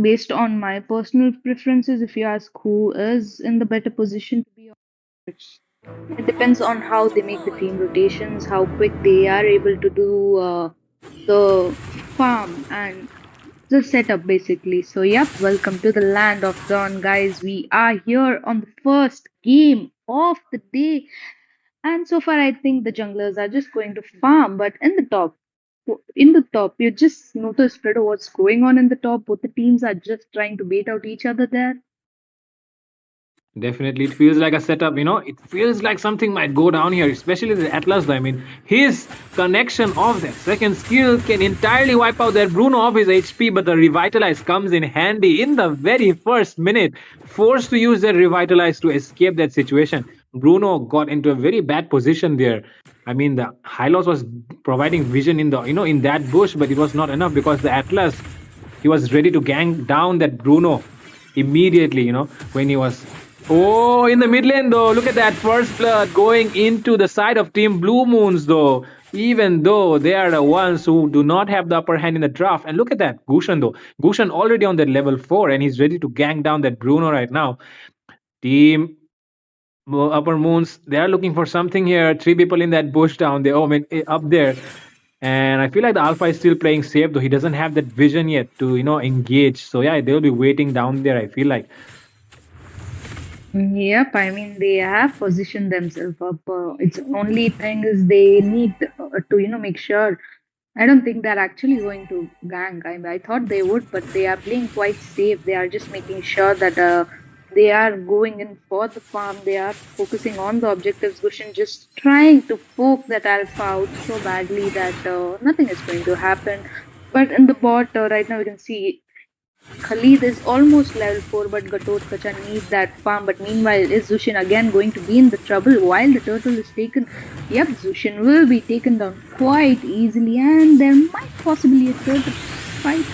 Based on my personal preferences, if you ask who is in the better position to be honest, it depends on how they make the team rotations, how quick they are able to do the farm and the setup basically. So, yep, welcome to the land of Dawn, guys. We are here on the first game of the day, and so far, I think the junglers are just going to farm. But in the top, you just notice Fredo what's going on in the top. Both the teams are just trying to bait out each other there. Definitely, it feels like a setup. It feels like something might go down here, especially the Atlas. I mean, his connection of that second skill can entirely wipe out that Bruno off his HP, but the Revitalize comes in handy in the very first minute. Forced to use that Revitalize to escape that situation. Bruno got into a very bad position there. I mean, the Hylos was providing vision in that bush, but it was not enough because the Atlas, he was ready to gang down that Bruno immediately, when he was. Oh, in the mid lane though, look at that first blood going into the side of Team Blue Moons though. Even though they are the ones who do not have the upper hand in the draft. And look at that, Gushan though. Gushan already on that level 4 and he's ready to gang down that Bruno right now. Team Upper Moons, they are looking for something here. 3 people in that bush down there. Oh, I mean, up there. And I feel like the Alpha is still playing safe though. He doesn't have that vision yet to, engage. So yeah, they'll be waiting down there, I feel like. Yep, I mean they have positioned themselves up. It's only thing is they need to make sure. I don't think they're actually going to gang. I thought they would, but they are playing quite safe. They are just making sure that they are going in for the farm. They are focusing on the objectives. Gushin just trying to poke that alpha out so badly that nothing is going to happen. But in the bot right now, we can see Khalid is almost level 4, but Gatot Kacha needs that farm. But meanwhile, is Zushin again going to be in the trouble while the turtle is taken? Yep, Zushin will be taken down quite easily, and there might possibly a turtle fight.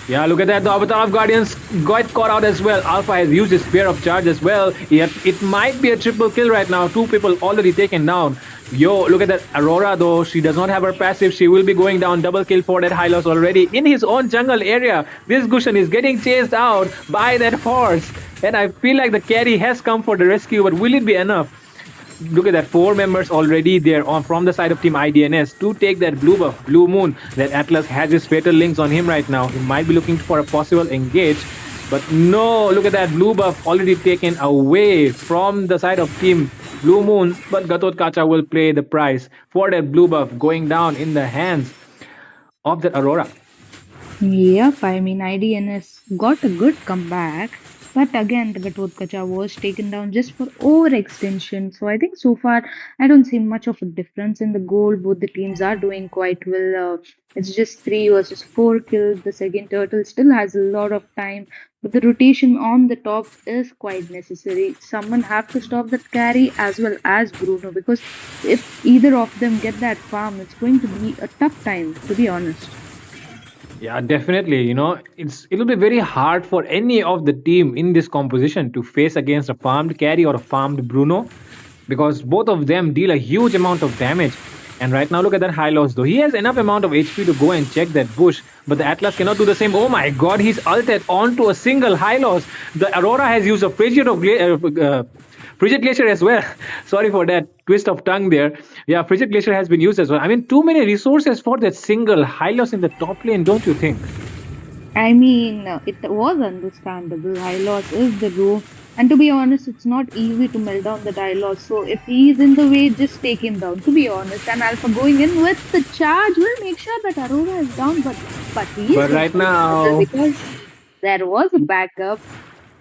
Yeah, look at that. The Avatar of Guardians got caught out as well. Alpha has used his Spear of Charge as well. Yet it might be a triple kill right now. 2 people already taken down. Yo, look at that. Aurora, though, she does not have her passive. She will be going down. Double kill for that Hylos already in his own jungle area. This Gushan is getting chased out by that horse. And I feel like the carry has come for the rescue, but will it be enough? Look at that, 4 members already there on from the side of Team IDNS to take that blue buff, Blue Moon. That Atlas has his fatal links on him right now. He might be looking for a possible engage, but no, look at that blue buff already taken away from the side of Team Blue Moon. But Gatot Kacha will play the price for that blue buff going down in the hands of that Aurora. Yep, I mean IDNS got a good comeback, but again the Gatotkacha was taken down just for overextension. So I think so far I don't see much of a difference in the goal. Both the teams are doing quite well. It's just 3 versus 4 kills. The second turtle still has a lot of time, but the rotation on the top is quite necessary. Someone have to stop that carry as well as Bruno, because if either of them get that farm, it's going to be a tough time, to be honest. Yeah, definitely. It'll be very hard for any of the team in this composition to face against a farmed carry or a farmed Bruno, because both of them deal a huge amount of damage. And right now, look at that high loss though. He has enough amount of HP to go and check that bush, but the Atlas cannot do the same. Oh my god, he's ulted onto a single high loss. The Aurora has used a Frigid Glacier as well. Sorry for that twist of tongue there. Yeah, Frigid Glacier has been used as well. I mean, too many resources for that single Hylos in the top lane, don't you think? I mean, it was understandable. High loss is the rule. And to be honest, it's not easy to melt down the Dialogue. So if he's in the way, just take him down. To be honest, and Alpha going in with the charge will make sure that Aurora is down. But he But is right now, because there was a backup,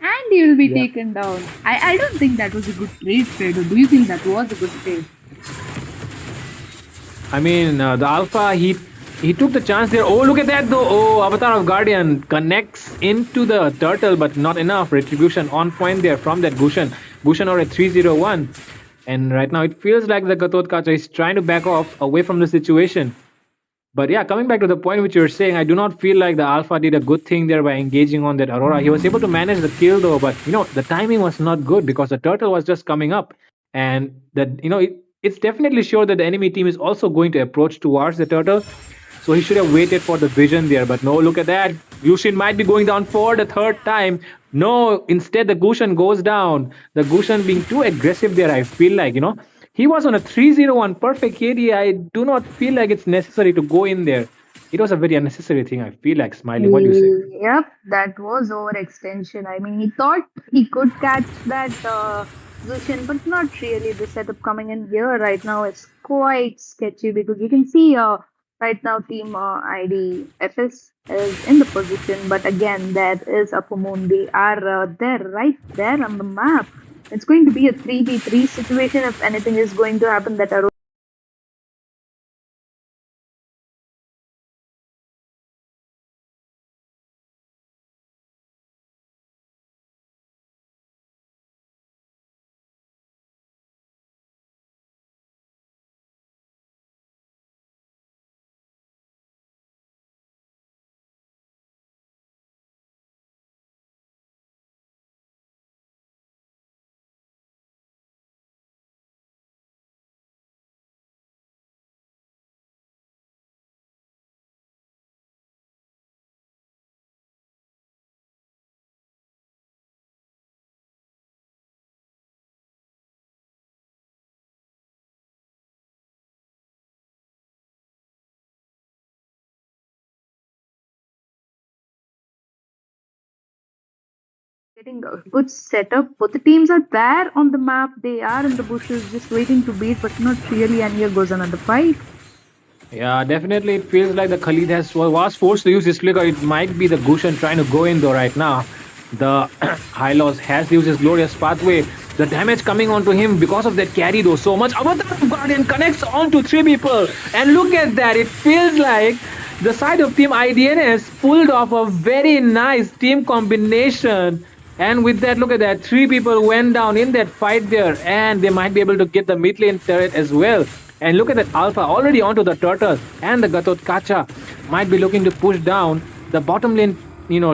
and he will be yeah. taken down. I don't think that was a good trade, Fredo. Do you think that was a good trade? I mean, the Alpha, he took the chance there. Oh, look at that though. Oh, Avatar of Guardian connects into the turtle, but not enough. Retribution on point there from that Gushan. Gushan or a 301. And right now it feels like the Gatot Kacha is trying to back off away from the situation. But yeah, coming back to the point which you were saying, I do not feel like the Alpha did a good thing there by engaging on that Aurora. He was able to manage the kill though, but the timing was not good because the turtle was just coming up. And that it's definitely sure that the enemy team is also going to approach towards the turtle. So he should have waited for the vision there. But no, look at that. Yushin might be going down for the third time. No, instead the Gushan goes down. The Gushan being too aggressive there, I feel like, He was on a 301 perfect KD. I do not feel like it's necessary to go in there. It was a very unnecessary thing, I feel like, Smiling. What do you say? Yep, that was overextension. I mean, he thought he could catch that Zushin, but not really. The setup coming in here right now is quite sketchy because you can see right now Team ID FS is in the position, but again, there is Upper Moon. They are there, right there on the map. It's going to be a 3v3 situation if anything is going to happen that are getting a good setup. Both the teams are there on the map. They are in the bushes, just waiting to beat, but not really. And here goes another fight. Yeah, definitely. It feels like the Khalid was forced to use his flicker. It might be the Gushan trying to go in though right now. The Hylos has used his glorious pathway. The damage coming onto him because of that carry though so much. Avatar Guardian connects onto three people. And look at that. It feels like the side of Team IDNS pulled off a very nice team combination. And with that, look at that. Three people went down in that fight there. And they might be able to get the mid lane turret as well. And look at that Alpha already onto the turtle, and the Gatot Kacha might be looking to push down the bottom lane,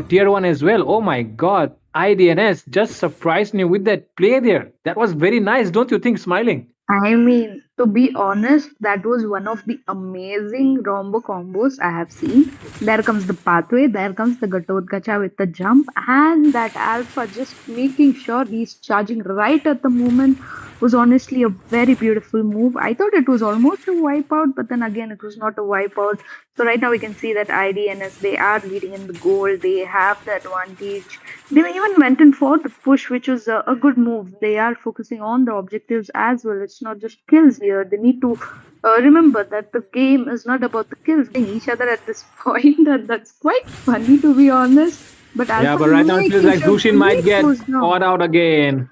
tier 1 as well. Oh my god, IDNS just surprised me with that play there. That was very nice, don't you think, Smiling? I mean, to be honest, that was one of the amazing rombo combos I have seen. There comes the pathway, there comes the Gatotkacha with the jump, and that Alpha just making sure he's charging right at the moment was honestly a very beautiful move. I thought it was almost a wipeout, but then again, it was not a wipeout. So right now we can see that IDNS, they are leading in the goal. They have the advantage. They even went in for the push, which was a good move. They are focusing on the objectives as well. It's not just kills here. They need to remember that the game is not about the kills, hitting each other at this point. And that's quite funny to be honest. But Yeah, Alpha but right now it feels making like sure Zushin might he get goes down. caught out again.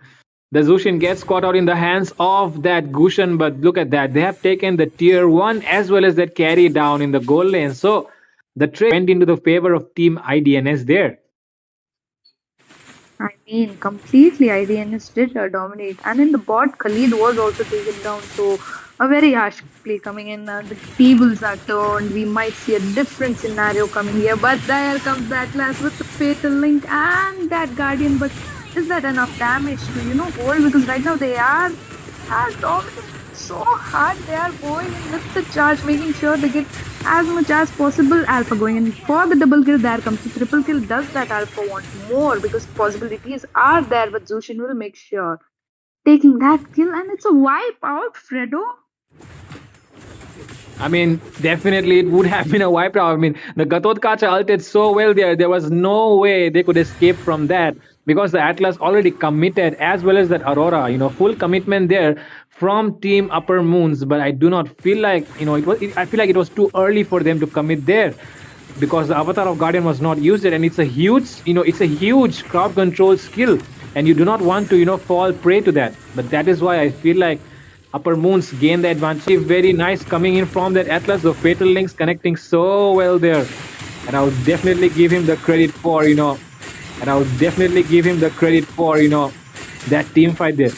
The Zushin gets caught out in the hands of that Gushan, but look at that. They have taken the tier 1 as well as that carry down in the goal lane. So the trade went into the favor of Team IDNS there. I mean, completely IDNS did dominate. And in the bot, Khalid was also taken down. So, a very harsh play coming in. The tables are turned. We might see a different scenario coming here. But there comes that last with the fatal link and that guardian. But is that enough damage to, hold? Because right now they are dominating so hard. They are going in with the charge, making sure they get as much as possible. Alpha going in for the double kill. There comes the triple kill. Does that Alpha want more? Because possibilities are there, but Zushin will make sure taking that kill, and it's a wipe out, Fredo. I mean, definitely it would have been a wipeout. I mean, the Gatot Kacha ulted so well there. There was no way they could escape from that because the Atlas already committed, as well as that Aurora. Full commitment there from Team Upper Moons. But I do not feel like I feel like it was too early for them to commit there because the Avatar of Guardian was not used, and it's a huge crowd control skill, and you do not want to fall prey to that. But that is why I feel like Upper Moons gain the advantage. Very nice coming in from that Atlas. The Fatal Links connecting so well there. And I would definitely give him the credit for, that team fight there.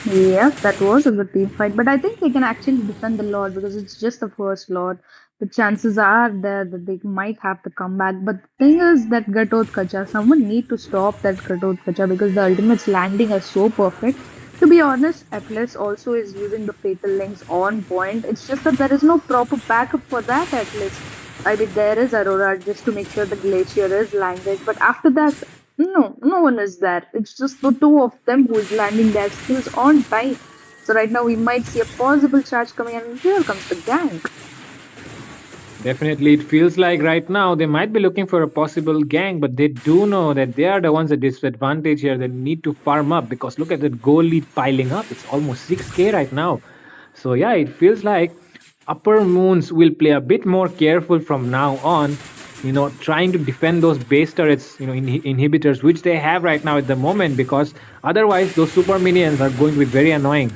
Yes, that was a good team fight, but I think they can actually defend the Lord because it's just the first Lord. The chances are there that they might have to come back. But the thing is that Gatot Kacha, someone need to stop that Gatot Kacha because the ultimates landing are so perfect. To be honest, Atlas also is using the fatal links on point. It's just that there is no proper backup for that Atlas. I did there is Aurora just to make sure the glacier is landed. But after that, no, no one is there. It's just the two of them who is landing their skills on time. So right now we might see a possible charge coming, and here comes the gang. Definitely, it feels like right now they might be looking for a possible gang, but they do know that they are the ones at disadvantage here. They need to farm up because look at that goal lead piling up. It's almost 6K right now. So, yeah, it feels like Upper Moons will play a bit more careful from now on, trying to defend those base turrets, inhibitors, which they have right now at the moment, because otherwise those super minions are going to be very annoying.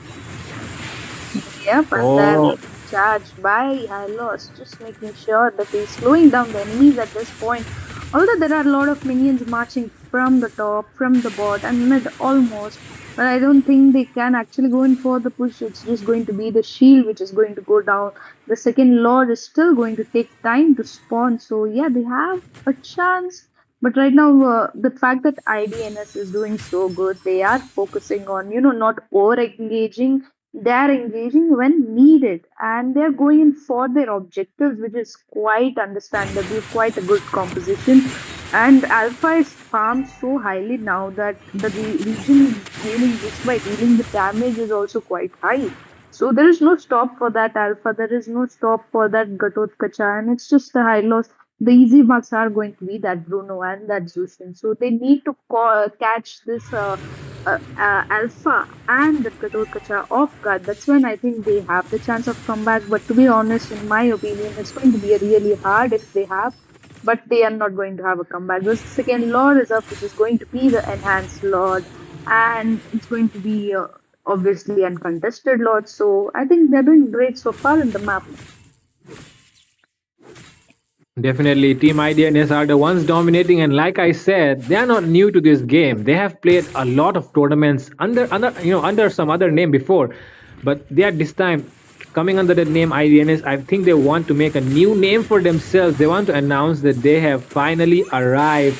Yep, and Oh, they're charged by Hylos, just making sure that he's slowing down the enemies at this point. Although there are a lot of minions marching from the top, from the bot, and mid almost, but I don't think they can actually go in for the push. It's just going to be the shield which is going to go down. The second Lord is still going to take time to spawn, so yeah, they have a chance. But right now, the fact that IDNS is doing so good, they are focusing on, not over engaging, they are engaging when needed, and they're going in for their objectives, which is quite understandable, quite a good composition. And Alpha is farmed so highly now that the region is gaining just by dealing the damage is also quite high. So there is no stop for that Alpha, there is no stop for that Gatotkacha, and it's just the high loss. The easy marks are going to be that Bruno and that Zushin. So they need to catch this Alpha and the Gatotkacha off guard. That's when I think they have the chance of comeback. But to be honest, in my opinion, it's going to be a really hard if they have. But they are not going to have a comeback. The second Lord is up, which is going to be the enhanced Lord, and it's going to be obviously uncontested Lord. So I think they're doing great so far in the map. definitely, Team IDNS are the ones dominating, and like I said, they are not new to this game. They have played a lot of tournaments under some other name before, but they are this time coming under the name IDNS. I think they want to make a new name for themselves. They want to announce that they have finally arrived.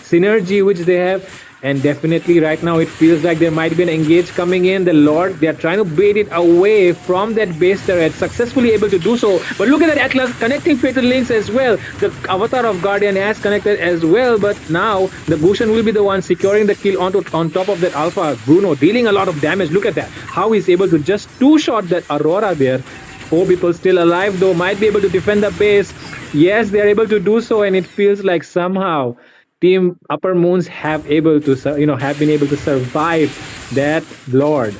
Synergy, which they have, and definitely right now it feels like there might be an engage coming in. The Lord, they are trying to bait it away from that base turret, successfully able to do so. But look at that Atlas connecting fatal links as well. The avatar of Guardian has connected as well, but now the Bushan will be the one securing the kill on top of that Alpha. Bruno dealing a lot of damage. Look at that. How he's able to just two-shot that Aurora there. Four people still alive though, might be able to defend the base. Yes, they are able to do so, and it feels like somehow Team Upper Moons have been able to survive that Lord.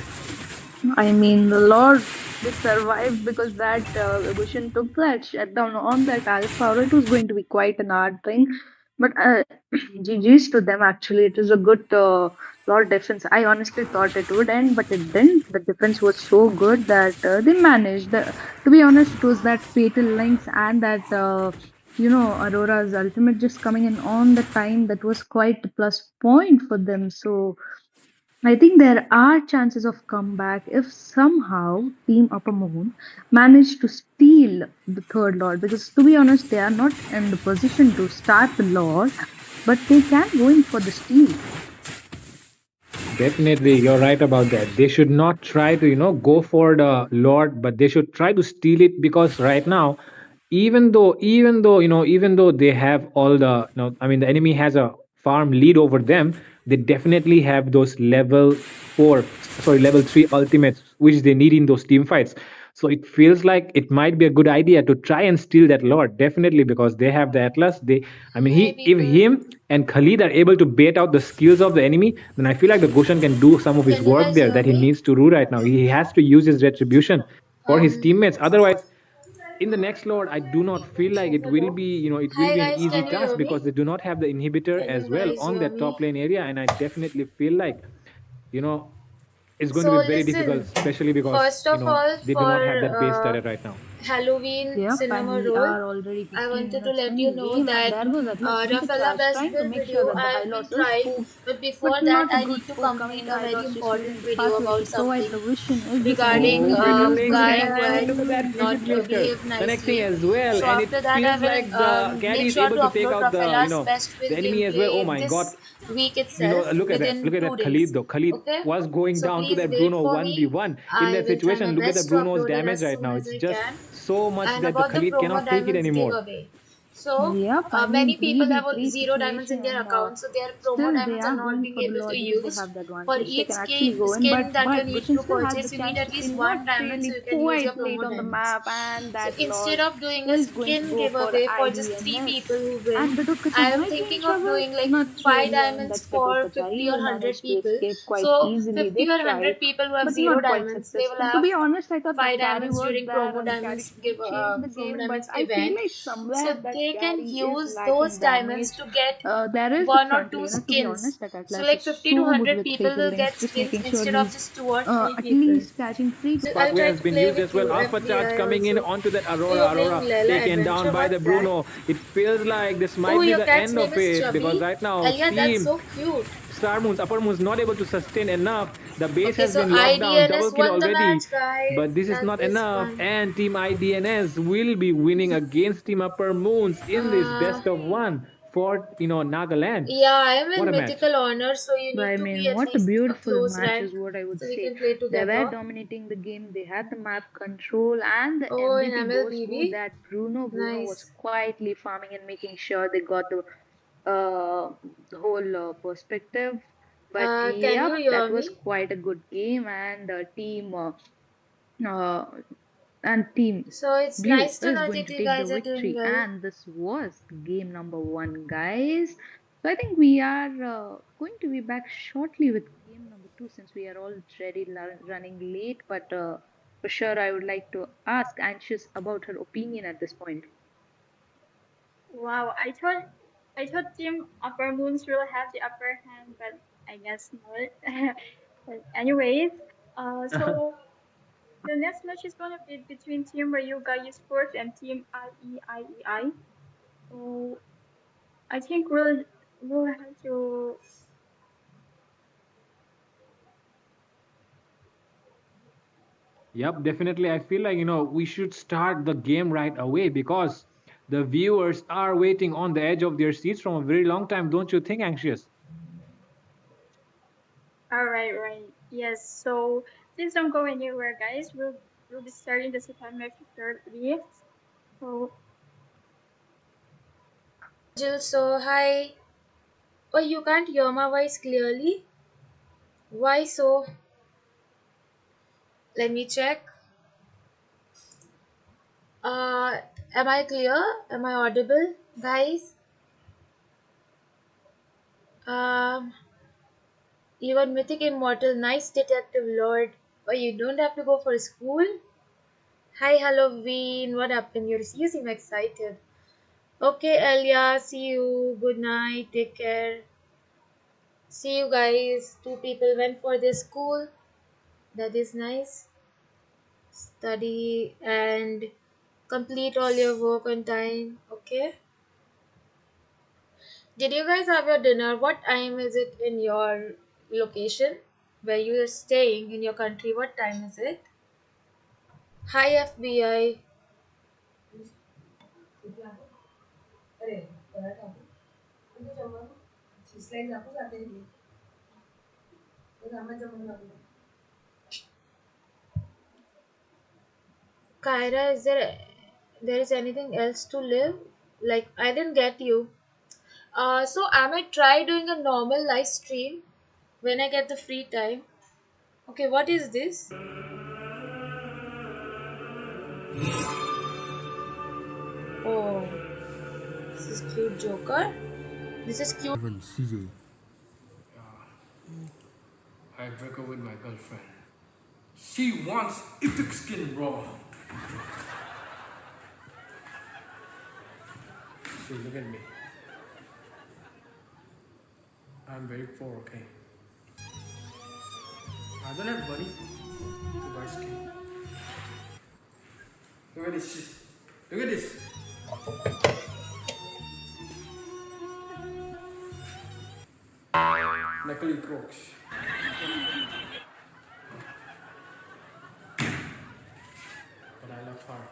I mean, the Lord they survived because that Gushin took that shutdown on that Alpha, or it was going to be quite an hard thing. But GG's to them actually. It is a good Lord defense. I honestly thought it would end, but it didn't. The defense was so good that they managed. To be honest, it was that fatal links and that Aurora's ultimate just coming in on the time that was quite a plus point for them. So I think there are chances of comeback if somehow Team Upper Moon manage to steal the third Lord. Because to be honest, they are not in the position to start the Lord, but they can go in for the steal. Definitely, you're right about that. They should not try to, go for the Lord, but they should try to steal it because right now, even though they have all the, I mean, the enemy has a farm lead over them, they definitely have those level 3 ultimates, which they need in those team fights. So it feels like it might be a good idea to try and steal that Lord, definitely, because they have the Atlas. I mean, Hey if people, him and Khalid are able to bait out the skills of the enemy, then I feel like the Goshen can do some of his can you work guys there hear that he me? needs to do right now. He has to use his retribution for his Um, teammates. Otherwise, in the next Lord, I do not feel like hello. it will Hi be an guys, easy can you task hear because me? they do not have the inhibitor Can as you well guys on hear that top me? lane area, and I definitely feel like you know it's going to So be very difficult, listen, especially because first of all, they do for not have that base turret right now. Halloween Yep, and cinema we roll, are already I 15 wanted to minutes let in the you know game, and that there goes Atlas with the Rafaela charge, Best trying to Build make sure video that the I've been Hylos is trying, spooked. but But before that not a I good need to spook coming complete in. a very Hylos just important using the video passive about to provide something the vision. Is this an regarding Oh, enemy? fatal Is links, this guy an who and had look at that enemy? fusion not blaster behaved connecting nicely. as well, So and it after that, I feels will like the carry make is sure able to to take upload out Rafaela's best the build enemy as well. Oh gameplay my god, this week itself within look at 2 that Khalid days. though. Khalid Okay, was going so down to please that wait Bruno for me. 1v1 in I that will try my situation. Look at the best to Bruno's upload it damage as right soon now. as It's I just can. so much And that the about the Khalid promo cannot take it diamonds anymore. giveaway. So Yep, I many mean people have 3v3 zero diamonds situation, in their and account, so their promo still they diamonds are are not going being for the able to Lord because they use. have the For advantage. They each can actually go in, skin that you but need Gushin to still has the purchase, you need chance at to least kill one not diamond, so really you can use your quite promo late on the diamonds. map, and So that instead Lord of doing a is going to skin go for giveaway for just three IDNS. people who And win, Bidokachai I am might be in thinking of trouble. doing like Not five really. I mean, diamonds that for Bidokachai 50 or will 100 manage to people. escape quite So easily. 50 They or tried, 100 people who have but zero not quite diamonds, they will successful. To have be honest, I thought five that Gary diamonds was during there promo and Gary diamonds could give have changed the promo game, but diamonds I feel event, like somewhere so that they can Gary is use those lacking diamonds damage. to get There is the one or front two laner, to be skins. honest, that So Atlas like is 50 to so good 100 with people fatal will links, get just skins making sure instead of he's just two or three at people. least catching three. So I'll Pathway try has to been play used with as well. you, Alpha charge FBI coming in also. onto that Oh, you're Aurora. playing Aurora Layla taken down Adventure. by the What's that? Bruno. It feels like this Oh, might be your the cat's end name of is it because Chubby. right now Elia, that's Team so cute. Star Moons, Upper Moons not able to sustain enough. The base Okay, has so been locked down, double IDNS kill won the already. match, guys. But this is That not is enough, fun. and Team IDNS will be winning against Team Upper Moons in this Uh, best of one for Nagaland. yeah, I am What in a match! mythical honor, so you But need I to be mean, at what a least a beautiful close match rank, is what I would so we say. can play They were together. dominating the game. They had the map control, and the Oh, in MVP goes for MLBB? that Bruno. Bruno was Nice. quietly farming and making sure they got the whole perspective. But Can you yep, hear that was me? quite a good game, and uh, Team So it's Blue nice to is know going that to you take the guys are doing victory. well. And this was game number one, guys. So I think we are going to be back shortly with game number two since we are already running late. But for sure, I would like to ask Anxious about her opinion at this point. Wow, I thought Team Upper Moons will have the upper hand, but I guess not. But anyways, so the next match is gonna be between Team Ryuga Esports and Team IEIEI. So I think we'll have to. Yep, definitely. I feel like, we should start the game right away because the viewers are waiting on the edge of their seats from a very long time. Don't you think, Anxious? All right, right. Yes. So please don't go anywhere, guys. We'll be starting the second match shortly. So Jill, so hi. Oh, you can't hear my voice clearly? Why so? Let me check. Uh, am I clear? Am I audible? Guys, um, you are mythic immortal, nice detective lord. Oh, you don't have to go for school? Hi, Halloween. What happened? You seem excited. Okay, Elia, see you. Good night. Take care. See you guys. Two people went for their school. That is nice. Study and complete all your work on time. Okay. Did you guys have your dinner? What time is it in your location where you are staying in your country? What time is it? Hi, FBI. Kyra, there is anything else to live? Like I didn't get you. So I might try doing a normal live stream when I get the free time. Okay, what is this? Oh, this is cute Joker. This is cute. Even CJ. I broke up with my girlfriend. She wants epic skin raw. See, look at me. I'm very poor, okay? I don't have money to buy skin. Look at this shit. Look at this. Natalie Crocs. But I love her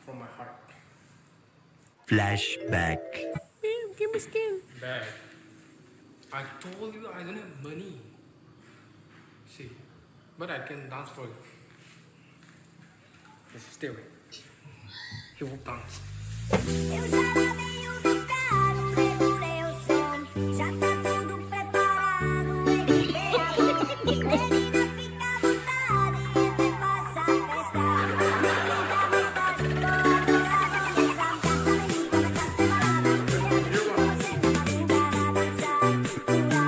from my heart. Flashback. Give me skin. Bad. I told you I don't have money. See, but I can dance for you. Just stay away. He will dance. Eu já lavei o meu carro, regulei o som. Já tá tudo preparado, equipei a mão. Menina, fica à vontade, até passa a festa. Menina, vontade, tô adorado nessa festa. Vem começar a balada. Você não vai brincar a dançar.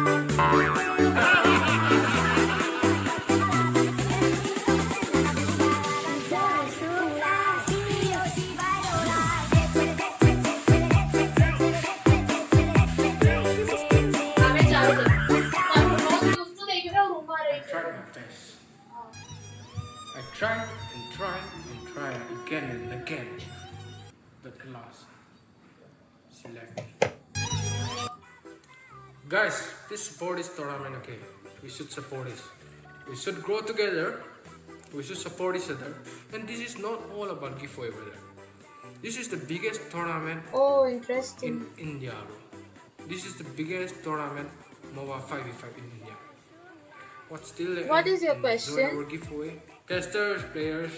हमें चालू कर और रोज use to देख रहे हो room uh I रही tried my best. I tried and tried and tried again and again. But alas, she left me. Guys, please support this tournament, okay? We should support this. We should grow together. We should support each other. And this is not all about giveaway, brother. This is the biggest tournament Oh, in interesting. India, bro. This is the biggest tournament MOBA 5v5 in India. What's still there? What is your Enjoy question? our giveaway. Testers, players,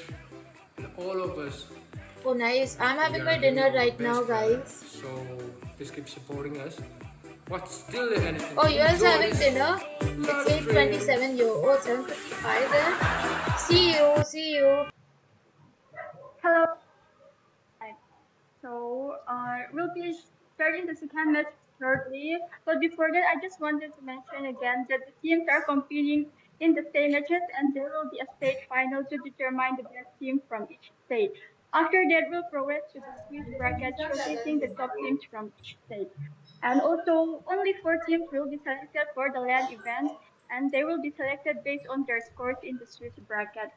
and all of us. Oh, nice. I'm We having are my giving dinner our right best, now, brother. guys. So please keep supporting us. What's still there? And Oh, you guys enjoy having this dinner? last It's 8:27. Yo, oh, 7:55 then. See you. See you. Hello. Hi. So, we'll be starting the second match shortly. But before that, I just wanted to mention again that the teams are competing in the state matches, and there will be a state final to determine the best team from each state. After that, we'll progress to the Swiss bracket, showcasing the top teams from each state. And also, only four teams will be selected for the land event, and they will be selected based on their scores in the Swiss bracket.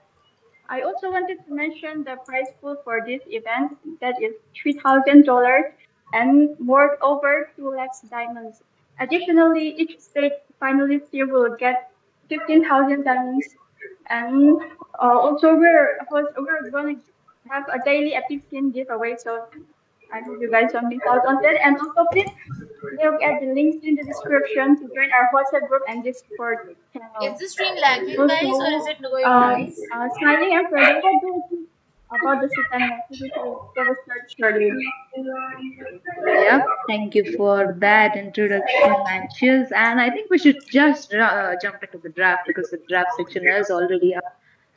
I also wanted to mention the prize pool for this event that is $3,000 and worth over 2 lakhs diamonds. Additionally, each state finalist here will get 15,000 diamonds. And also, we're going to have a daily epic skin giveaway. So I hope you guys don't miss out on that. And also, please look at the links in the description to join our WhatsApp group and Discord Is channel. the stream lagging, guys, or is Also, it going nice? Smiling and Freddie, what do you think about the second match? They will start shortly. Yep, thank you for that introduction, Anxious. And I think we should just jump into the draft because the draft section is already up.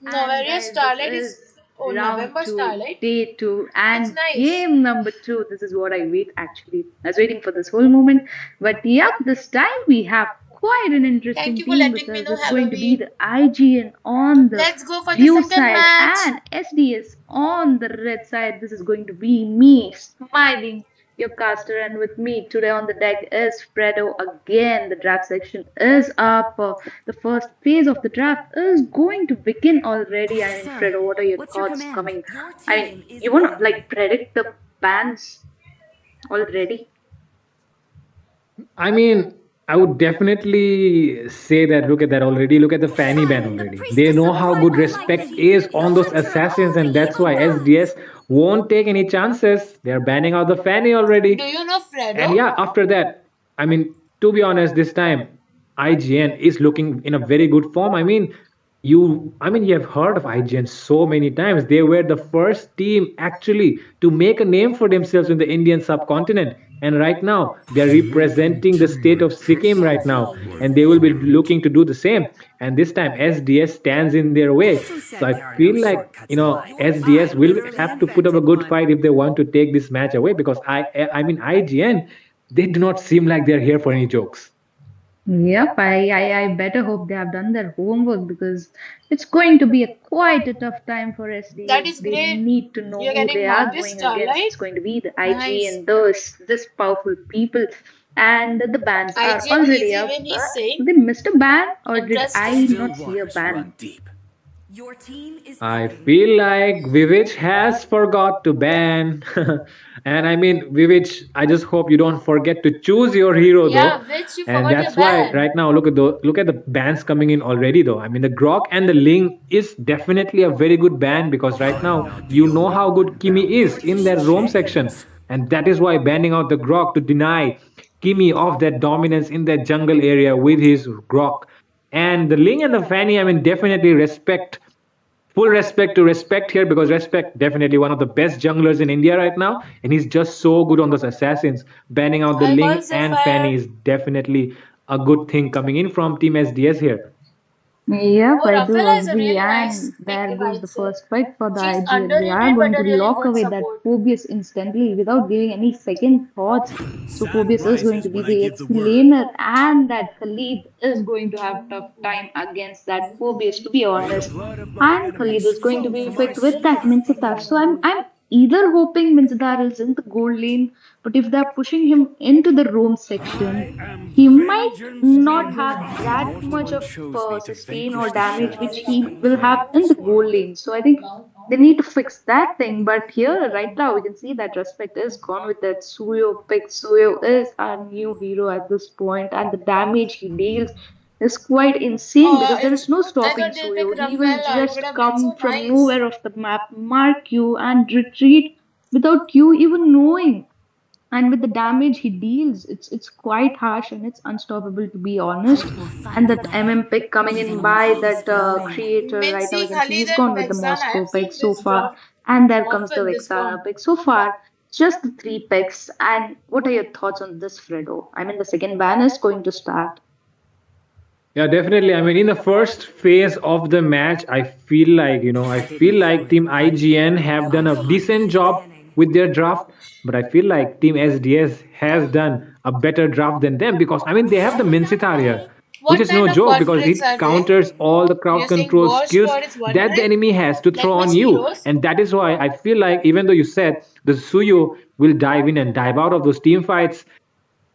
No, And various guys, this Starlight is is. Oh, round November two, Starlight. day two, It's and nice. game number two. This is what I wait actually. I was waiting for this whole moment. But yep, this time we have quite an Thank interesting you for team with letting me us. know, It's going to be Halloween. the IGN on the Let's go for the blue second side match. and SDS on the red side. This is going to be me smiling your caster, and with me today on the deck is Fredo again. The draft section is up. The first phase of the draft is going to begin already. I mean, Sir, Fredo, what are your what's your thoughts command? coming? Your I mean, team is you want to in. like predict the bans already? I mean, I would definitely say that look at that already. Look at the fanny ban Son, the already. They priestess know of how good primal light respect is is here. The on those hunter of assassins, all the and that's evil why gods. SDS won't take any chances. They're banning out the fanny already. Do you know And Fredo? yeah, after that, I mean, to be honest, this time IGN is looking in a very good form. You have heard of IGN so many times. They were the first team actually to make a name for themselves in the Indian subcontinent. And right now, they're representing the state of Sikkim Your right now, team and they will be won. looking to do the same. And this time, SDS stands in their way. Who So said I there are no feel like shortcuts in life? I SDS will literally have to put up a invented good one. fight if they want to take this match away because I mean IGN, they do not seem like they're here for any jokes. Yep, I better hope they have done their homework because it's going to be a quite a tough time for That SDS. is They great. need to know You're who getting they are Marvis going against. Starlight. It's going to be the IG Nice. and those this powerful people, and the bans are IGN already easy up. when he's saying They missed a ban, or did I interesting. Still not see a waters ban? run deep. Your team is I picking. feel like Vivich has forgot to ban. And I mean, Vivich, I just hope you don't forget to choose your hero though. Yeah, which you And forgot to that's why ban. right now look at the bans coming in already though. I mean the Grok and the Ling is definitely a very good ban because right now you know how good Kimi is Your in team that roam section. champions. And that is why banning out the Grok to deny Kimi of that dominance in that jungle area with his Grok. And the Ling and the Fanny, I mean, definitely respect full respect to respect here, because respect definitely one of the best junglers in India right now, and he's just so good on those assassins. Banning out the I Ling call and Fanny Sapphire. is definitely a good thing coming in from Team SDS here. Yep, Oh, I do Rafaela is a agree. really nice And pick, there if goes I'd the say. first pick for the She's IGN. They are underrated but going a to really lock good away that support. Phobius instantly without giving any second thoughts. So Sun Phobius is going rises to be when I the give the XP word. laner, and that Khalid is going to have tough time against that Phobius, to be May the honest. blood of my And Khalid enemies is going to flow be from my picked with that sword. Mincitar. So I'm either hoping Mincitar is in the gold lane, but if they're pushing him into the roam section, I am he might vengeance not in have that no much one of chose me to sustain or vanquish the damage which shadows he and will have claim in the this gold world. lane. So I think they need to fix that thing. But here, right now, we can see that respect is gone with that Suyo pick. Suyo is our new hero at this point, and the damage he deals is quite insane because there If is no I stopping thought they'll pick Suyo. He will Rafaela, it would just have been so come from nice. nowhere off the map, mark you, and retreat without you even knowing. And with the damage he deals, it's quite harsh and it's unstoppable, to be honest. Hope will And find a that way, MM pick coming in even when by things that feel random. creator, right now we Mincy, can see Khalid, he's and gone with the Vexana. Moscow I've pick seen so this far. draft And there comes the often, this Vexana comp. pick so far. Just the three picks. And what are your thoughts on this, Fredo? I mean, the second ban is going to start. Yeah, definitely. I mean, in the first phase of the match, I feel like Team IGN have done a decent job with their draft, but I feel like Team SDS has done a better draft than them, because I mean they have the Mincitar here, which What is no kind of joke because conflicts it are they? counters all the crowd You're saying control War skills Squad is one that the trick? enemy has to Like throw which on you. heroes? And that is why I feel like, even though you said the Suyu will dive in and dive out of those team fights,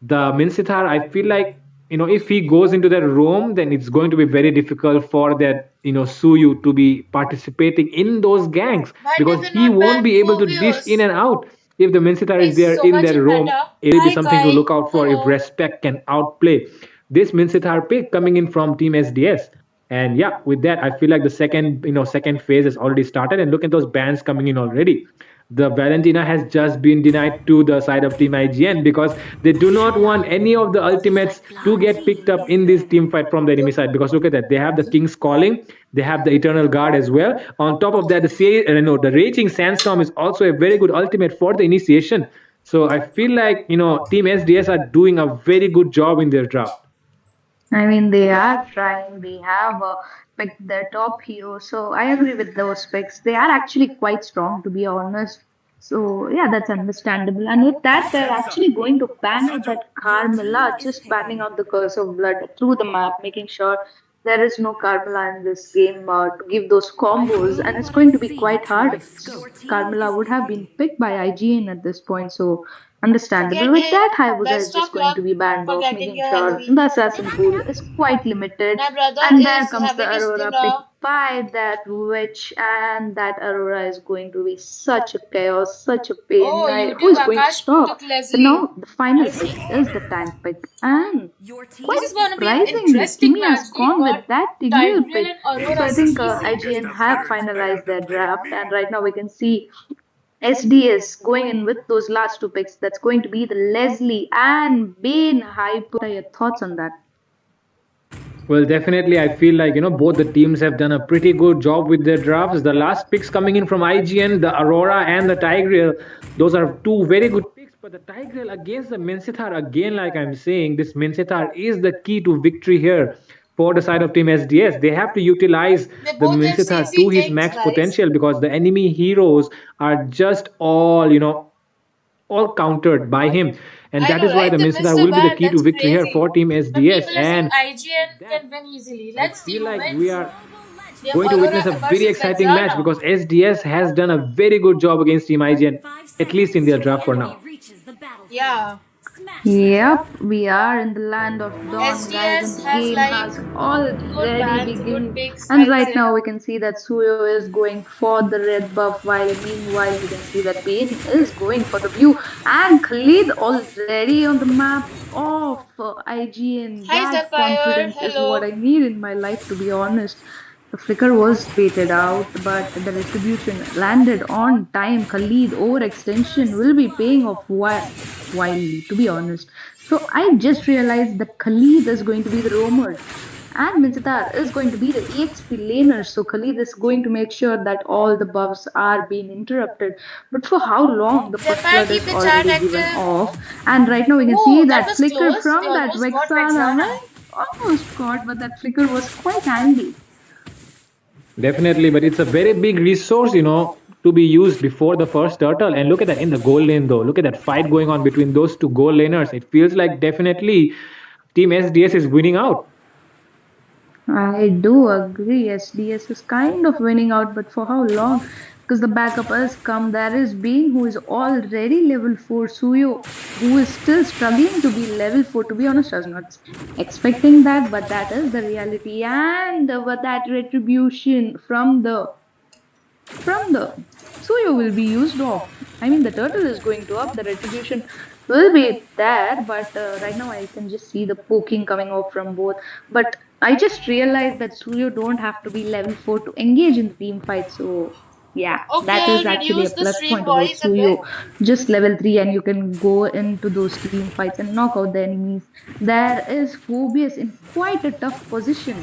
the Mincitar, I feel like, if he goes into that roam, then it's going to be very difficult for that, Suyu to be participating in those gangs, Why did because they he not won't ban be able to dish in Phobius? and out. If the Mincitar is He's there so in much that in roam, meta. it will be Hi something to Kai. look out for if Hello. Respect can outplay this Mincitar pick coming in from Team SDS. And yeah, with that, I feel like the second phase has already started, and look at those bans coming in already. The Valentina has just been denied to the side of Team IGN because they do not Chill want out. any of the Feels ultimates like to blood get picked up is in this team thinning. fight from the enemy side. Because look at that, they have the King's Calling, they have the Eternal Guard as well. On top of that, the Raging Sandstorm is also a very good ultimate for the initiation. So I feel like Team SDS are doing a very good job in their draft. I mean, they are trying. They have picked their top hero. So I agree with those picks. They are actually quite strong, to be honest. So yeah, that's understandable. And with that, they're Heads up! actually going to ban out Santo! that Carmilla, just banning out the Curse of Blood through the map, making sure there is no Carmilla in this game to give those I combos. And feel it's what I going to be see quite through my hard. scope. Carmilla would have been picked by IGN at this point. So understandable. Get With in. that, Hayabusa is Best just of going luck to be banned for off, getting making your sure Halloween. the assassin pool is quite limited. My brother And there is comes the having his Aurora picked dinner. by that witch, and that Aurora is going to be such a chaos, such a pain. Oh, Who YouTube is going to Akash stop? took So Leslie. now the final I pick see. is the tank pick, and Your This quite team is is going to be an surprisingly, interesting Timmy has match. We gone with got that Tigreal Tigreal pick. and So Aurora I think CC. Because IGN the have birds finalized bear the their pain of draft, and me. right now we can see SDS going in with those last two picks. That's going to be the Leslie and Bane hype. What are your thoughts on that? Well, definitely, I feel like both the teams have done a pretty good job with their drafts. The last picks coming in from IGN, the Aurora and the Tigreal, those are two very good picks. But the Tigreal against the Mincitar, again, like I'm saying, this Mincitar is the key to victory here for the side of Team SDS. They have to utilize They the both have Mincitar CC to his kings, max guys. potential, because the enemy heroes are just all countered by him. And I that know, is why right? the They missed Minnesota a will be the ban. key to That's victory here crazy. for Team But SDS. people are saying And with IGN that, can win easily. I Let's see feel who like we wins. are They have going to Aurora witness a very versus exciting match, Vexana. because SDS has done a very good job against Team IGN, five at least in seconds their till the draft for enemy now. reaches the battlefield. Yeah. Smash them. Yep, we are in the land of dawn, guys, and SDS the has game like has good already bans, good begun. picks, And I'd right say. now, we can see that Suyo is going for the red buff, while meanwhile, we can see that Bane is going for the blue. And Khalid already on the map of IGN. Hi That Sapphire, confidence is what hello. I need in my life, to be honest. The flicker was baited out, but the retribution landed on time. Khalid overextension will be paying off wildly, to be honest. So I just realized that Khalid is going to be the roamer. And Minzatar is going to be the EXP laner, so Khalid is going to make sure that all the buffs are being interrupted. But for how long? The first Sapphire, blood keep is the chat already given active. off, and right now we can see Oh, that that was flicker close. They from that almost got Vexana. Vexana. Well, almost got, but that flicker was quite handy. Definitely, but it's a very big resource, to be used before the first turtle. And look at that in the goal lane, though. Look at that fight going on between those two goal laners. It feels like definitely Team SDS is winning out. I do agree. SDS is kind of winning out, but for how long? Because the backup has come. There is Bean, who is already level 4. Suyo, who is still struggling to be level 4. To be honest, I was not expecting that, but that is the reality. And with that retribution from the Suyo will be used off. I mean, the turtle is going to up, the retribution will be there, but right now I can just see the poking coming off from both. But I just realized that Suyo don't have to be level 4 to engage in the team fight, so yeah, Okay, that is I'll actually a reduce the plus stream point about voice a bit. Suyo. Just level 3 and you can go into those team fights and knock out the enemies. There is Phobius in quite a tough position.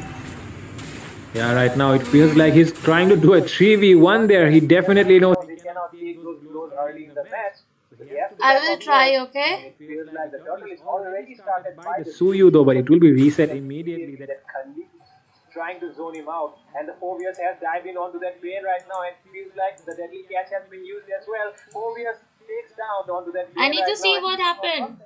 Yeah, right now it feels like he's trying to do a 3v1 there. He definitely knows he cannot take those blows early in the match. So he has to I back will off there. try, And okay? it feels like the turtle is already started by the Suyu though, but it will be reset immediately. That Khalid trying to zone him out. And the Phobius has dived in onto that lane right now and feels like the deadly catch has been used as well. Phobius takes down onto that I lane need to right now see and what happened.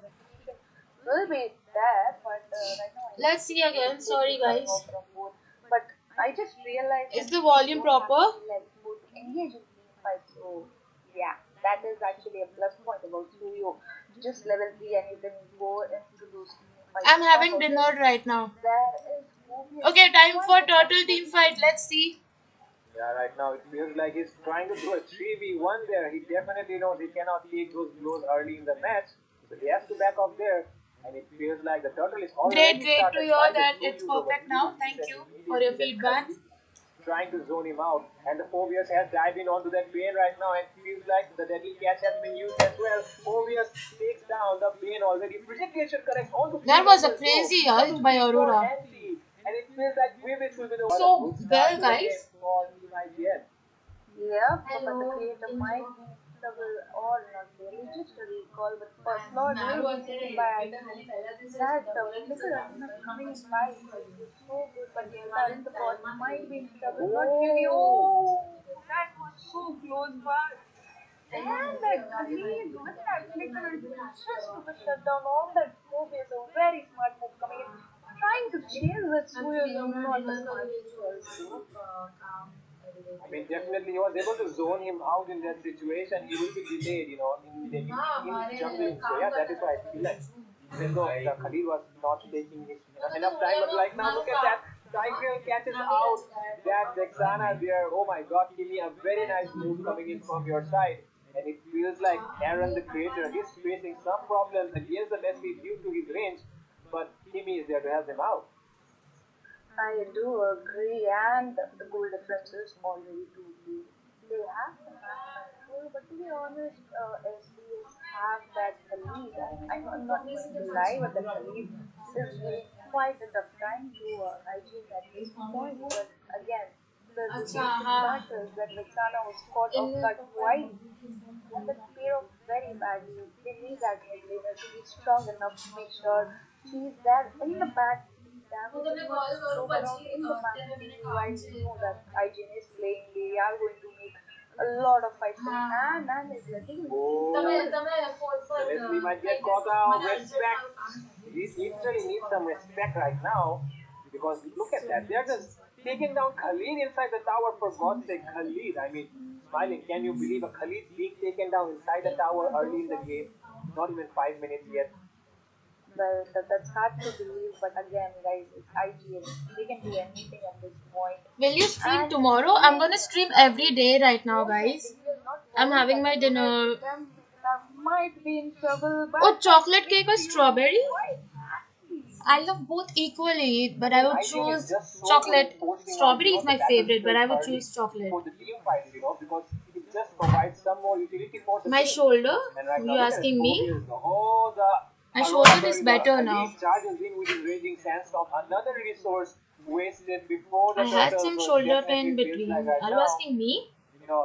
Will be there, but right now I can Let's see see again. the Sorry, poking coming guys. off from both. But I just realized Is that the you volume don't have proper? to be like good to engage in team fights. So yeah, that is actually a plus point about Suyo. Just level 3 and you can go into those team fights I'm and knock having out the dinner enemies. right now. There is Phobius Okay, in time quite for a tough turtle team fight. position. Let's see. yeah, right now it feels like he's trying to do a 3v1 there. He definitely knows he cannot take those blows early in the match. So he has to back off there. And it feels like the turtle is Great, already great to started hear by the that it's 2 use over. perfect It will now. be Thank reset you for your immediately. That feedback. Khalid trying to zone him out. And the Phobius has dived in onto that lane right now and feels like the deadly catch has been used as well. Phobius takes down the lane already. Presentation correct on the That field was as a well. So crazy double ult by kill for Aurora. anti. And it feels like Vivid will be the what a So good start well, to the game guys. for Team IGN. Yeah, but the creator might be trouble or not really. Just a recall, but first Lord will be taken by IGN. That flicker not coming by is so good, but Mintar in the bot might be in trouble. Not really. Oh, that was so close, but and that Khalid with that flicker just took a shutdown on that Phobius. A very smart move coming in, trying to chase that Suyo is not a smart move also. I mean, definitely he was able to zone him out in that situation. He will be delayed, in jungling. So yeah, that is why I feel like even though Khalid was not taking his enough time, but like now look at that. Tigreal catches out that Vexana there. Oh my god, Kimi, a very nice move coming in from your side. And it feels like Aaron the creator is facing some problems against the Leslie due to his range, but Kimi is there to help him out. I do agree, and the goal difference is already 2-2. They have the match control, but to be honest, SDS have that lead. I'm not going to lie, but that lead is giving quite a tough time to IGN at this point. But again, the two starters that Vexana was caught off guard twice and that pair off very badly. They need that mid laner to be strong enough to make sure she's there in the back to deal damage and not just roam around in the map freely while we know that IGN is playing. They are going to make a lot of fights coming and is letting me see Oh, Leslie might get caught out. Respect. He literally needs some respect right now because look at that. They're just taking down Khalid inside the tower for God's sake. Khalid, I mean, smiling. Can you believe a Khalid being taken down inside the tower early in the game? Not even 5 minutes yet. well, that's hard to believe, but again, guys, it's IGN. They can do anything at this point. Will you stream And tomorrow? I'm even gonna stream every day right now, most likely guys. he will not I'm worry having that my you know dinner. them might be in trouble, Oh, but that chocolate cake or makes you strawberry? quite happy. I love both equally, but I I mean, would IGN is choose just so good in chocolate. forcing out, Strawberry is the my battle favorite, but straight I would early choose chocolate. before the team fights, because it just provides some more utility for the My team. shoulder? And right now, You look at it. asking me? Phobius, oh, the My Aurora, shoulder is sorry, the better Khalid now. charges in with his raging sandstorm. Another resource wasted before the I had turtle, some so it shoulder definitely pain feels like between. right Are you now, asking me?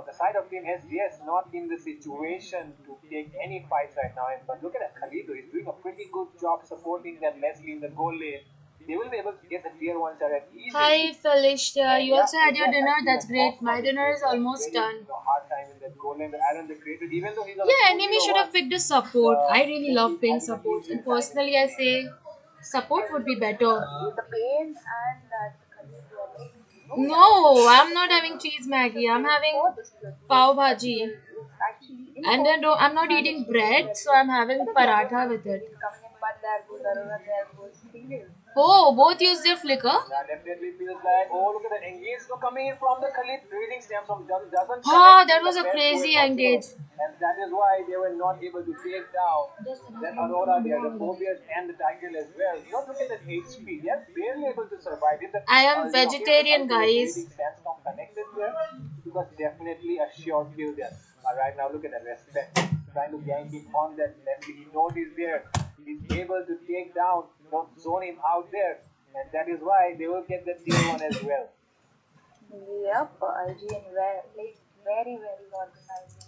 the side of team SGS not in the situation to take any fights right now. But look at Khalid, he's doing a pretty good job supporting that Leslie in the goal lane. They will be able to get the tier 1 turret Hi easily. Felicia, And you yeah, also had your yes, I dinner? see That's that great. Cosmos My is dinner is facing a almost very done. hard time in that goal lane. The Aaron the creator, even though he's on a Yeah, 2 enemy zero should have one, picked a support. the I really Leslie love is playing having an supports, easier and time in personally, this I game. say support would be better. The pain and that Khalid were like, No, I'm not support having cheese should Maggie. I'm go for having the split pav because bhaji, there is actually and then impossible I'm to not manage eating with this bread, so level. I'm having But then the other paratha hand, with it. Khalid coming in, but there goes Arora, there goes prevail. Oh, both use their flicker. Yeah, definitely feels like, oh, look at the engage no coming in from the Khalid breathing stems from doesn't Ah, connect that in the was a best way crazy possible. engage. And that is why they were not able to take down that Aurora there, the Phobias and the Tiger as well. Not look at that HP, they are barely able to survive. If the I am if the vegetarian, ultimate guys. breathing sandstorm connected there, it was definitely a sure kill there. Right now, look at the respect. Trying to gank in on that Leslie. He knows he's there. He's able to take down, zone him out there. And that is why they will get the tier 1 as well. Yep, IGN were like very, very organized.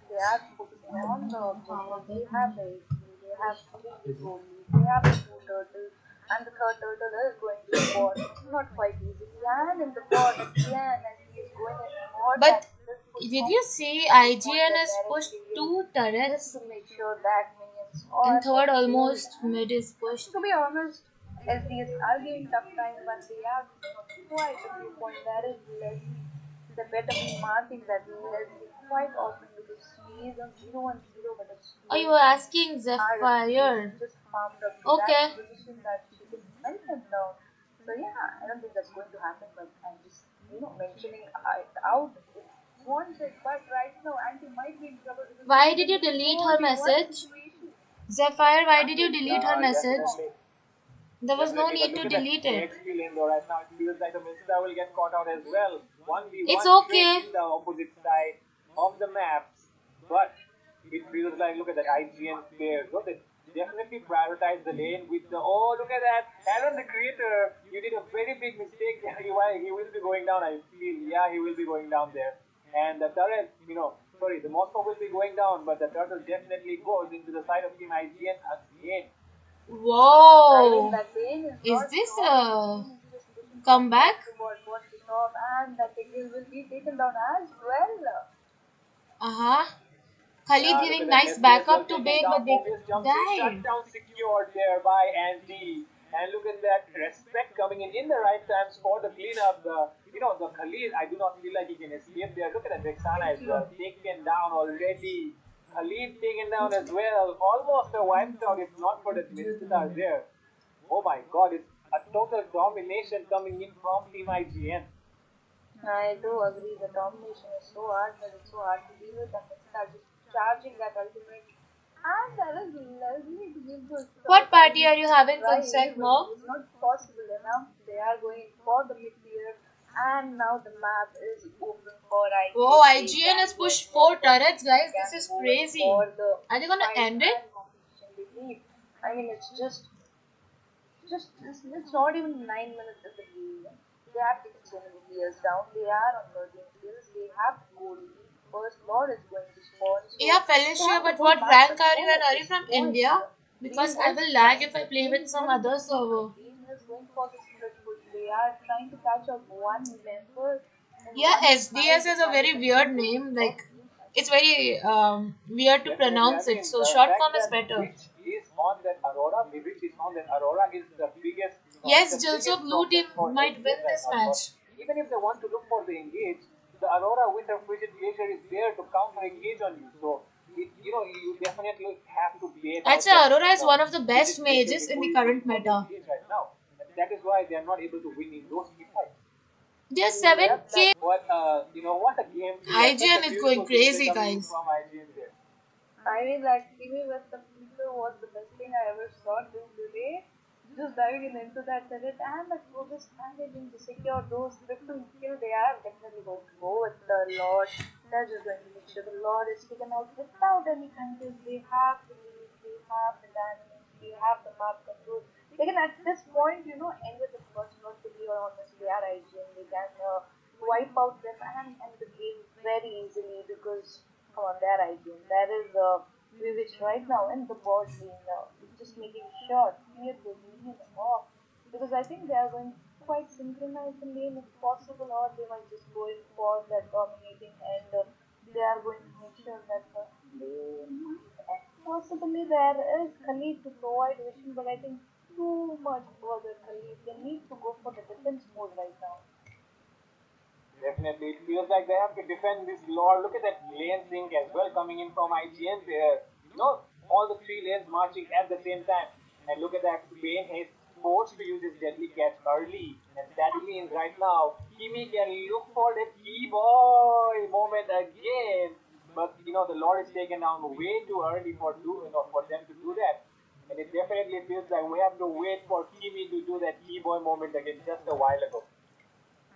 They are focusing on the objective. They have the HP, they have three big goalies, they have the two turtles, and the third turtle is going to score. Not quite easily. And in the bot again, and he is going in for But that this push did you see completely on IGN the has direct pushed reveal two just turrets to make sure that minions and are third killed. almost mid is pushed? To be honest, SDS are giving tough time, but they are quite a few points. That is Leslie. They better be marking that Leslie quite often because she is on 0-1-0, but Oh, you she were is asking hard up. She is Zephyr. just farmed up to that Okay. position that she can melt them down. So yeah, I don't think that's going to happen, but I'm just mentioning it out. It wants it, but right now Anti might be in trouble because Why she's did in you a delete her 4v1 message? situation. Zephyr, why I'm did you just delete her Yeah, message? definitely. There was no Definitely, but need look to at that delete it. AXP lane though. Right now, it feels like the Minsta will get caught out as well. It's 1v1 straight okay. in the opposite side of the maps. But it feels like, look at that IGN players. Look, they definitely prioritize the lane with the, oh, look at that. Aaron, the creator, you did a very big mistake there. He will be going down, I feel. Yeah, he will be going down there. And the turret, sorry, the Moscow will be going down, but the turtle definitely goes into the side of Team IGN again. I mean, Whoa. that pain is Is not this stopped. The a pain is just pushing from bot comeback? to bot, bot to top, and that Tigreal will be taken down as well. Uh huh. Khalid Yeah, look at giving that. nice Leslie as well backup to taken Big, down. but Big Phobius jumps in. died. Shutdown secured there by Andy. And look at that respect coming in the right times for the cleanup. The Khalid, I do not feel like he can escape there. Look at that Vexana as well. Taken down already. Khalid taken down as well. Almost a wiped out if not for that Minstar there. Oh my god, it's a total domination coming in from Team IGN. I do agree the domination is so hard, but it's so hard to deal with. And then start just charging that ultimate. And that is Leslie to give the What stop. I party mean, are you having, try Consec anybody. Mo? It's not possible enough. They are going for the mid tier, and now the map is open for Whoa, IGN. They IGN can has go in pushed for the four turrets, domination. They guys. This can is go in crazy. for the Are they gonna fight end it? and competition they need. I mean, it's it's not even 9 minutes in the game. They have taken so many players down. They are on 13 kills. They have goal lead. First Lord is going to spawn, so Yeah, they Felicia, have the but whole what map rank are you control and at are you this from point. India? Because Green I is will lag trying if I to play play with some very other smart. server. Green is going for the split push. They are trying to catch up one member in Yeah, one SDS fight is a and very the weird people name. of Like, Team it's Again. very weird to Definitely. I pronounce it. mean, So the short fact form is that better. Twitch is on that Aurora, Vivid is on that Aurora is the biggest, it's Yes, the also biggest blue team problem for might win SGS right this now because match. even if they want to look for the engage, the Aurora with her frigid glacier is there to counter engage on you. So you definitely have to bait out Actually, that Aurora is one of the best frigid glacier mages in before the you push current for the meta. engage right now, and that is why they are not able to win in those key fights. They're Yep, 7k. that's What a gameplay! Such IGN a is going beautiful gameplay crazy, coming in guys. from IGN there. I mean, like, TV with the flicker was the best thing I ever saw during the day. Just diving into that turret and that focus managing to secure those triple kill, they are definitely going to go with the Lord. They're just going to make sure the Lord is taken out without any contest. They have the lead, they have the dynamics, you have the map control. They can at this point, end with the first blood to be honest. They are IGN. They can wipe out them and end the game very easily because come on, they are IGN. There is which right now in the bot lane, just making sure clear the minion off because I think they are going to quite synchronize the lane if possible, or they might just go in for that dominating and they are going to make sure that they might possibly there is Khalid to provide vision, but I think too much for the Khalid. They need to go for the defense mode right now. Definitely, it feels like they have to defend this lore. Look at that lane sync as well coming in from IGN there. All the three lanes marching at the same time. And look at that, Bane is forced to use his deadly catch early. And that means right now, Kimi can look for the key boy moment again. But the lore is taken down way too early for them to do that. And it definitely feels like we have to wait for Kimi to do that key boy moment again just a while ago.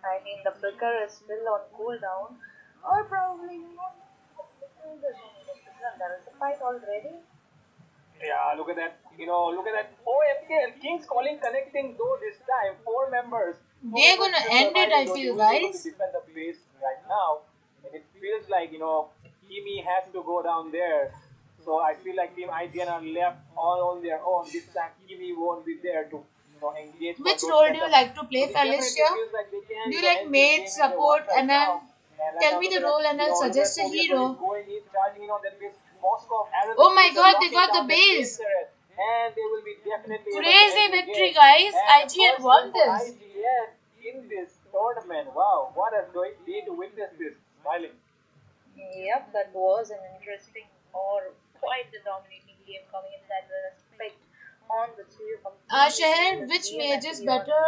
I mean, the flicker is still on cooldown, or probably not. The flicker, there's no need of flicker. There is a fight already. Yeah, look at that. Look at that. OMG, King's calling connecting though this time. Four members. Four They're members gonna still end it, surviving I though. He feel, was able to guys. defend the base right now. And it feels like, Kimi has to go down there. So I feel like Team IGN are left all on their own. This time Kimi won't be there to, engage for Which those role do you setups. like to So play, it definitely Felicia? feels like they can, Do you like end this mage, game in their one support, right MM? now. And right Tell now, me look the at that. role and I'll Look at suggest a Phobia is hero. going in, charging in on that base. Moskov hasn't Oh been my able to god, lock they it got the down that base base! turret. And they will be definitely able to Crazy end the victory, game. guys! And the IGN first win won for this. IGN in this tournament. Wow, what a great day to witness this. Smiling. Yep, that was an interesting or quite a dominating game coming in that respect on the two completely Shahid, seamless which game mage and to is be honest, better,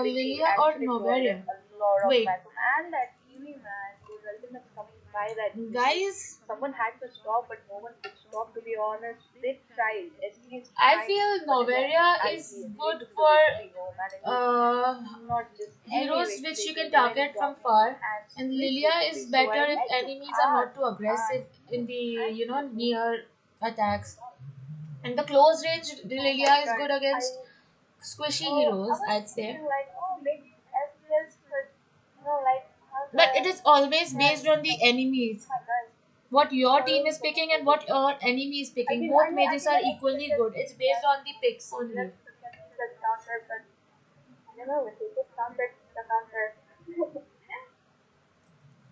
which he Lilia or actually provided Novaria? a lot of Wait, backup and that Kiwi man whose ultimates coming by that easy. guys, Someone had to stop, but no one could stop. To be honest, they tried. STS I tried, feel but again, Novaria is IGN they good took the for victory home, and it was uh, not just any heroes which victory; you it can was a very target from dominating far, and and sweet Lilia is victory. So better I'd if like to enemies are ask not too aggressive in the actually. near attacks. And the close range Oh my Lilia is god. good against squishy I heroes, was I'd say. thinking like, oh, maybe FPS could, like, have But it is always that, based on the like, oh enemies. my god, What your team spoiled is so picking much and what everything. your enemy is I picking. mean, Both mages are let's equally good. It's based on the picks only. let's just counter, but when they just counter the counter.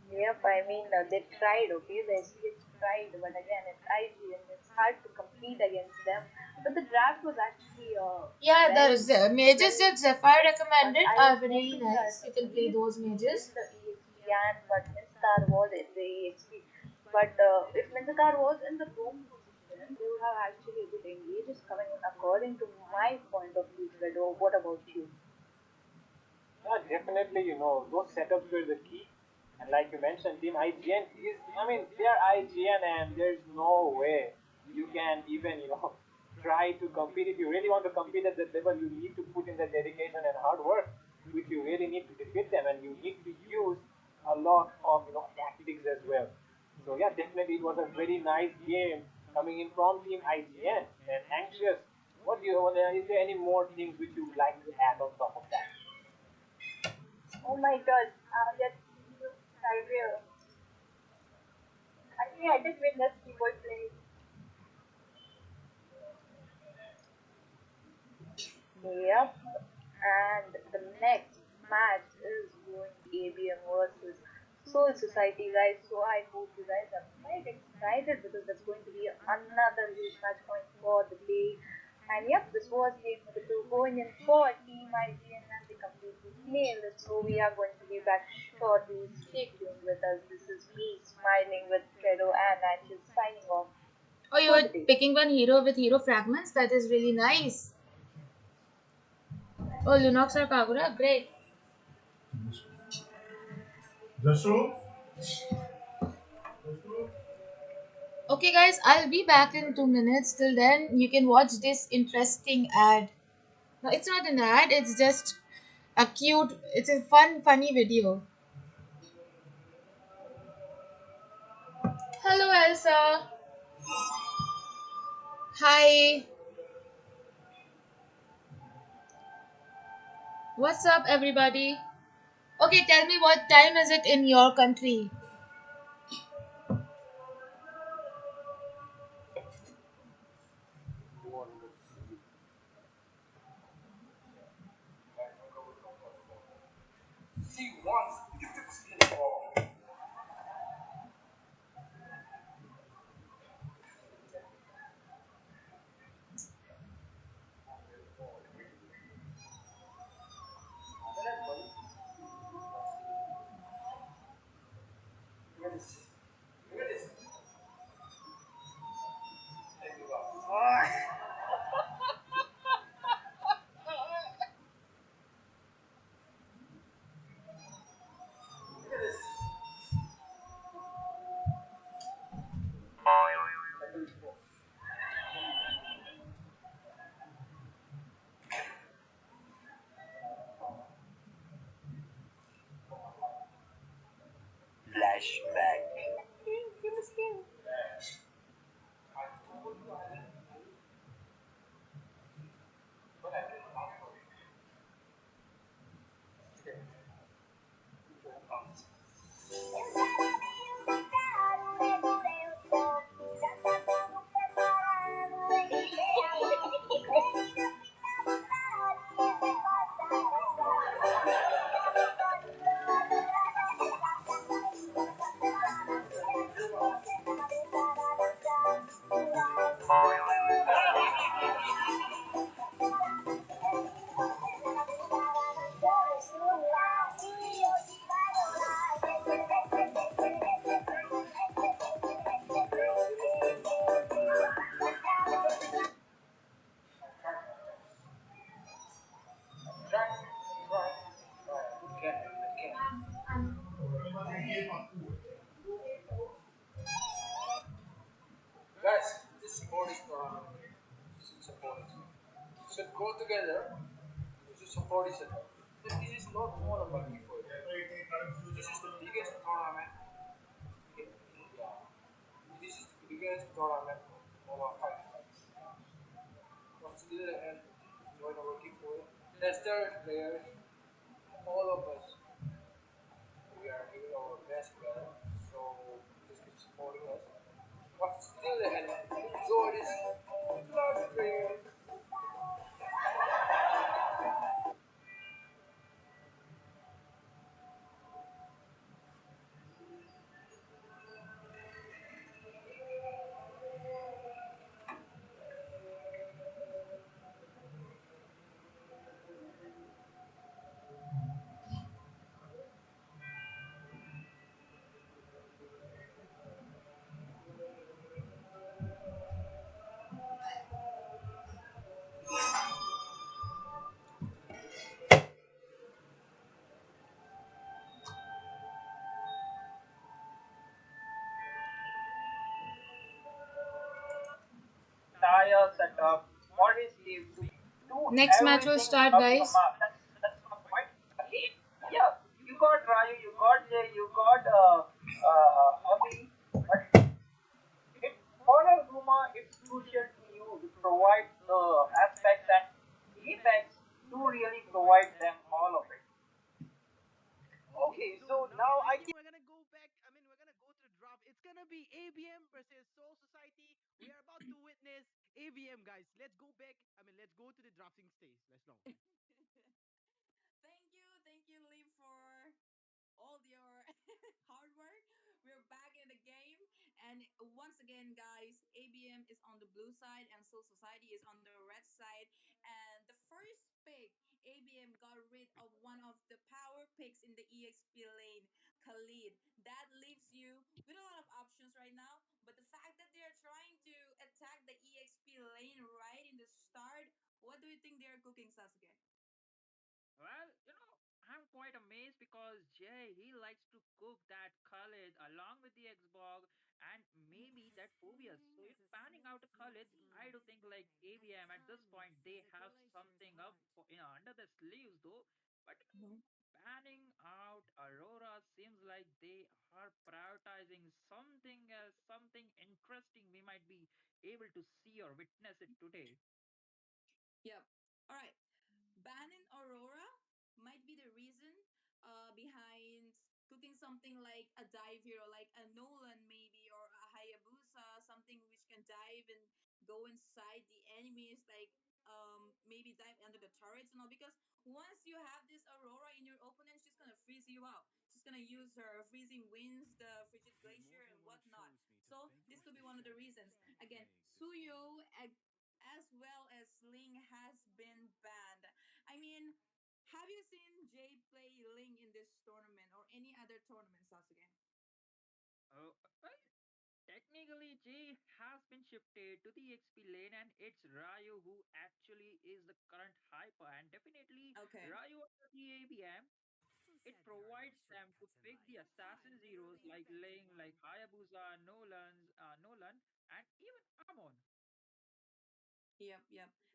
Yep, I mean, they tried, okay, the STX tried, but again, it's IGN, it's hard to compete against them. But the draft was actually Yeah, well, the mages well that Zephyr picked, but recommended I are was really hoping that nice. You can play Khalid those would win mages. the EXP and but Minstar was in the EXP. But if Minstar was in the room position, they would have actually a good engages coming in according to my point of view, Fredo. What about you? Yeah, definitely, those setups were the key. And like you mentioned, Team IGN is, I mean, they are IGN and there's no way you can even, try to compete. If you really want to compete at that level, you need to put in the dedication and hard work, which you really need to defeat them. And you need to use a lot of, tactics as well. So yeah, definitely it was a very nice game coming in from Team IGN. And Anxious, is there any more things which you would like to add on top of that? Oh my god, yes, Cyber. I think I just witnessed keyboard playing. Yep. And the next match is going ABM versus Soul Society, guys. So I hope you guys are quite excited because that's going to be another huge match point for the day. And yep, this was game number two going in for Team IGN and they completely nailed it. So we are going to be back shortly. Stay tuned with us. This is me smiling with Fredo and Ashes signing off Oh, you for were the day. picking one hero with hero fragments? That is really nice. Oh, Lunox or Kagura? Great. Okay, guys, I'll be back in 2 minutes. Till then, you can watch this interesting ad. No, it's not an ad, it's just it's a funny video. Hello, Elsa. Hi. What's up, everybody? Okay, tell me what time is it in your country? Eu quero vir tocar o meu Deus, já tá tudo preparado, ele vem, ele não fica à vontade, ele Guys, this support is tournament. We should support it. We should go together. We should support each other. This is not all about people. This is the biggest tournament in India. This is the biggest tournament of our country. Consider and join our working for it. Testers, players, all of us, we are giving our best together. So just keep supporting us. But still ahead, enjoy this last player. Next match will start, guys. Okay, so now I think we're gonna go back. I mean, we're gonna go to the drop. It's gonna be ABM versus Soul Society. We are about to witness ABM, guys. Let's go back. I mean, let's go to the drafting stage. Let's know. Thank you, Lee, for all your hard work. We're back in the game. And once again, guys, ABM is on the blue side and Soul Society is on the red side. And the first pick, ABM got rid of one of the power picks in the EXP lane, Khalid. That leaves you with a lot of options right now. But the fact that they're trying to attack the EXP lane right in the start, what do you think they're cooking, Sasuke? Well, I'm quite amazed because Jay, he likes to cook that Khalid along with the Xbox and maybe that Phobias. So, panning out a Khalid, I do think like ABM at this point, they have something up for, under the sleeves though. But panning out Aurora seems like they are prioritizing something as something interesting we might be able to see or witness it today. Yep. All right. Banning Aurora? behind cooking something like a dive hero, like a Nolan maybe, or a Hayabusa, something which can dive and go inside the enemies, like maybe dive under the turrets and all. Because once you have this Aurora in your opponent, she's gonna freeze you out. She's gonna use her freezing winds, the frigid glacier, and whatnot. So this could be one of the reasons. Again, Suyo as well as Ling has been banned. I mean, have you seen Jay play Ling in this tournament or any other tournament, Sasuke? Oh, well, technically, Jay has been shifted to the XP lane, and it's Ryu who actually is the current hyper. And definitely, Okay. Ryu under the ABM, it provides them to pick the assassin heroes like Ling, like Hayabusa, Nolan, and even Amon. Yep.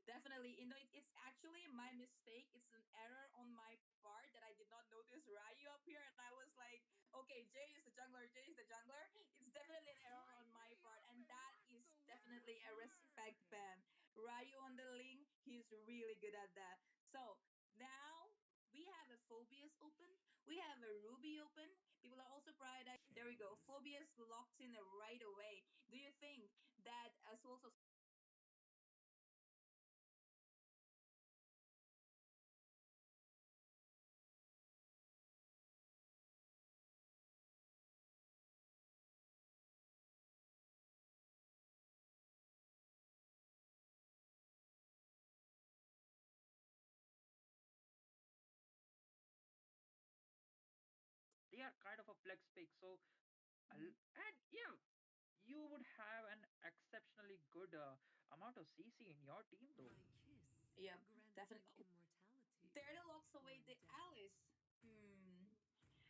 Definitely. It's actually my mistake. It's an error on my part that I did not notice Ryu up here, and I was like, okay, Jay is the jungler, Jay is the jungler. It's definitely an error on my part, and that is definitely a respect ban. Ryu on the link, he's really good at that. So now we have a Phobias open, we have a Ruby open. People are also proud that there we go. Phobias locked in right away. Do you think that as well They are kind of a flex pick. So, Mhm. and yeah, you would have an exceptionally good amount of CC in your team, though. Yeah, definitely. Oh, Daredevil locks away the Alice.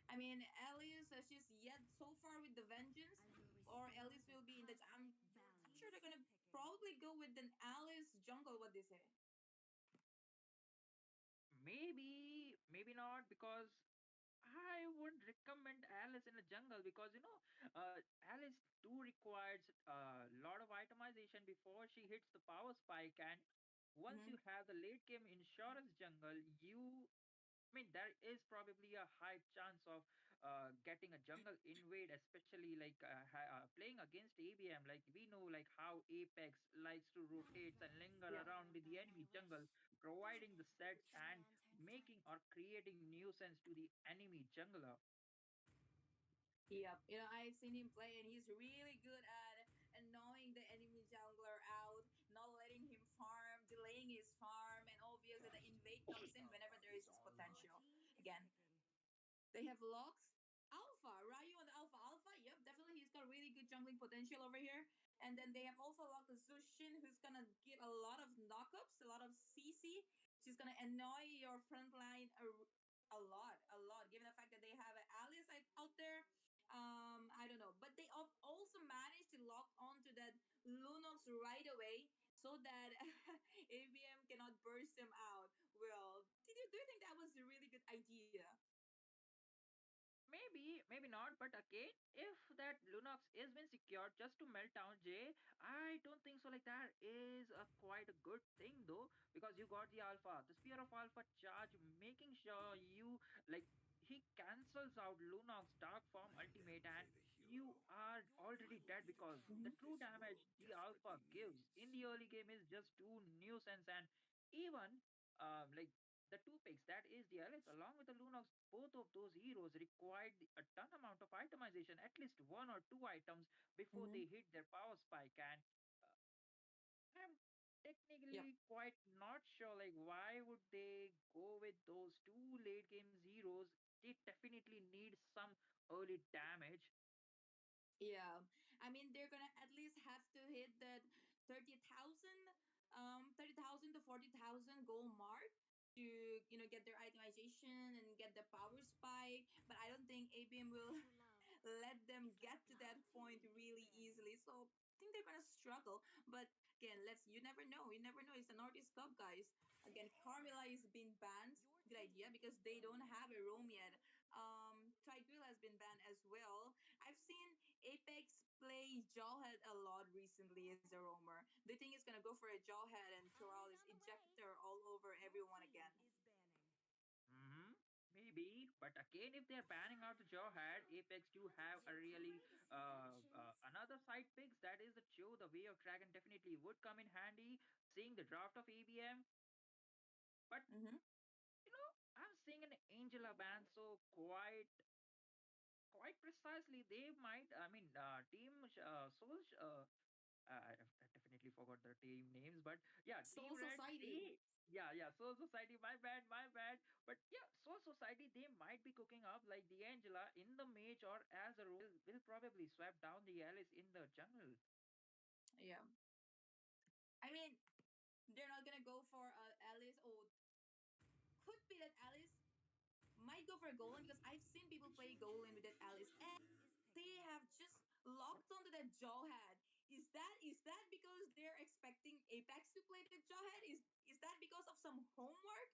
I mean, Alice, she's yet so far with the Vengeance, or Alice will be in the. I'm sure they're gonna probably go with an Alice jungle. What they say? Maybe, maybe not, because I would recommend Alice in the jungle because Alice do requires a lot of itemization before she hits the power spike, and once Mm-hmm. you have the late game insurance jungle, I mean, there is probably a high chance of getting a jungle invade, especially like playing against ABM. Like we know, like how Apex likes to rotate and linger Yeah. around in the enemy jungle, providing the sets and making or creating nuisance to the enemy jungler. Yep. I've seen him play, and he's really good at annoying the enemy jungler out, not letting him farm, delaying his farm, and obviously the invade comes in whenever there is this potential. Again, they have Locks, Alpha, Ryu on the Alpha. Alpha, yep, definitely he's got really good jungling potential over here. And then they have also locked the Zushin, who's gonna get a lot of knockups, a lot of CC. She's gonna annoy your front line a lot, given the fact that they have an Alice out there. I don't know, but they have also managed to lock onto that Lunox right away so that ABM cannot burst them out. Well, do you think that was a really good idea? Maybe, maybe not, but again, if that Lunox is been secured just to melt down J, I don't think so. Like that is a quite a good thing though, because you got the Alpha, the Spear of Alpha charge, making sure you like he cancels out Lunox Dark Form ultimate, and you are already dead because the true damage the Alpha gives in the early game is just too nuisance, and even like the two picks, that is the Alice along with the Lunox, both of those heroes required a ton amount of itemization, at least one or two items before Mm-hmm. they hit their power spike. And uh, I'm Yep. technically quite not sure, like, why would they go with those two late games heroes? They definitely need some early damage. Yeah, I mean they're gonna at least have to hit that 30,000, 30,000 to 40,000 goal mark to get their itemization and get the power spike. But I don't think ABM will let them get to that point really easily. So I think they're gonna struggle. But again, let's you never know. You never know. It's the Northeast Cup, guys. Again, Carmilla is being banned. Good idea because they don't have a roam yet. Triguil has been banned as well. I've seen Apex play Jawhead a lot recently as a roamer. Do you think he's gonna go for a Jawhead and throw out his ejector all over everyone again? Hmm. Maybe, but again, if they're banning out the Jawhead, Apex do have a really another side picks. That is the Joe, the Way of Dragon definitely would come in handy. Seeing the draft of ABM, but Mm-hmm. I'm seeing an Angela ban, so quite precisely they might. I mean, Team Soul. I definitely forgot the team names, but yeah, Team Soul Red. Society. Yeah, Soul Society. My bad. But yeah, Soul Society. They might be cooking up like the Angela in the mage or as a role will probably swap down the Alice in the jungle. Yeah. I mean, they're not gonna go for Alice, or could be that Alice might go for a Golem because I've seen people play Golem with that Alice, and they have just locked onto that Jawhead. Is that because they're expecting Apex to play the Jawhead? Is that because of some homework?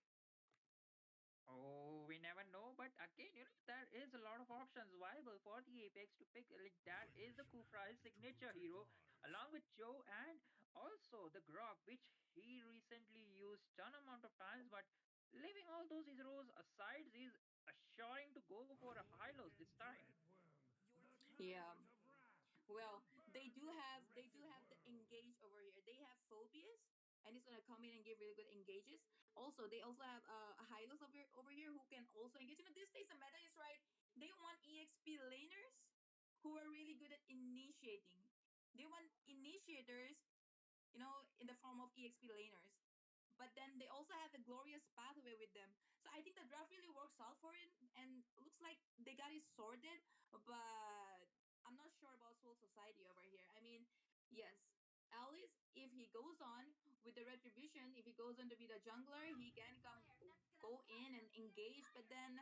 Oh, we never know. But again, there is a lot of options viable for the Apex to pick. Like that is the Kufra's signature hero, along with Joe and also the Grok, which he recently used ton amount of times. But leaving all those heroes aside, is assuring to go for a high lows this time. Yeah. Well, they do have the engage over here. They have phobias, and it's gonna come in and give really good engages. Also, they also have a Hylos over here who can also engage. These days the meta is right. They want EXP laners who are really good at initiating. They want initiators, in the form of EXP laners. But then they also have the glorious pathway with them. So I think the draft really works out for it, and looks like they got it sorted. But I'm not sure about Soul Society over here. I mean, yes, Alice, if he goes on with the retribution, if he goes on to be the jungler, he can go in and engage. But then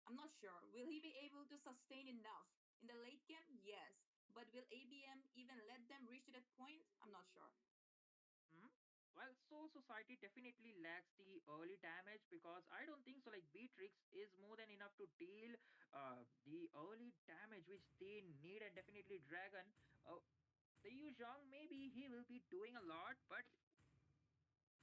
I'm not sure. Will he be able to sustain enough in the late game? Yes. But will ABM even let them reach to that point? I'm not sure. Hmm? Well, Soul Society definitely lacks the early damage because I don't think so. Like Beatrix is more than enough to deal the early damage which they need, and definitely Dragon. Uh, the Yu Zhang, maybe he will be doing a lot, but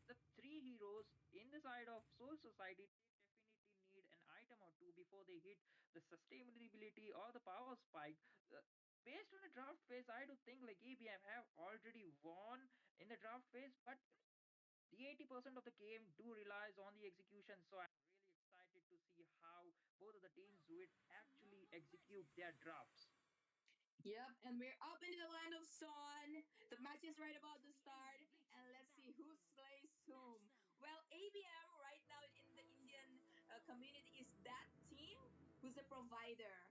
the three heroes in the side of Soul Society, they definitely need an item or two before they hit the sustainability or the power spike. Uh, Based on the draft phase, I do think like ABM have already won in the draft phase, but the 80% of the game do relies on the execution. So I'm really excited to see how both of the teams would actually execute their drafts. Yep, and we're up into the land of Son. The match is right about to start, and let's see who slays whom. Well, ABM right now in the Indian community is that team who's a provider.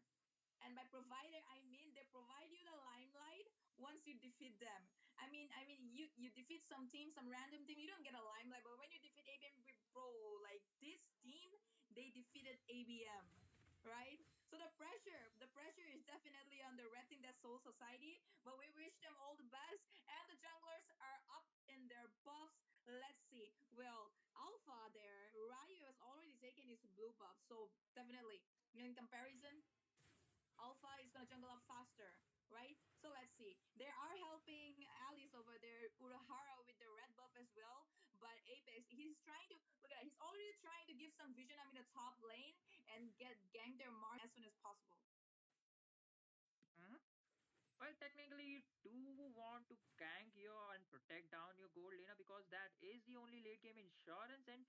And by provider, I mean they provide you the limelight once you defeat them. I mean, you defeat some team, some random team, you don't get a limelight. But when you defeat ABM, bro, like this team, they defeated ABM, right? So the pressure is definitely on the red team, that Soul Society. But we wish them all the best, and the junglers are up in their buffs. Let's see. Well, Alpha there, Ryu has already taken his blue buff, so definitely in comparison, Alpha is gonna jungle up faster, right? So let's see. They are helping Alice over there, Urahara with the red buff as well. But Apex, he's trying to look at that. He's already trying to give some vision in the top lane and get gang their Mars as soon as possible. Mhm. Well, technically, you do want to gank your and protect down your gold laner because that is the only late game insurance. And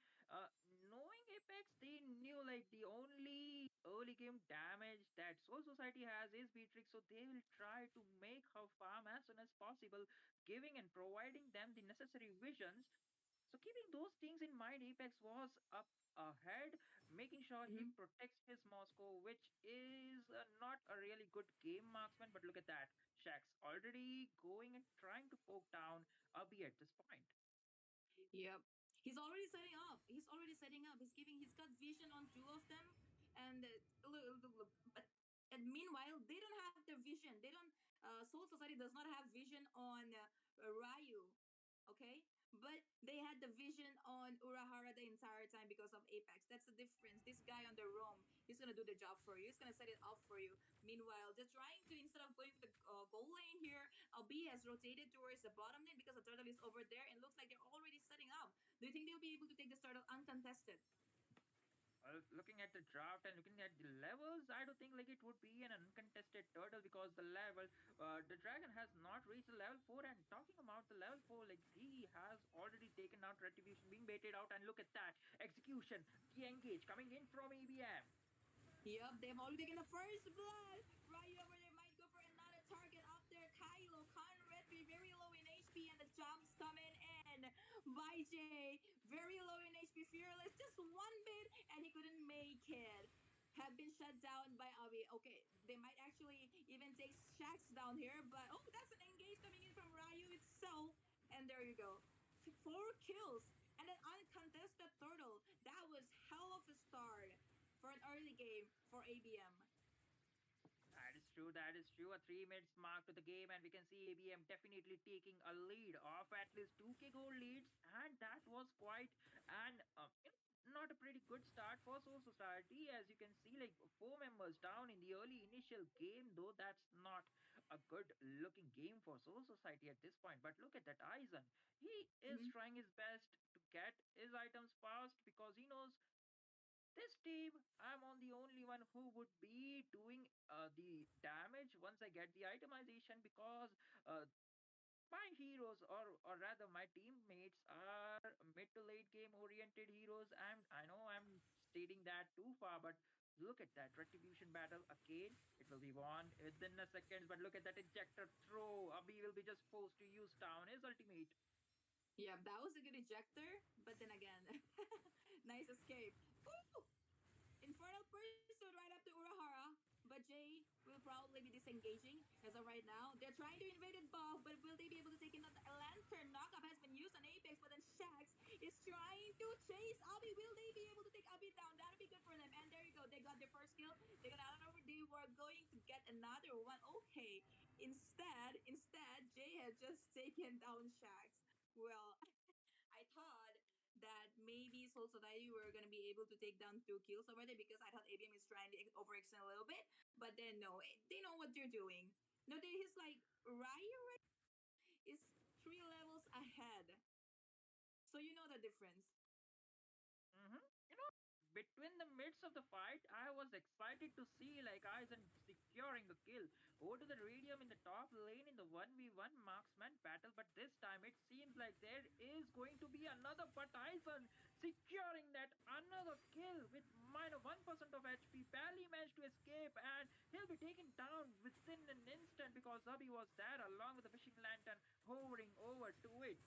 knowing Apex, they knew like the only early game damage that Soul Society has is Beatrix, so they will try to make her farm as soon as possible, giving and providing them the necessary visions. So keeping those things in mind, Apex was up ahead, making sure he Mhm. protects his Moscow, which is not a really good game marksman. But look at that, Shax already going and trying to poke down Abhi at this point. Yep. He's already setting up. He's already setting up. He's got vision on two of them. And look, but and meanwhile, they don't have the vision. They don't. Soul Society does not have vision on Ryu. Okay, but they had the vision on Urahara the entire time because of Apex. That's the difference. This guy on the roam, he's gonna do the job for you. He's gonna set it up for you. Meanwhile, they're trying to, instead of going for the goal lane here, Albi has rotated towards the bottom lane because the turtle is over there and looks like they're already setting up. Do you think they'll be able to take this turtle uncontested? Looking at the draft and looking at the levels, I don't think like it would be an uncontested turtle because the dragon has not reached the level 4. And talking about the level 4, like he has already taken out retribution, being baited out, and look at that execution, the engage coming in from ABM. Yep, they've already taken the first blood. Right over there might go for another target up there. Kylo, Conrad be very low in HP and the jumps coming in by Jay. Very low in HP, Fearless. Just one bit and he couldn't make it. Have been shut down by Abi. Okay, they might actually even take Shax down here, but oh, that's an engage coming in from Ryu itself. And there you go. 4 kills and an uncontested turtle. That was hell of a start for an early game for ABM. That is true. That is true. A 3 minutes mark to the game, and we can see ABM definitely taking a lead of at least 2k gold leads, and that was quite an not a pretty good start for Soul Society. As you can see, like 4 members down in the early initial game, though that's not a good looking game for Soul Society at this point. But look at that Aizen. He is Mhm. trying his best to get his items fast because he knows this team, I'm on the only one who would be doing the damage once I get the itemization because my heroes, or rather my teammates, are mid to late game oriented heroes. And I know I'm stating that too far, but look at that retribution battle again. It will be won within a second. But look at that ejector throw. Abhi will be just forced to use down his ultimate. Yeah, that was a good ejector, but then again, nice escape. Ooh! Infernal Pursuit right up to Urahara, but Jay will probably be disengaging as of right now. They're trying to invade it buff, but will they be able to take in the lantern? Knockup has been used on Apex, but then Shax is trying to chase Abi. Will they be able to take Abi down? That'll be good for them. And there you go. They got their first kill. They got out over. They were going to get another one. Okay. Instead, Jay had just taken down Shax. Well, I thought that maybe Soul Society were gonna be able to take down 2 kills over there because I thought ABM is trying to overextend a little bit, but then no, they know what they're doing. No, they he's like Ryu is 3 levels ahead, so you know the difference. Mm-hmm. You know, between the midst of the fight, I was excited to see like Aizen securing a kill over to the radium in the top lane in the 1v1 marksman battle. But this time it seems like there is going to be another, but Aizen securing that another kill with minor 1% of HP, barely managed to escape, and he'll be taken down within an instant because Zabi was there along with the fishing lantern hovering over to it.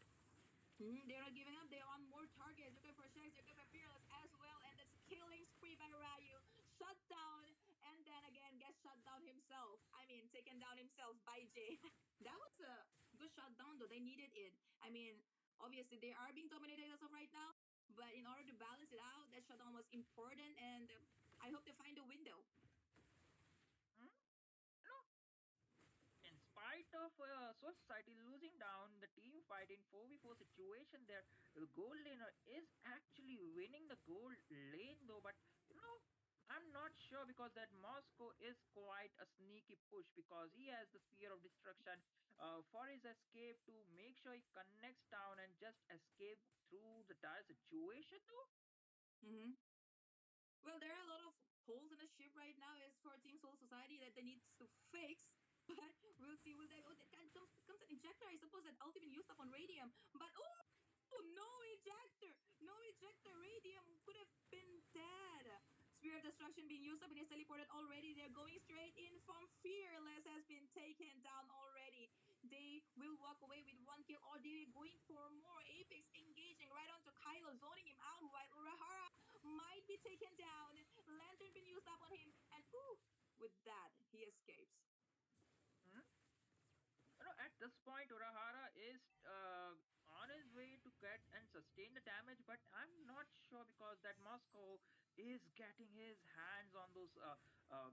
They're not giving up. They're on more targets. They're going for Shax. They're going for Fearless as well. And that's killing spree by Ryu. Shut down. And then again, gets shut down himself. I mean, taken down himself by Jay. That was a good shutdown, though. They needed it. I mean, obviously, they are being dominated as of right now. But in order to balance it out, that shutdown was important. And I hope they find a window. Hmm? You know, in spite of Soul Society losing down the team fight in 4v4 situation, their gold laner is actually winning the gold lane though. But you know, I'm not sure because that Moscow is quite a sneaky push because he has the Spear of Destruction for his escape to make sure he connects down and just escape through the dire situation though. Mm-hmm. Well, there are a lot of holes in the ship right now as for Team Soul Society that they need to fix. But we'll see. Will they? Oh, that comes an ejector. I suppose that ultimate used up on Radium. But oh, no ejector! No ejector! Radium could have been dead. Spear of Destruction being used up and is teleported already. They're going straight in from Fearless has been taken down already. They will walk away with 1 kill or they're going for more. Apex engaging right onto Kylo, zoning him out while Urahara might be taken down. Lantern been used up on him and ooh, with that, he escapes. Hmm? You know, at this point, Urahara is on his way to get and sustain the damage, but I'm not sure because that Moscow is getting his hands on those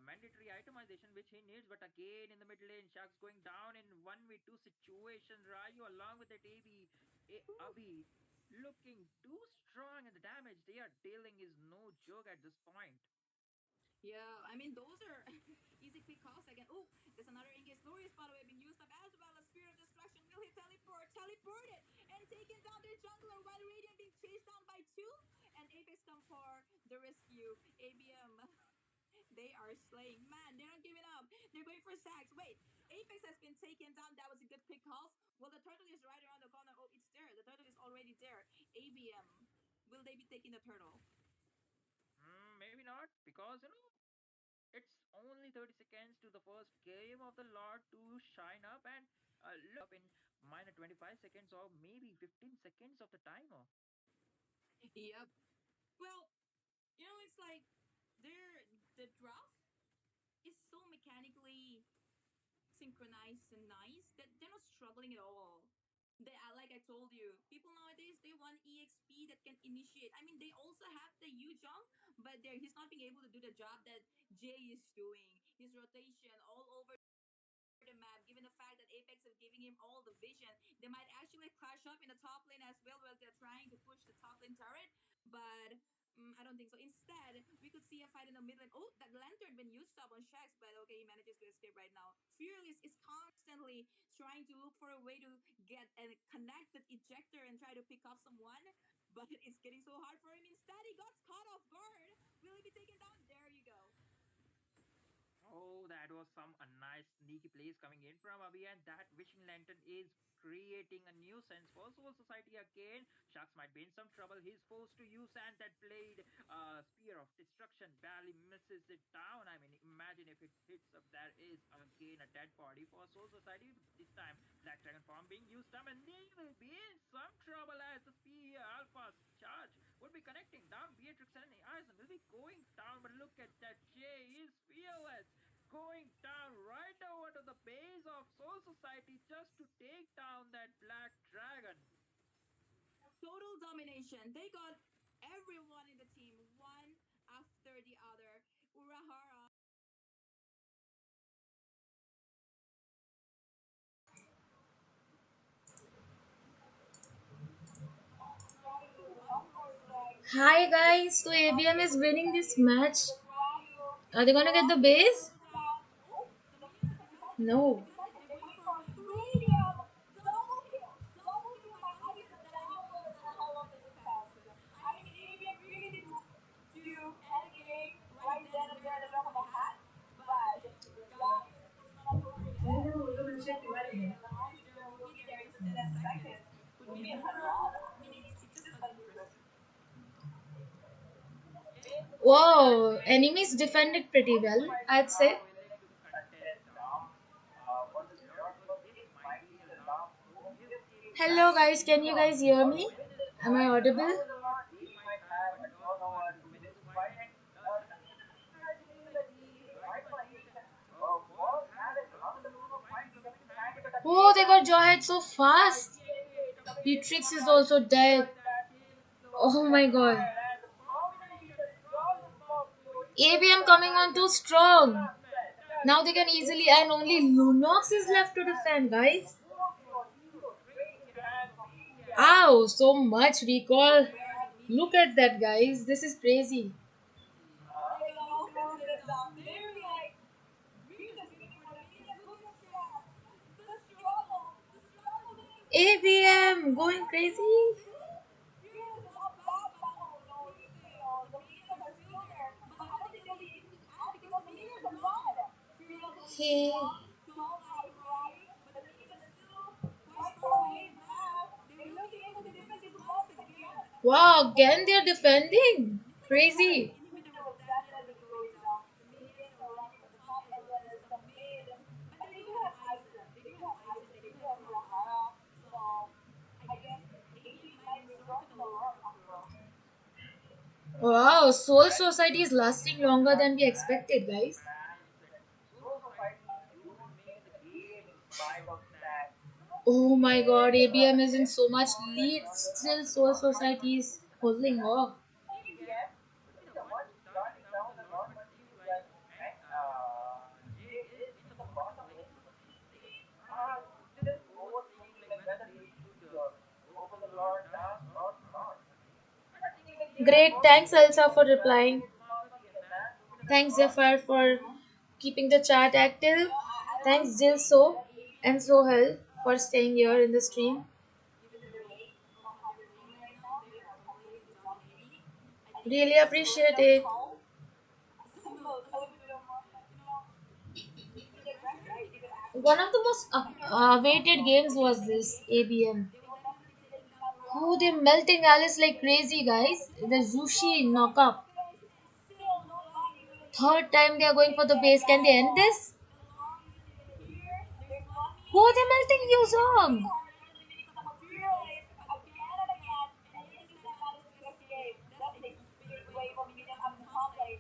mandatory itemization which he needs. But again, in the mid lane, Sharks going down in 1v2 situation. Ryu along with that Abhi looking too strong, and the damage they are dealing is no joke at this point. Yeah, I mean those are easy quick calls again. Oh, there's another engage glorious by the way being used up as well as Spirit of Destruction. Will he teleported and taken down their jungler while Radiant being chased down by two and Apex come for the rescue. ABM, they are slaying. Man, they're not giving up. They're going for sacks. Wait, Apex has been taken down. That was a good pick off. Well, the turtle is right around the corner. Oh, it's there. The turtle is already there. ABM, will they be taking the turtle? Maybe not, because it's only 30 seconds to the first game of the lot to shine up, and look in minor 25 seconds or maybe 15 seconds of the timer. Yep. Well, it's like they're the draft is so mechanically synchronized and nice that they're not struggling at all. They are like I told you, people nowadays they want EXP that can initiate. I mean, they also have the Yu Jong, but he's not being able to do the job that Jay is doing. His rotation all over the map, given the fact that Apex is giving him all the vision. They might actually clash up in the top lane as well while they're trying to push the top lane turret, but I don't think so. Instead, we could see a fight in the mid lane. Oh, that lantern been used up on Shax, but okay, he manages to escape right now. Fearless is constantly trying to look for a way to get and connect the ejector and try to pick off someone, but it's getting so hard for him. Instead, he got caught off guard. Will he be taken down? There you go. Oh, that was some a nice sneaky place coming in from Abhi, and that wishing lantern is creating a nuisance for Soul Society again. Sharks might be in some trouble. He's forced to use and that blade, spear of destruction barely misses it down. I mean, imagine if it hits up. There is again a dead body for Soul Society. This time, Black Dragon form being used up, and they will be in some trouble as the spear Alpha's charge would be connecting down. Beatrix and Aizen will be going down, but look at that. Jay is fearless going down right over to the base of Soul Society just to take down that Black Dragon. Total domination. They got everyone in the team, one after the other. Urahara. Hi guys, so ABM is winning this match. Are they gonna get the base? Oh, the minions are defending. They are No. defending. They're going for radiant. Double kill. Double kill by Aizen. That was a hell of a defense. I mean, ABM really did to end the game right then and there at the drop of a hat. But guys, it's not over yet. ABM will be alive. There will be there in just 10 seconds. Could be another round. I mean, it's just uninteresting. Whoa, enemies defended pretty well, I'd Now say. willing to contest down for the lure because this might be a last hope if they Hello manage guys, can you guys hear to me? win this Am I fight. audible? For the Lord, they might have a turnover to win this fight, and this is actually like the right position for having lots of lure fight because of the fact that Oh, they got ABM Jawhead so fast. 38 away Beatrix is from also dead. by that kill flow Oh my god. there, and the combination just about closing the ABM gap coming as on the too triple strong. ultimate Now they can easily, and only Lunox is left to defend, guys. would produce crazy damage from ABM. Ow, so much Oh, recall. where are the Look minions? at that, guys. This is crazy. They got almost it down. They're like really just waiting for the minions. Look at Shax. The struggle. The struggle to make his way to the top. ABM going crazy. Still, Fearless is not back, but oh no, the minions are still there. But I don't think they'll be able to catch because the minions are gone. Fearless will be Okay. gone to all life, right? But the minions are still quite far away in the map. They will be able to defend this once again. Wow, again they're defending. Yes, the Crazy. inhibitor will definitely be going down. The minions are running from the top as well as the mid. But they do have Aizen. They do have Aizen. They do have Urahara. So I guess ABM might resort to the lore after all. Wow, Soul Society is lasting longer than we expected, guys. Manage to Soul Society do remain in the game in spite of that. Oh my god, ABM is in Attempt so to much form that lead. lure Still, fight, Soul but Society is holding off. ABM will be the one starting down the lore, but seems like Jay is in the bottom lane, so they are still overthinking like whether they should go for the lore down or not. But the thing is, they are Great, working thanks together Elsa for together. That replying. is not gonna be a man moving to that Thanks lore. Zephyr for keeping the chat active. I don't Thanks think Jilso that ABM and will be Sohel for staying here in the losing at stream. all, given the rate of how they're playing right now. They are completely dominating. Really appreciate it. One of the most awaited games was this ABM. Oh, they're melting Alice like crazy, guys. The Zushi knockup. Third time they are going for the base. Can they end this? Oh, they're melting Yuzong.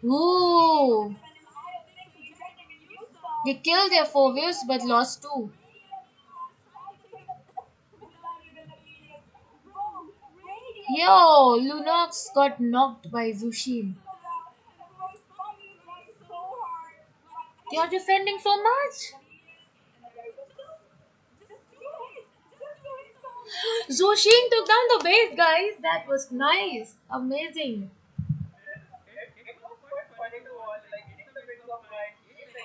Ooh. They killed their foveals but lost two. Yo, Lunox got knocked by Zushin. They are defending so much. Zushin took down the base, guys. That was nice. Amazing.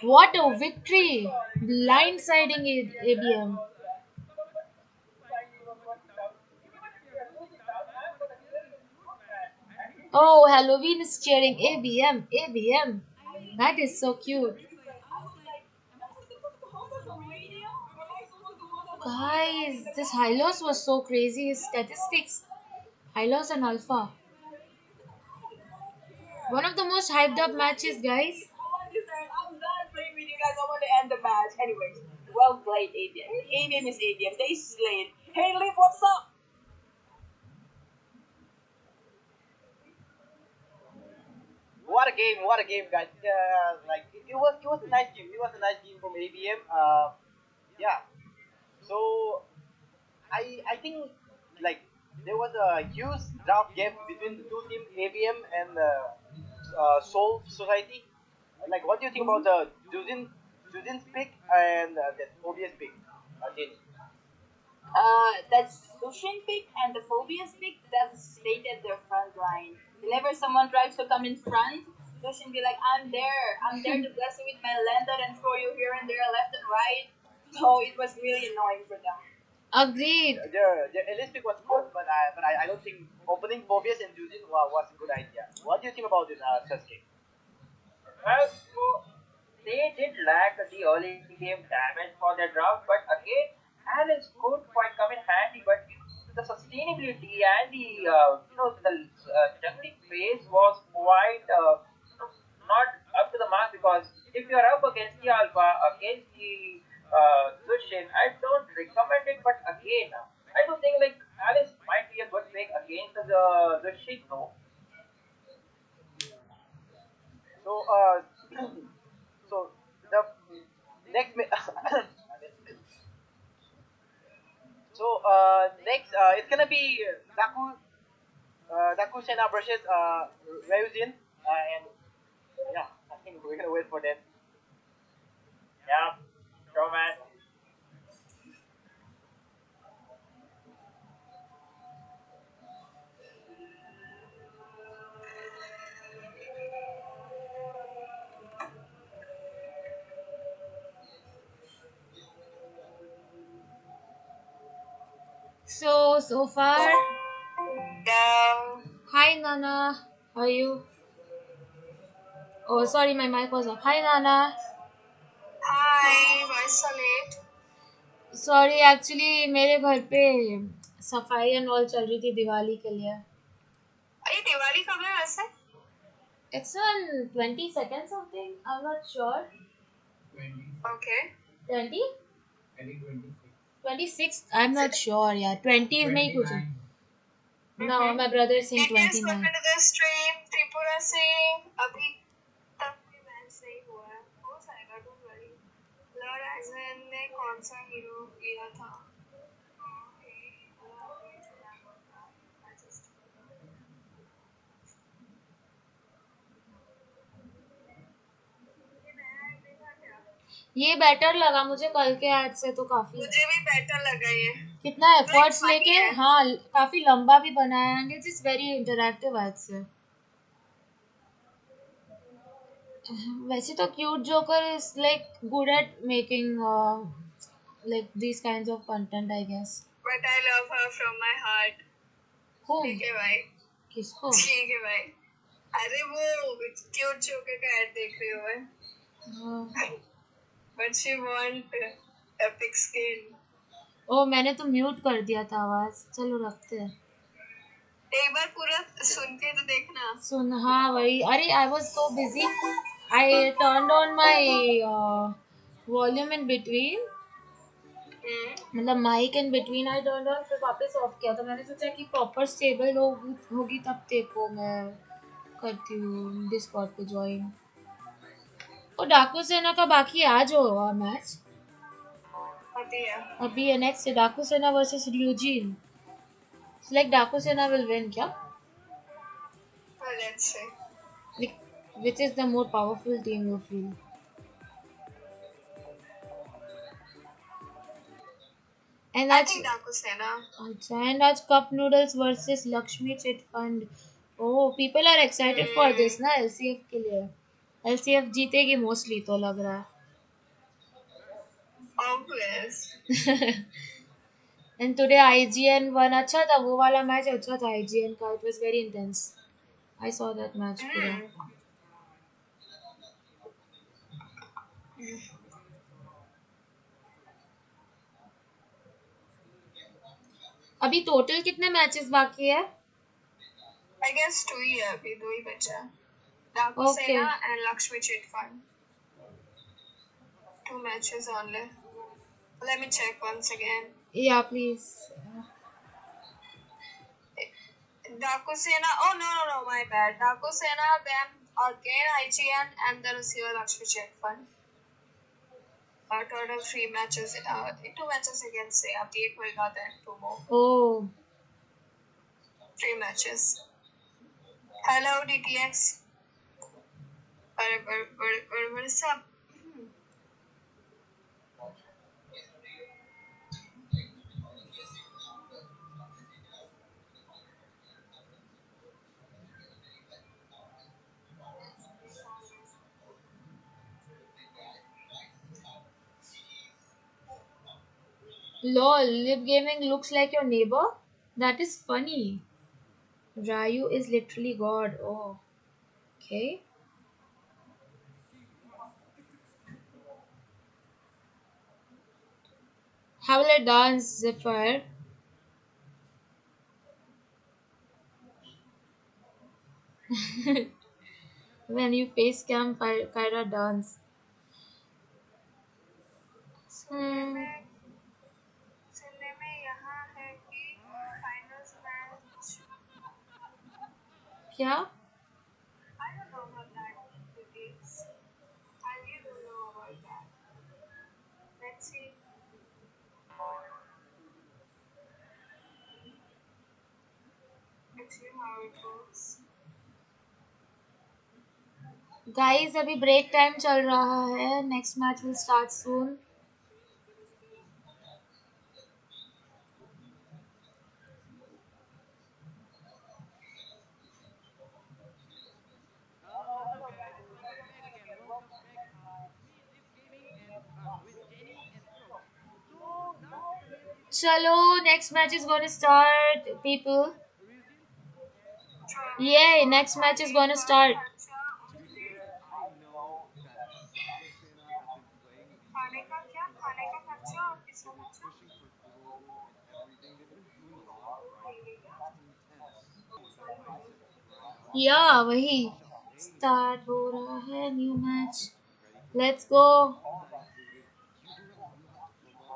What a victory. Blindsiding ABM. Oh, Halloween is cheering ABM. ABM. That is so cute. Guys, this Hylos was so crazy. His statistics. Hylos and Alpha. One of the most hyped up matches, guys. I'm done playing with you guys. I want to end the match. Anyways, well played, ABM. ABM is ABM. They slayed. Hey, Liv, what's up? What a game, guys! Like it was a nice game. It was a nice game from ABM. Yeah. So I think like there was a huge draft gap between the two teams, ABM and Soul Society. Like, what do you think about the Jujin's pick and the Tobias pick, Jenny? That's Lucian pick and the Phobia's pick. That's stated their front line. Whenever someone tries to come in front, Lucian be like, I'm there to bless you with my lander and throw you here and there, left and right. So it was really annoying for them. Agreed. Their Ellis pick was good, but I don't think opening Tobias and Jujin was a good idea. What do you think about this, Sasuke? Well, so they did lack the early game damage for their draft, but again, Alice could quite come in handy. But the sustainability and the jungling phase was quite not up to the mark, because if you are up against the Alpha, against the Zushin, I don't recommend it. But again, I do think like Alice might be a good pick against the Zushin though. So so the next next it's gonna be Daku Sena versus Ryujin, and yeah, I think we're gonna wait for that. Yeah, sure, man. So far. Um, Hi, Nana. How are you? Oh, sorry, my mic was off. Hi, Nana. Hi, why so late? Sorry actually मेरे घर पे सफाई and all चल रही थी दिवाली के लिए. अरे दिवाली कब है वैसे? It's on 22nd something. I'm not sure. Okay. 20? 26th. I'm not sure. Yeah, 20 में ही कुछ है. No, my brother is saying DPS 29. welcome to the stream. Tripura से अभी तक कोई मैच नहीं हुआ है. हो जाएगा, don't worry. लॉर्ड एजन ने कौन सा हीरो लिया था? ये बेटर लगा मुझे कल के ऐड से तो काफी. मुझे भी बेटर लगा ये. कितना एफर्ट्स funny लेके है. हाँ काफी लंबा भी बनाया and it is very interactive add से. वैसे तो cute joker is like good at making like these kinds of content I guess. But I love her from my heart. Whom? ठीक है भाई. किसको? ठीक है भाई. अरे वो क्यूट चोकर का ऐड देख रही हूँ मैं but she want epic skin ओ मैंने तो म्यूट कर दिया था आवाज चलो रखते हैं एक बार पूरा सुन के तो देखना सुन हाँ वही अरे I was so busy I turned on my volume in between मतलब mic in between I turned on फिर वापस ऑफ किया तो मैंने सोचा कि प्रॉपर स्टेबल होगी तब देखो मैं करती हूँ डिस्कॉर्ड पे ज्वाइन और डाकू सेना का बाकी आज होगा मैच अभी है नेक्स्ट डाकू सेना वर्सेस रियोजिन लाइक डाकू सेना विल विन क्या let's see like which is the more powerful team you feel and I think डाकू सेना अच्छा and आज cup noodles versus Lakshmi chit fund oh people are excited for this ना LCF के लिए LCF जीतेगी mostly तो लग रहा है obvious and today IGN won अच्छा था वो वाला मैच अच्छा था IGN का it was very intense I saw that match पूरा अभी टोटल कितने मैचेस बाकी है I guess two ही है अभी दो ही बचा डाकू सेना and Lakshmi Chit Fund two matches only let me check once again yeah please डाकू सेना oh no my bad डाकू सेना then again IGN and then here Lakshmi Chit Fund total three matches two matches against say अब एक होगा then two more oh three matches hello DTX what's up lol live gaming looks like your neighbor that is funny Ryu is literally god oh okay how will I dance Zephyr when you face cam Kyra dance hmm. सुनने में यहाँ है कि finals match क्या I don't know about that details I really don't know about that let's see let's see how it goes guys अभी break time चल रहा है next match will start soon Hello guys, welcome back again. Welcome back. It's me, Live Gaming, and with Jenny and Brooke. So now we're gonna live this चलो next match is gonna start people Ryujin. ये next match is gonna start To be fair, I know that Daco Sena have been playing these lines for the past month. They've been pushing for gold and everything. They've been doing a lot, right? It's intense. That mindset is right on. या वही Chale. Start हो रहा है new match Ready for it? Let's go I'm not included. You do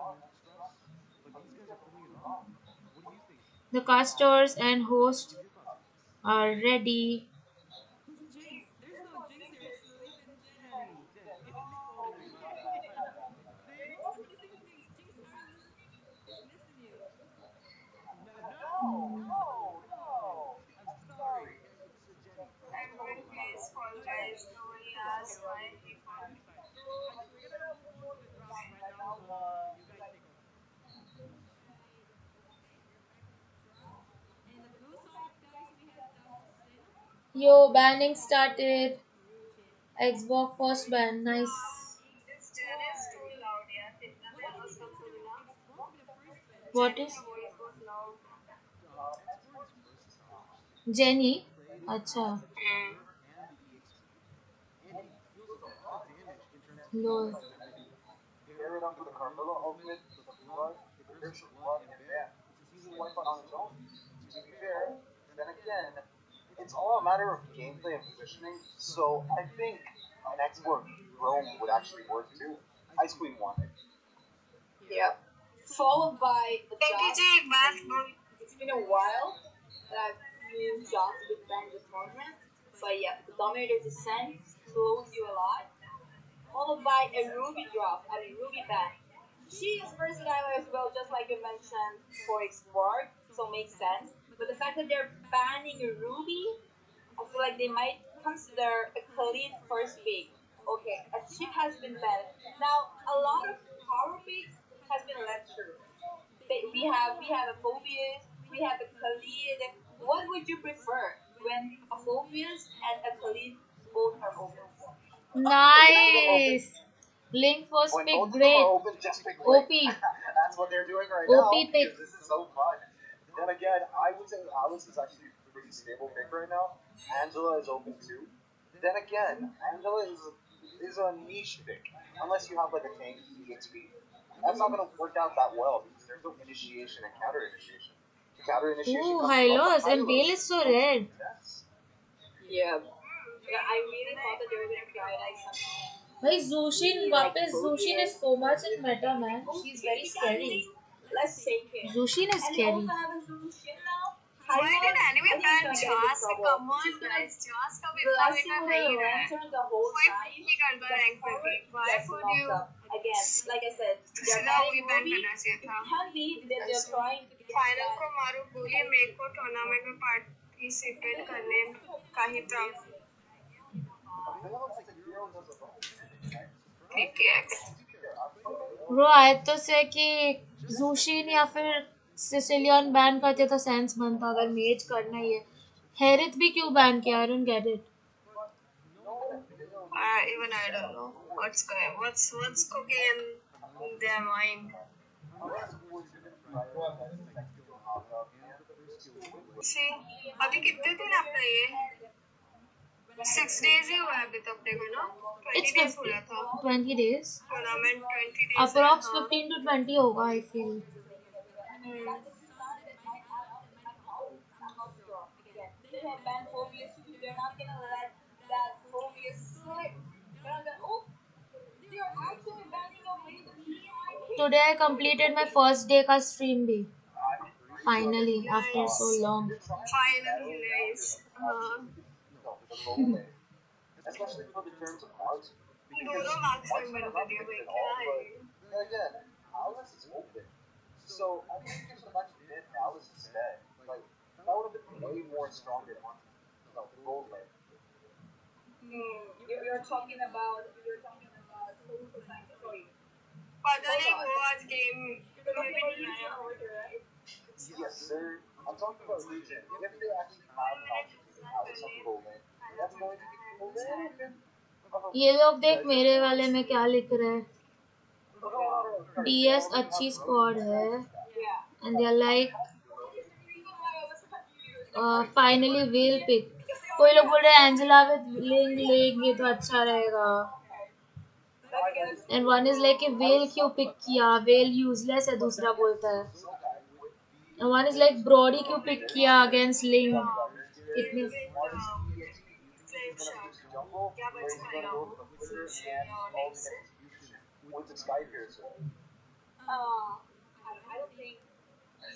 have a lot of mental stress, but these guys are pulling it off. What do you think? The casters and What host are your thoughts on this? Are ready Jinx. There's no jinx here. It's Lip and Jenny. Jenny, calling him out. Who's Jinx. missing Jinx? Jinx, are you listening? He's missing you. No, no, no, no. I'm sorry. It's Jenny. Just calling him out. Oh yeah. Okay, okay, okay. Aside, aside. We're gonna move on to the drops right now. You guys take over. Right. Okay, we're back into the draft. And in the blue side, guys, we have Daco Sena. Yo On the red banning side, we have started Ryujin. Xbox first First ban nice story. What do you think consider Export to be the first ban? What is Export is versatile, actually. Jenny He plays अच्छा such a No. Pair it up with a Carmilla outfit, with a blood, with a burst of blood, and bam, it's an easy wipe on its own. To be fair, then again, it's all a matter of gameplay and positioning, so I think an export Rome would actually work too. Ice Queen won. Yeah. Followed by a Joss. It's been a while that I've seen Joss been banned in the tournament. But yeah, the Dominator Descent slows you a lot. Followed by a Ruby drop, Ruby ban. She is versatile as well, just like you mentioned for export, so makes sense. But the fact that they're banning a Ruby, I feel like they might consider a Khalid first pick. Okay, a chip has been banned. Now a lot of power picks has been let through. We have a Phobius, we have a Khalid. What would you prefer when a Phobius and a Khalid both are open? Nice. Link first When pick, both of them are great. open, just pick Link. OP. That's what they're doing right OP now pick. because this is so fun. Then again, I would say Alice is actually a pretty stable pick right now. Angela is open too. Then again, Angela is a niche pick unless you have like a tank EXP. That's not going to work out that well because there's no initiation and counter initiation. The counter initiation Ooh, comes high from the loss. And Vale Hylos. is so red. Yes. Yeah. Yeah, I really thought that they were gonna try like something Why Zushin, like वापस Zushin is Phobius. so much in meta, man. She's very scary. Let's take it. Zushin is And they also scary. have a Lucian now. Why did anime ban Joss? Come on, guys. Joss का भी इतना बेटा नहीं रहा है. कोई नहीं करता रैंक पर भी. Why would you? Again, like I said, they're not भी ban करना चाहिए था. It can be that they're trying to get final को मारो गोली मेरे को टूर्नामेंट में पार्टिसिपेट करने का ही था. Camilla looks like Hero does a lot. Right? Right? PTX. To be fair, I'm playing Camilla. Bro आए तो से कि Zushin या फिर सिसिलियन बैन करते तो सेंस बनता अगर मेज करना ही है. हेरिथ भी क्यों बैन किया? I don't get it. But knowing that Camilla Even I don't know what's going. What's cooking in their mind. unless of course you're gonna prioritize the second skill Hamza and the first skill Windward. See, अभी कितने दिन आपका ये 6 days ही हुआ है अभी तक अपने को ना 20 It's days हो रहा था 20 days. टूर्नामेंट 20 days है Approx हाँ 15 to 20 होगा I feel. They're not gonna let that phobias slip. They're not gonna. Oh, they're actually banning away the PI. Today I completed my first day का stream भी. I'm pretty sure Finally, after so long. they're trying to Finally, narrow down guys. no, the goal lane, especially for the terms of marksman. Because दोनों marksman marksman बन are कर not दिया picked भाई at क्या all, है but then again, Alice is open. So I think they should have actually banned Alice instead. Like that would have been way more stronger marksman. No, gold lane. you're talking about Soul Society. Sorry. पता नहीं वो आज game में भी नहीं आया. Yes, sir. I'm talking about Legion. If they actually have an option to get Alice on the gold lane, that's going to give you a little bit of a ये लोग देख मेरे वाले में क्या लिख रहे हैं. DS already have अच्छी a squad really है. good stack. And they're like finally whale pick. कोई लोग बोल रहे हैं एंजेला विद लिंग लेंगे तो अच्छा रहेगा. Hi guys. And one is like कि whale क्यों pick किया? whale useless है दूसरा बोलता है. And one is like Brody क्यों pick किया against Ling? It means Smartest EXP. He's gonna push jungle, where he's gonna go for the flicker and ult execution with the sky piercer. I don't think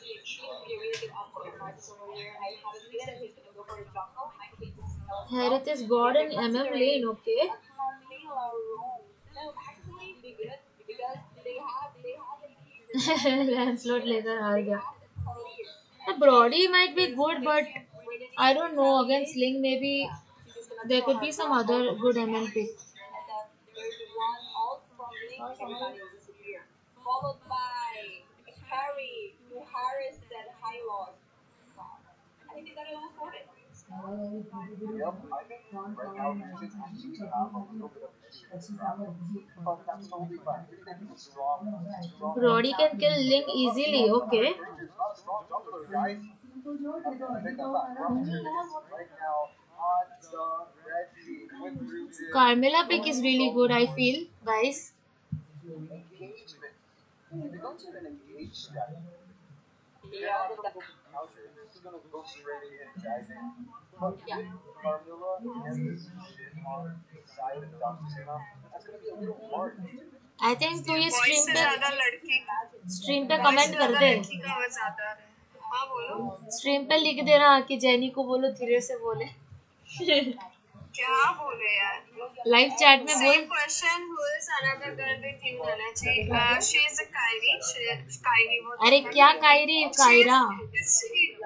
he would be a really good option for Marcus over here. I have a feeling that he's gonna go for a jungle. I think this is Harith is god in MM lane, okay? Camila Rome. That would actually be good because they have an Lancelot लेकर हार गया. clear. The Brody might be good, but I don't know. Against Ling, maybe there could be some other good MM pick. And then there's one ult from Link, everybody will disappear. Followed by a carry to Harris, then high loss. I think they got it all sorted. Yep, I think right now Legion actually have a little bit of an issue with traffic, but that's totally fine because they have a strong Brody jungle. can kill Ling easily, okay? Ranger's not a strong jungler, guys. I take that back. Ranger is right now on the red team with Brutus. Carmilla pick is really good, I feel. guys. I think तू ये stream पे comment कर दे। हाँ बोलो। Stream पे लिख देना कि जेनी को बोलो धीरे से बोले। क्या बोले यार? लाइव चैट में बोल। Question who is another girl with you energy? She is a Kyrie. Kyrie अरे क्या Kairi Kiara?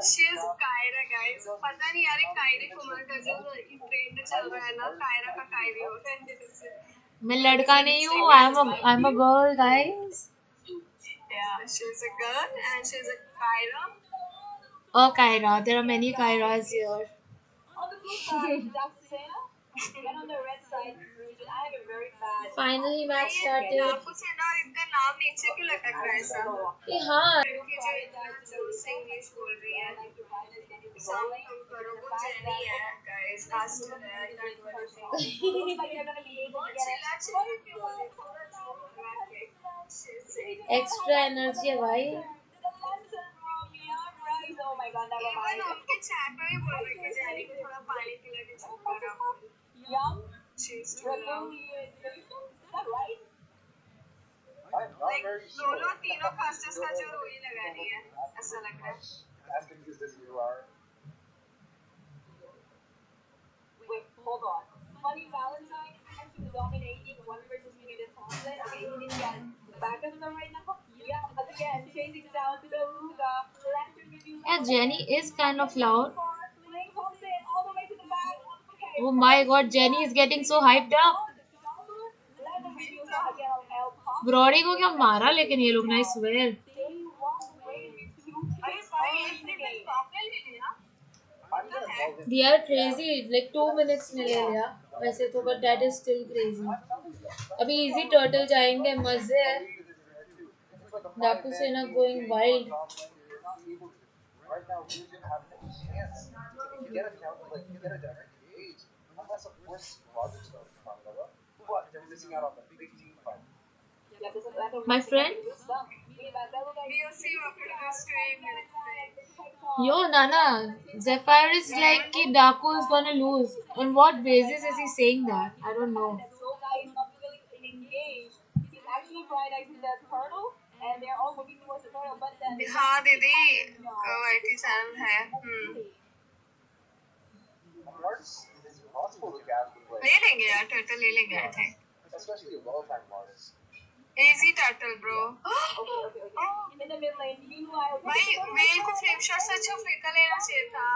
She is Kyra guys. पता नहीं यार कायरी कुमार का जो ट्रेंड चल रहा है ना कायरा का कायरी हो गया है। मैं लड़का नहीं हूँ। I'm a girl guys. Yeah, she's a girl and she's a Kyra. Oh, Kyra. There are many Kyras here. Finally, match started. आपको सेना इनका नाम नीचे क्यों लटक रहा है ऐसा? कि हाँ कि जो इतना जोर से इंग्लिश बोल रही है साउंड कम करो वो जेनी है गाइस फास्ट है एक्स्ट्रा एनर्जी है भाई इवन उनके चैट में भी बोल रहे कि जेनी को थोड़ा पानी पिला के चुप करो she's too loud like दोनों तीनों फास्टेस्ट का जो रोई लगा रही है ऐसा लग रहा है Wait, hold on. Funny Valentine actually dominating one versus me this conflict. Okay, he didn't get back of them right now. Yeah, but again, chasing down to the Ruga. Yeah, Jenny is kind of loud. Oh my god, Jenny is getting so hyped up. Brody को क्या मारा लेकिन ये लोग ना I swear. They are crazy. Like 2 minutes में ले लिया वैसे तो but that is still crazy. अभी easy turtle जाएंगे मजे है. डाकू सेना going wild. My friend? Yo, Nana, Zephyr is like कि Daku is gonna lose. On what basis is he saying that? I don't know. हाँ दीदी वाईटी चैनल है ले लेंगे यार टर्टल ले लेंगे I think Easy turtle, bro. भाई वेल को फ्लेम शॉट से अच्छा फ्लिकर लेना चाहिए था.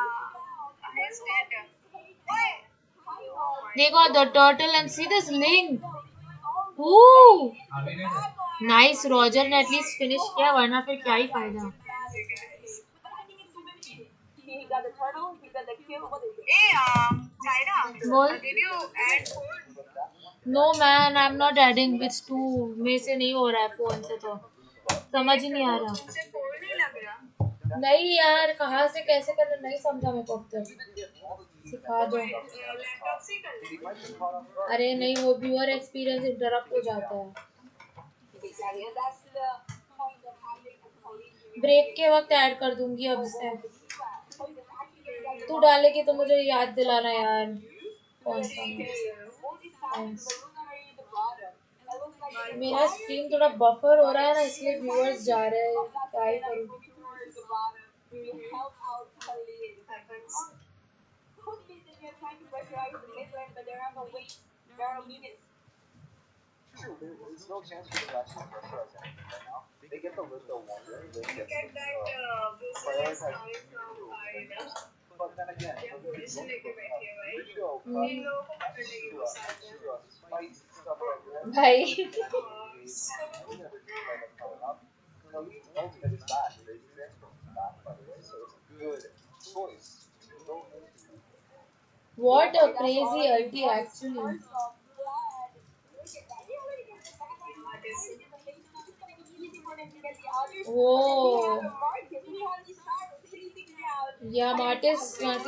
He's dead. देखो the turtle and see this link. Ooh. Nice. Roger ने at least finish किया वरना फिर क्या ही फायदा. Hey, Tyra, did you add code? No man, I'm not adding. It's too मेरे से नहीं हो रहा है फोन से तो समझ ही नहीं आ रहा. मुझे कोड नहीं लग रहा. नहीं यार कहाँ से कैसे करना नहीं समझा मैं को अब तक सिखा दो. लैपटॉप से कर. अरे नहीं वो व्यूअर एक्सपीरियंस इंटरप्ट हो जाता है. ब्रेक के वक्त ऐड कर दूंगी अब से. तू डालेगी तो मुझे याद दिलाना यार कौन सा मेरा स्क्रीन थोड़ा बफर हो रहा है ना इसलिए व्यूअर्स जा रहे हैं क्या ही करूं. भाई what a crazy ulti actually. Whoa. Yeah, Martis man.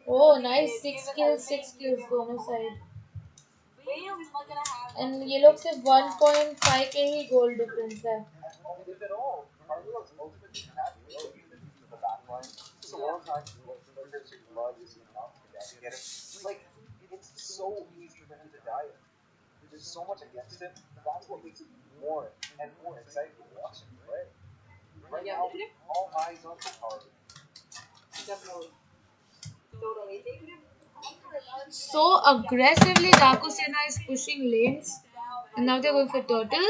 Oh, nice. Six kills, दोनों side. And ये लोग सिर्फ 1.5 के ही goal difference है. So aggressively, Dakusena is pushing lanes, and now they're going for turtle.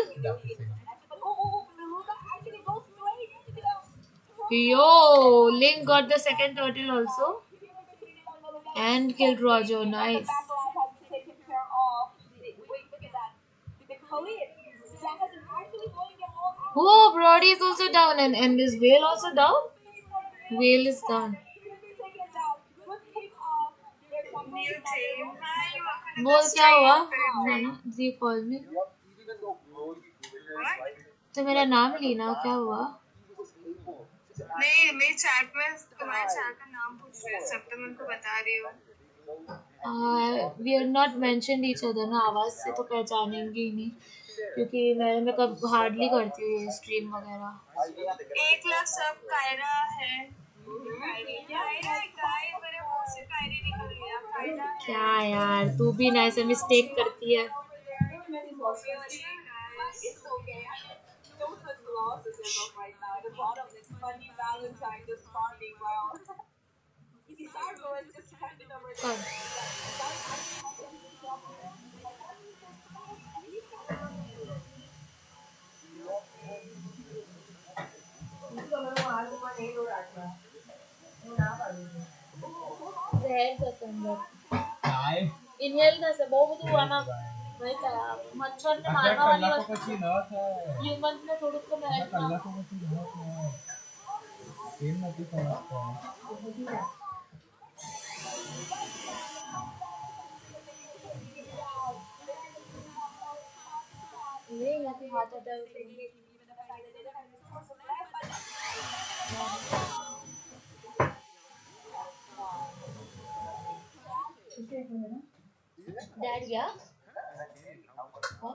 Yo, Link got the second turtle also, and killed Roger. Nice. Oh, Brody is also down, and is Vale also down? Vale is down. बोल क्या हुआ? नाना जी call में तो मेरा नाम लीना क्या हुआ? नहीं मैं चैट में तुम्हारे चैट का नाम पूछ रही हूँ सब तो मैं उनको बता रही हूँ. We are not mention each other ना आवाज से तो पहचानेंगे ही नहीं क्योंकि मैं कब हार्डली करती हूँ ये स्ट्रीम वगैरह. 1 लाख सब कायरा है. क्या यार तू भी ना ऐसे मिस्टेक करती है. कौन? जहर कसम है. Inhale nasa bau tu anak baik मच्छर ने मारने वाली वस्तु ह्यूमन ने थोड़ी को मारना. ये यहाँ पे हाथ आता है. डैड गया. हाँ?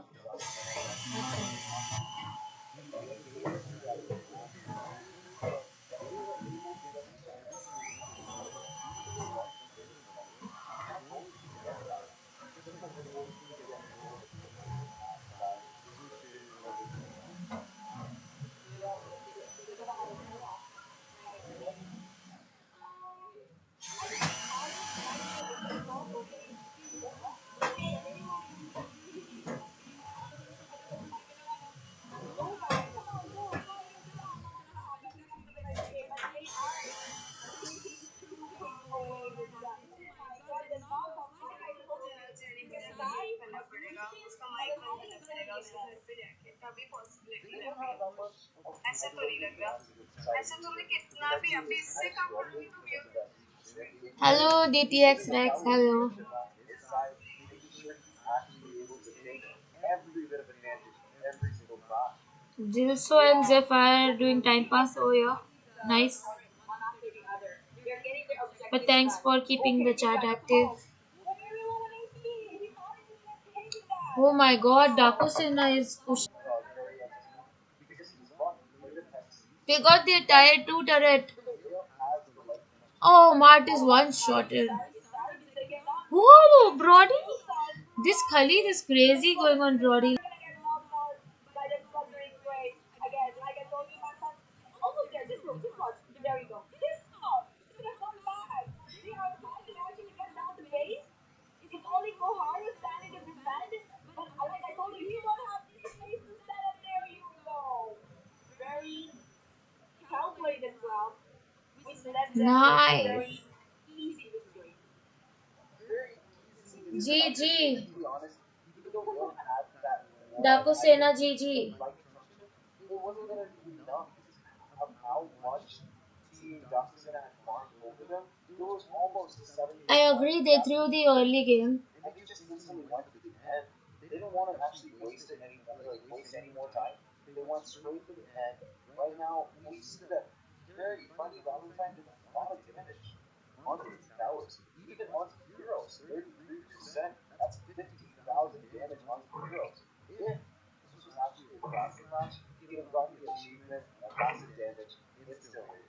Hello, DTX Rex. Hello. Jilso and Zephyr doing time pass. Oh yeah, nice. But thanks for keeping the chat active. Oh my God, Dakusina is pushing. They got their tier 2 turret. Oh, Mart is one shotted. Whoa, Brody! This Khalid is crazy going on, Brody. Nice. GG. Dakusena GG. I agree, they threw the early game. very funny. Valentine did a lot of damage onto these towers, even onto heroes. 33%. That's 15,000 damage onto heroes. If this was actually a classic match, he'd have gotten the achievement of massive damage instantly.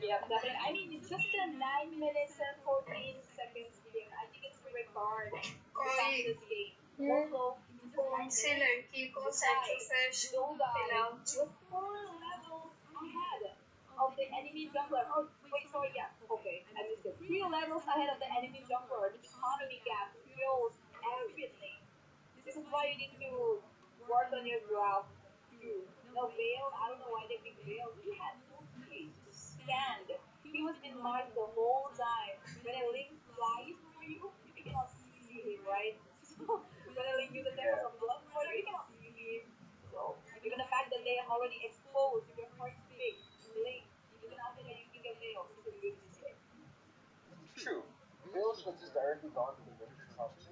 Yeah, definitely. I mean, it's just a 9 minutes and 14 seconds game. I think it's the record of the fastest game. Also, in just 9 minutes, this guy, Joe guy, was 4 levels ahead of the enemy jungler. Oh, wait, sorry, yeah. Okay, I missed it. 3 levels ahead of the enemy jungler. The economy gap fuels everything. This is why you need to work on your draft too. No, Vale, I don't know why they picked Vale. He had no space to stand. He was in Mars the whole time. When a link flies through you, you cannot see him, right? So when a link uses them as Yeah, a blood spoiler, you cannot see him. So given the fact that they are already exposed to their first pick, link, even after that you pick a Vale, it's a good mistake. true. Vale should have just directly gone for the Winter Top 2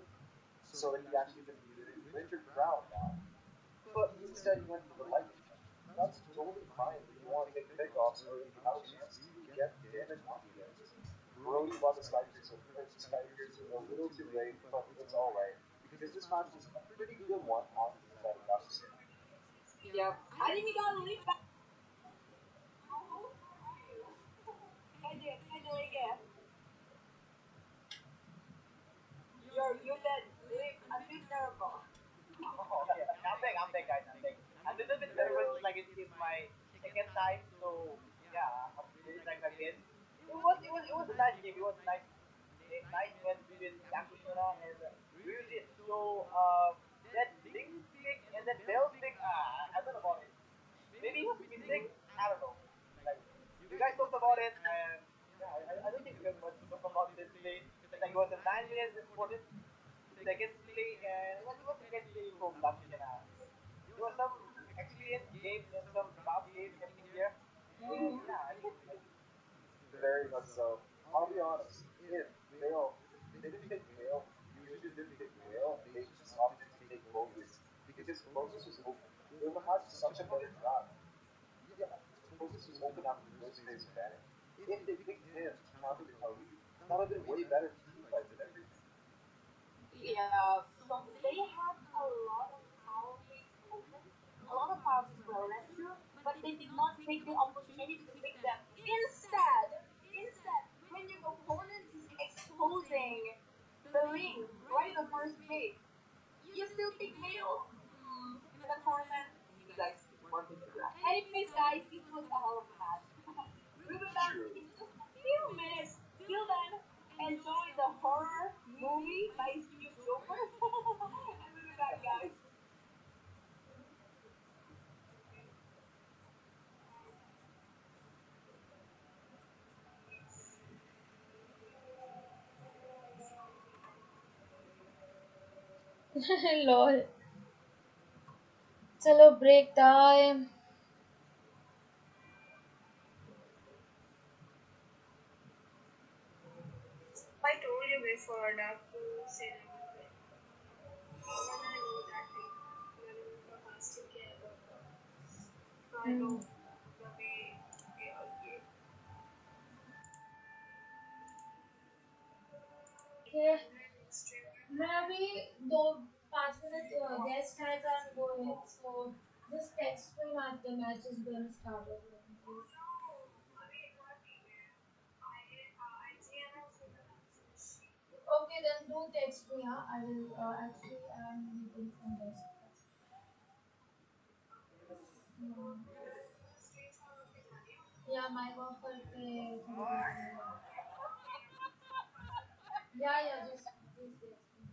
so that he actually could be the Winter Crown now. But instead he went for the lightning jump. That's totally fine if you want to take pickoffs or if you have a chance to get damage onto the enemies. Brody bought the Sky Piercer a little too late, but it's alright. Because this match was a pretty good one on the pathetic adversary. Yeah. Anime got a lead back. Oh, I did. I did again. You're dead. Leave. Unmute Miracle. Oh, yeah. I'm back, guys. I'm back. I'm a little bit nervous. Like it's my second time, so yeah, I'm really trying my best. It was a nice game. It was a nice match between Yakushima and Ryujin. So that Link's pick and that Bell's pick, I don't know about it. Maybe it was a mistake. I don't know. Like you guys talked about it, and yeah, I don't think we have much to talk about this play. It's like it was a 9 minutes and 14 seconds play, and it was a great play from Lakshana. There was some experienced games and some tough games happening here, and yeah, I really like it. Very much so. I'll be honest. If Vale didn't pick Vale, Ryujin didn't pick Vale, and they just opted to take Focus because Focus was open. They would have had such a better draft. Yeah, Focus was open after the first phase of banning. If they picked him to counter the Khalid, that would have been way better for teamfights and everything. Yeah, so they had a lot of power plays open, a lot of power plays were left to, but they did not take the opportunity to pick them. Instead, when your opponent is exposing the link right in the first pick, you still pick Vale in a tournament. You guys work with the draft. Anyways, guys, it was a hell of a match. We'll be back True. in just a few minutes. Till then, enjoy the horror movie by Steve Joker. And we'll be back, guys. Lol. चलो break time. I told you before that to say no. When I know that thing, when I has to care about I know the way we all give. Okay. Maybe the 5 minutes guest has are going, so just text me when the match is gonna start again, please. Okay, then do text me. Yeah, I will actually I'm meeting some guests. Yeah, my work करके थोड़ी देर में. Yeah, just please text me.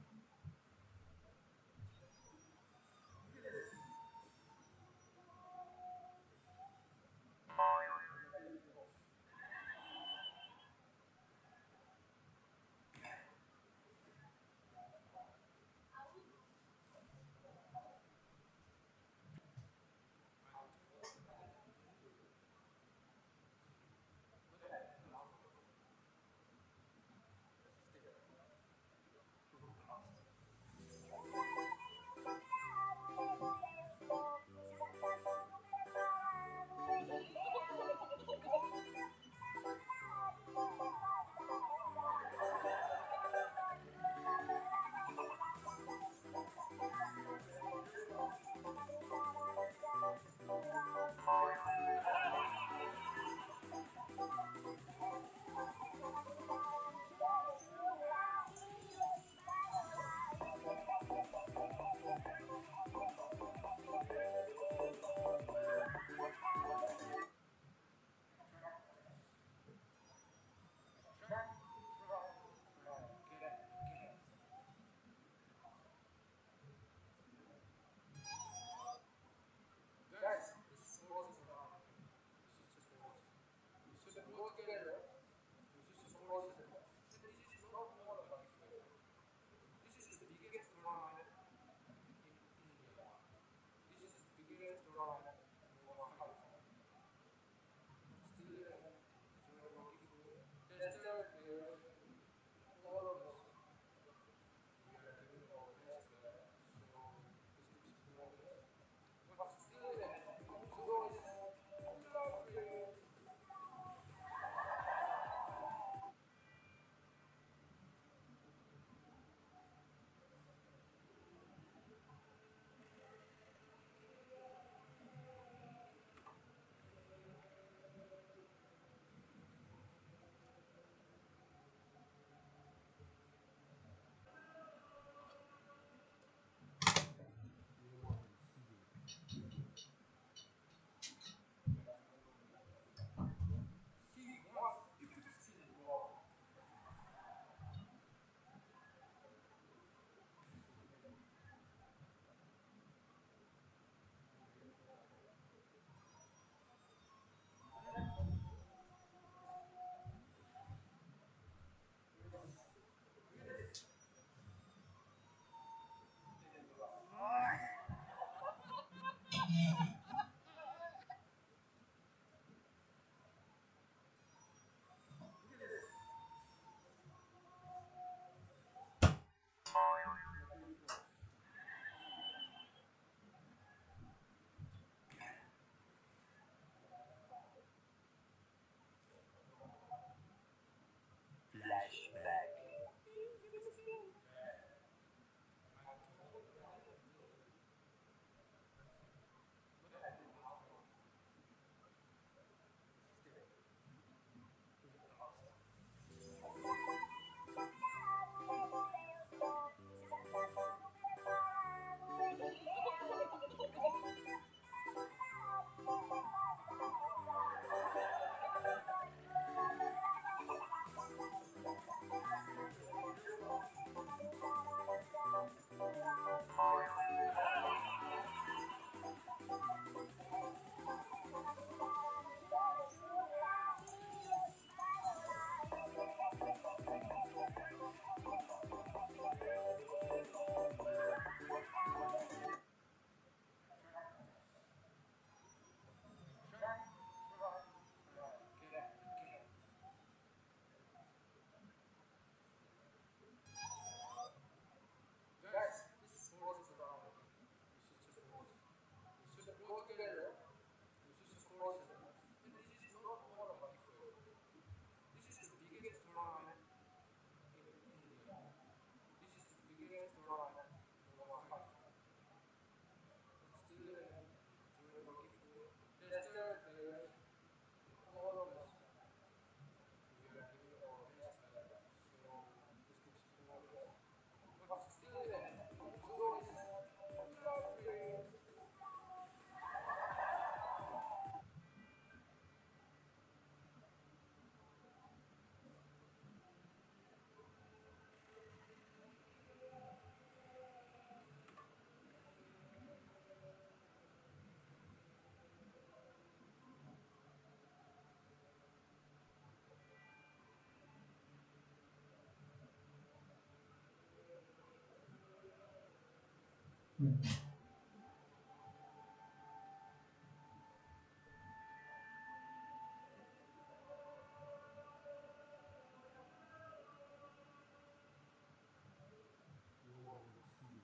Lord over key.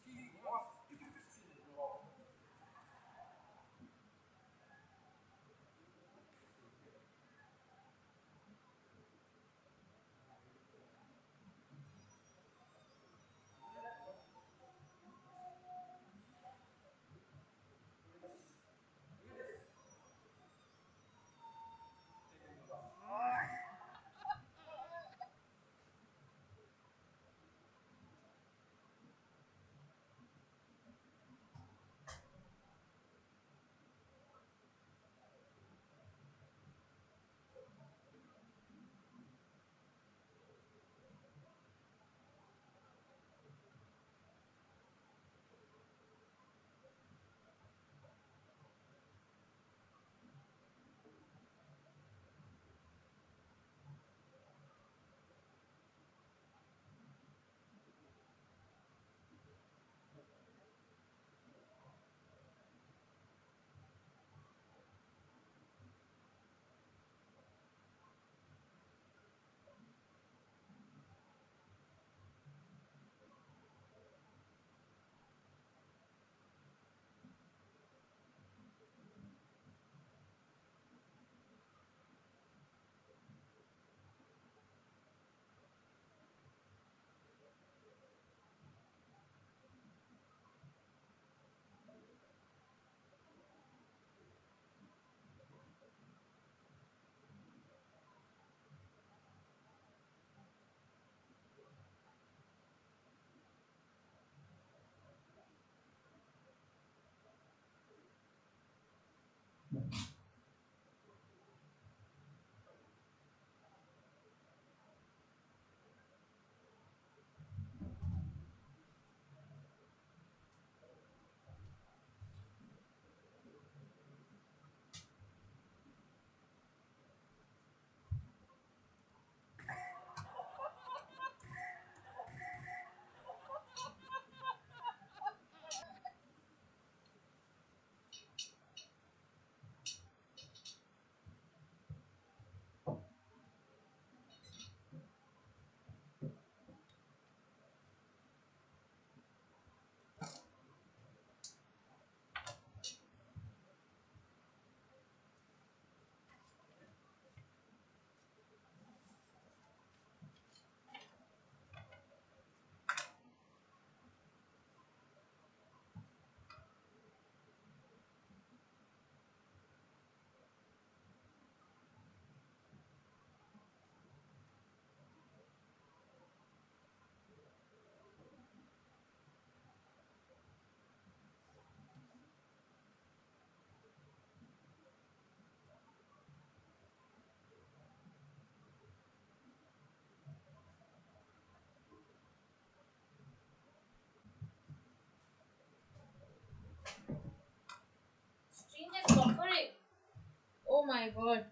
C1 still wrong. Look at this. Taking off. Stream is buffering. Oh my god.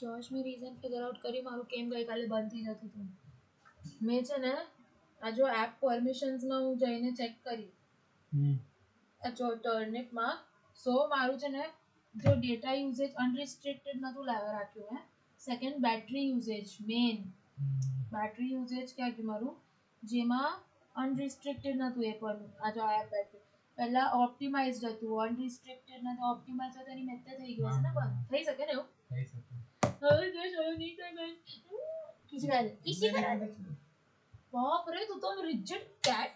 જોશ મેં reason figure out કરી મારું કેમ ગઈકાલે બંધ થઈ જતું હતું. મેં છે ને આ જો એપ પરમિશન્સમાં હું જઈને ચેક કરી આ જો ટર્નિપમાં સો મારું છે ને જો ડેટા યુઝેજ અનરિસ્ટ્રિક્ટેડ નહોતું રાખ્યું હે. Second battery usage main battery usage ક્યાં ગયું મારું જેમાં અનરિસ્ટ્રિક્ટેડ નહોતું એ પણ આ જો એપ બેટરી પહેલા ઓપ્ટિમાઇઝડ હતું અનરિસ્ટ્રિક્ટેડ નહોતું ઓપ્ટિમાઇઝ હતો એની મેં થઈ ગયું હશે ને પણ થઈ શકે ને એવું હવે જો નહીં થાય બાપ રે તું તો રિજેક્ટ કેટ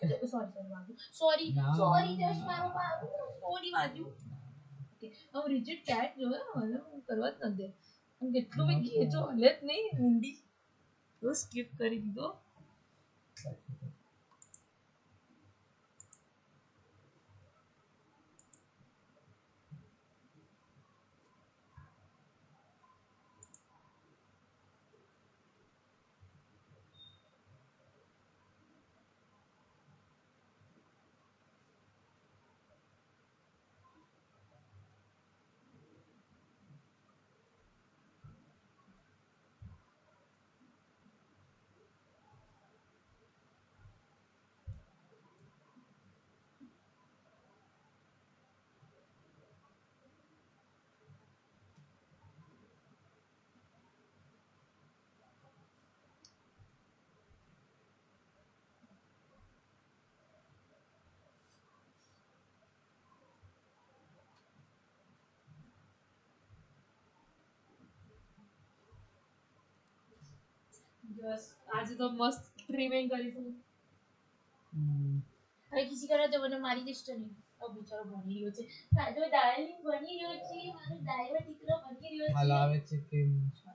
સોરી જસ્ટ મારો સોરી વાગ્યું ઓકે હવે રિજેક્ટ કેટ જો હવે હું કરવા જ ન દે હું કેટલું બી ખેંચો હલે જ નહીં ઊંડી તો સ્કીપ કરી દીધો. બસ આજે તો મસ્ત ટ્રીમિંગ કરીશું. હવે કિસી કરે તો મને મારી દઈશ તો નહીં. બિચારો ભણી રહ્યો છે મારો ડાર્લિંગ ભણી રહ્યો છે મારો ડાયવર દીકરો ભણી રહ્યો છે હલાવે છે કેમ છે.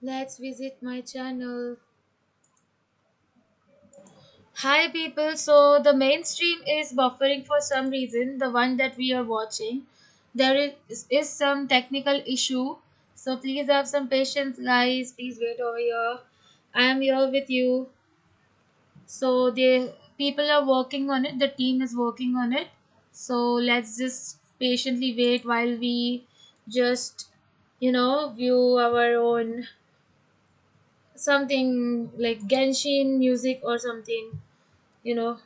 Let's visit my channel. Hi people, so the main stream is buffering for some reason, the one that we are watching. There is some technical issue, so please have some patience guys, please wait over here. I am here with you. So the people are working on it, the team is working on it. So let's just patiently wait while we just view our own something like Genshin music or something, you know,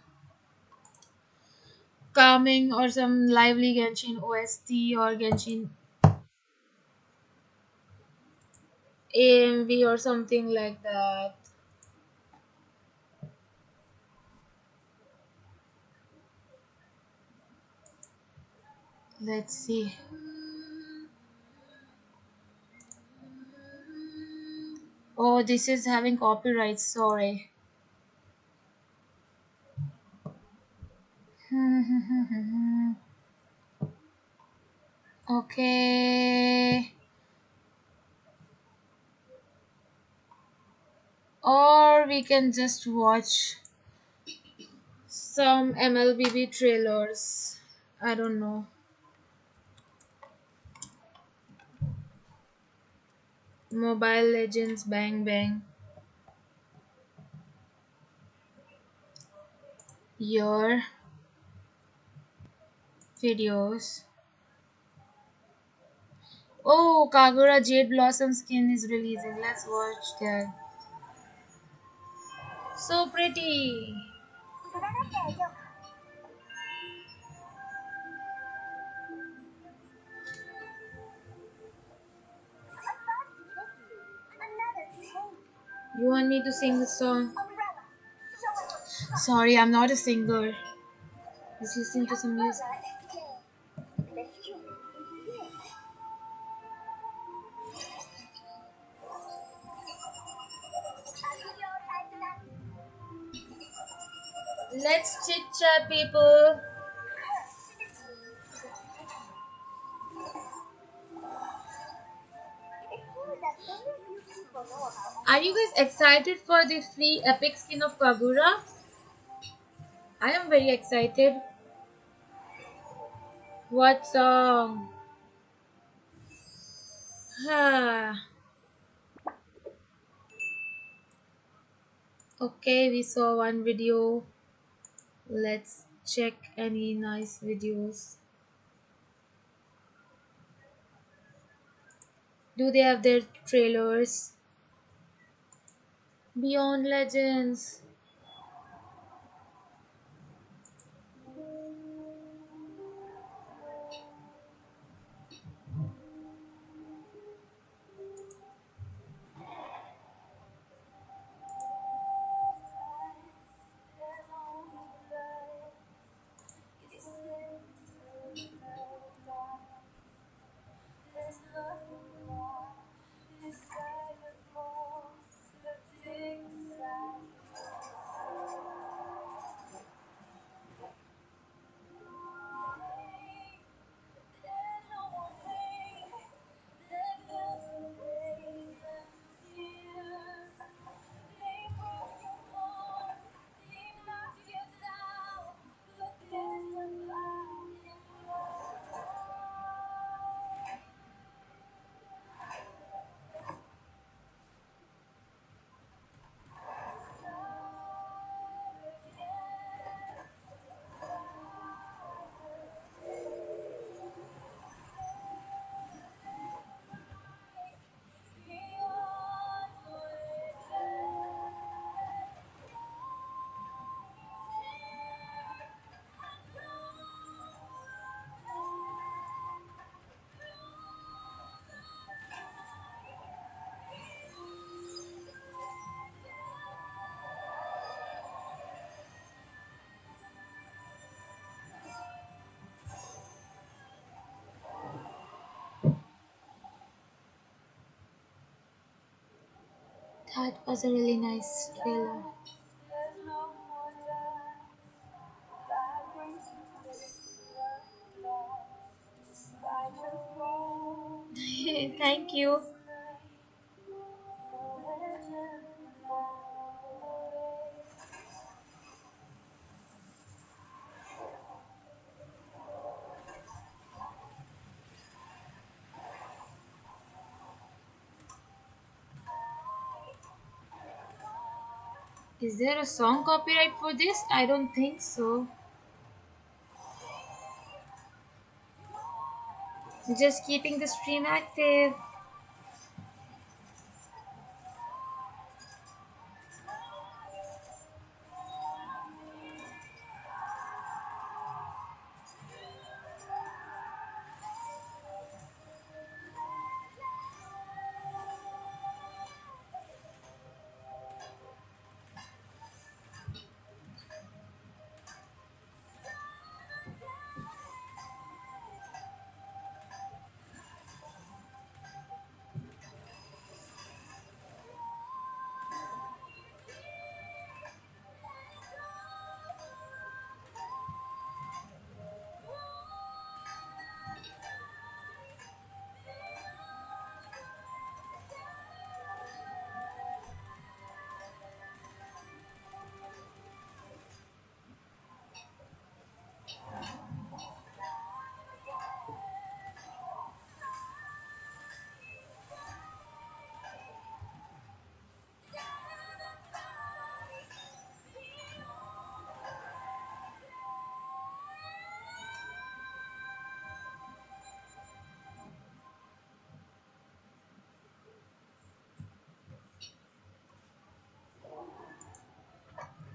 calming or some lively Genshin OST or Genshin AMV or something like that. Let's see. Oh, this is having copyright, sorry. Okay. Or we can just watch some MLBB trailers. I don't know. Mobile Legends Bang Bang. Your videos. Oh, Kagura Jade Blossom skin is releasing. Let's watch that. So pretty. You want me to sing the song? Sorry, I'm not a singer. Just listen to some music. Let's chit chat, people. Are you guys excited for the free epic skin of Kagura? I am very excited. What song? Okay, we saw one video. Let's check any nice videos. Do they have their trailers? Beyond Legends. That was a really nice trailer. Thank you. Is there a song copyright for this? I don't think so. Just keeping the stream active.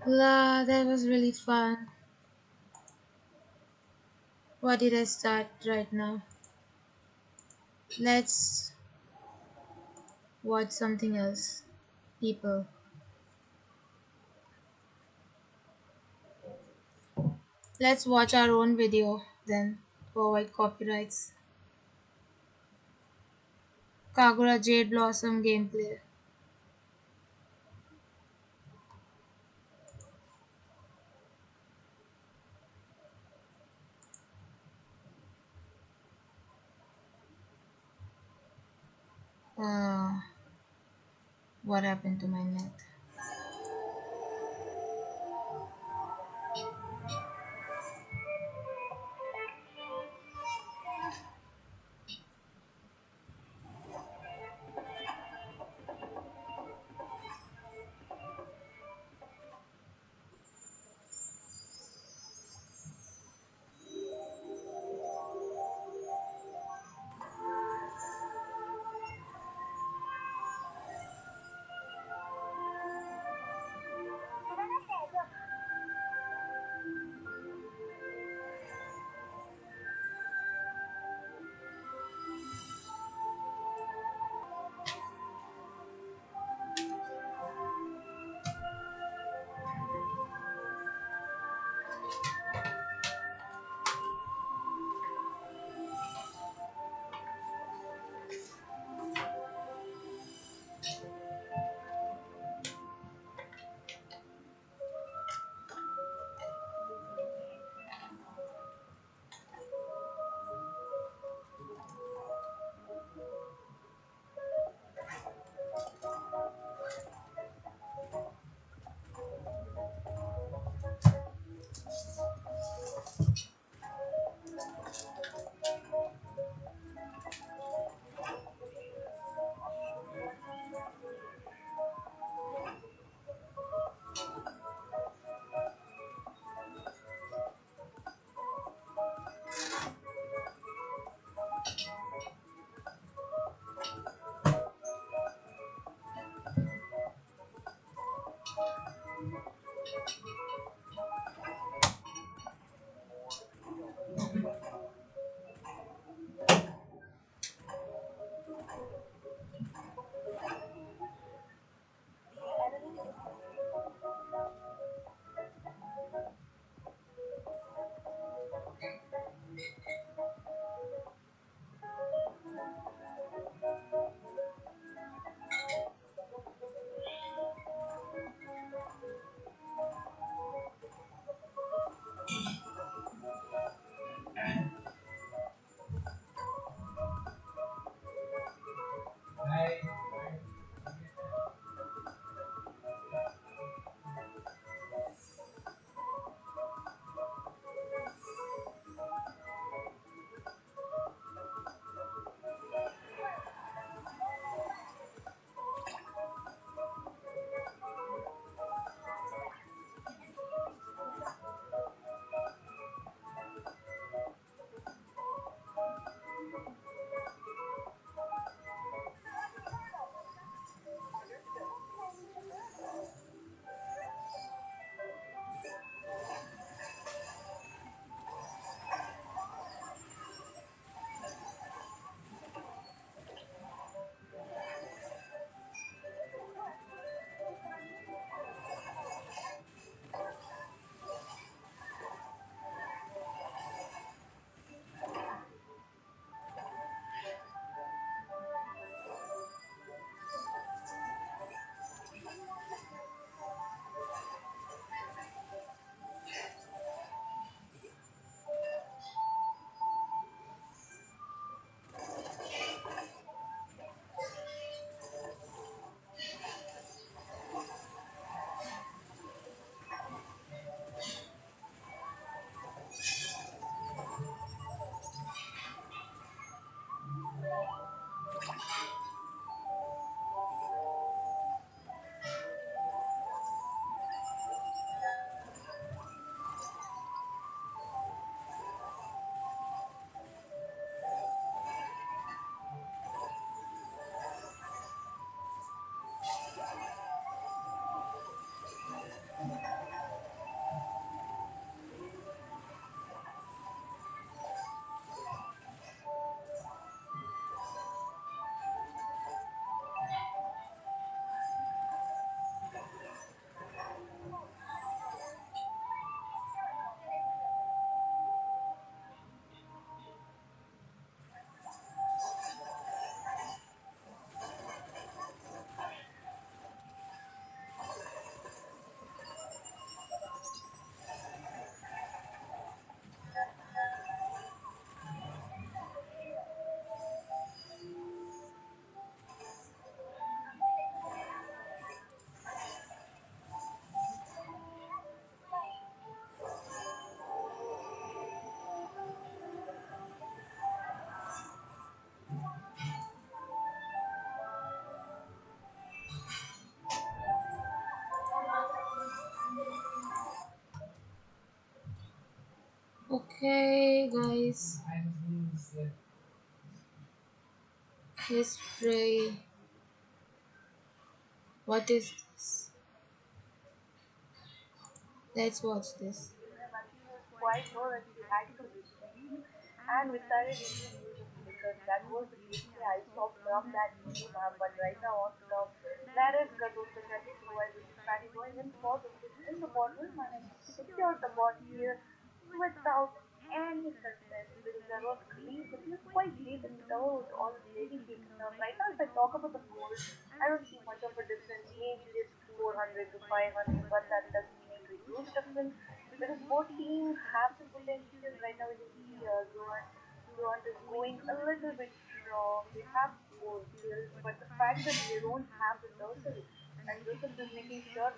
La, that was really fun. What did I start right now? Let's watch something else. People. Let's watch our own video then to avoid copyrights. Kagura Jade Blossom gameplay. Uh, what happened to my net? Okay, guys. History. What is this? Let's watch this. She was quite low that she had to retreat, and we started using use of flickers. That was the gameplay I saw from that game. But right now on the top, that is Garuda Jati. So while we see Fanny going in for the kill in the bot, we managed to secure the bot here without any success because there was creep, but he was quite late in those already taken down. Right now, if I talk about the gold, I don't see much of a difference. Maybe just 400 to 500, but that doesn't make a huge difference because both teams have the potential. Right now, we can see Zohan is going a little bit strong. They have four kills, but the fact that they don't have the turtle, and Joseph is making sure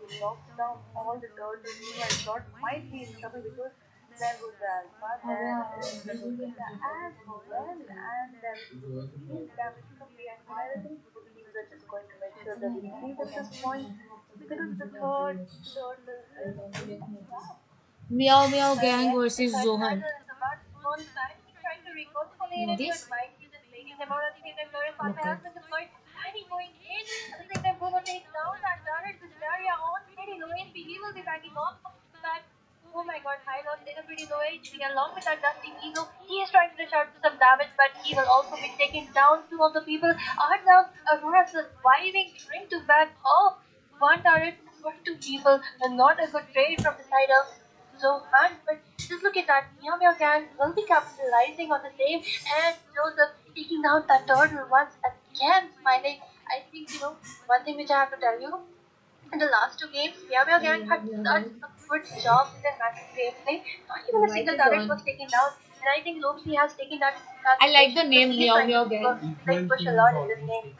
he locks down all the turtles. Meanwhile, Shot might be in trouble because there goes the Alpha, there is the Dulcata as well, and there is the huge damage from behind. But I think both teams are just going to make sure they retreat at this point because the third turtle is in the trap. Meow Meow Gang Yes, the versus third Zohan. turtle is about to spawn inside. He's trying to recall for the enemy, but This? Mike is just taking them out at the same time. Glorious Father Look has at. been deployed. Fanny going in. At the same time, Bruno takes down that turret. This area on pretty low HP. He will be backing off. But oh my god, High lost in a pretty low HP along with that Dusty Weasel. He is trying to dish out some damage, but he will also be taking down two of the people. Are down. Aurora surviving, trying to back off. One turret for two people, and not a good trade from the side of Zohan. But just look at that. Meow Meow Gang will be capitalizing on the same, and Joseph taking down that turtle once again, smiling. I think, one thing which I have to tell you in the last two games, Meow Meow Gang had such a good job in their match gameplay. Not even The a mic single is turret on. was taken down, and I think Loki has taken that I like the calculation because name he is Meow trying to Meow Gang. push a lot in this game.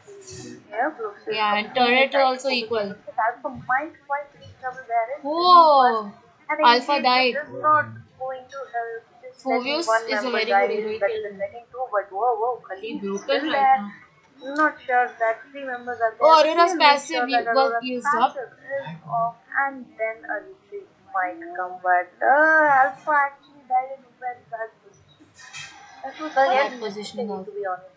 Yeah, Brooks is Yeah, and completely turret trying to also focus on equal. the Alpha might quite be in trouble. There is creep, but Oh, an Alpha engage died. is not going to help. Just letting Phobius one is a member very good die hero. is He better killed than me. letting two. But whoa, He Khalid is broken still right there. now. Not sure that three members are there, Oh, but we Aurora's will make passive sure that was Aurora's used up. passive is off, and then a retreat might come. But Alpha actually died in a very bad position. That was quite Bad positioning necessary, to also. be honest.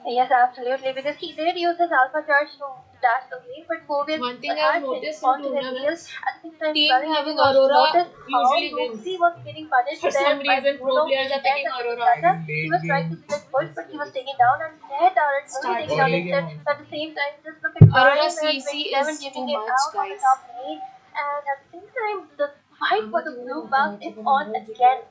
Yes, absolutely, because he did use his alpha charge to dash away, but Phobius One thing I've had noticed in alternate kills. tournaments, At the same time, team Sully having didn't also Aurora notice how usually wins. Luxy was getting punished For there some by reason, pro Bruno players are and picking the Aurora. Dulcata. He was trying to split push, but he was taken down, and their turret will be Start taken down game. instead. At the same time, just look at Aurora 9 and CC 27 is too giving it much, out on the guys. top lane, and at the same time, the fight for the blue buff is on again.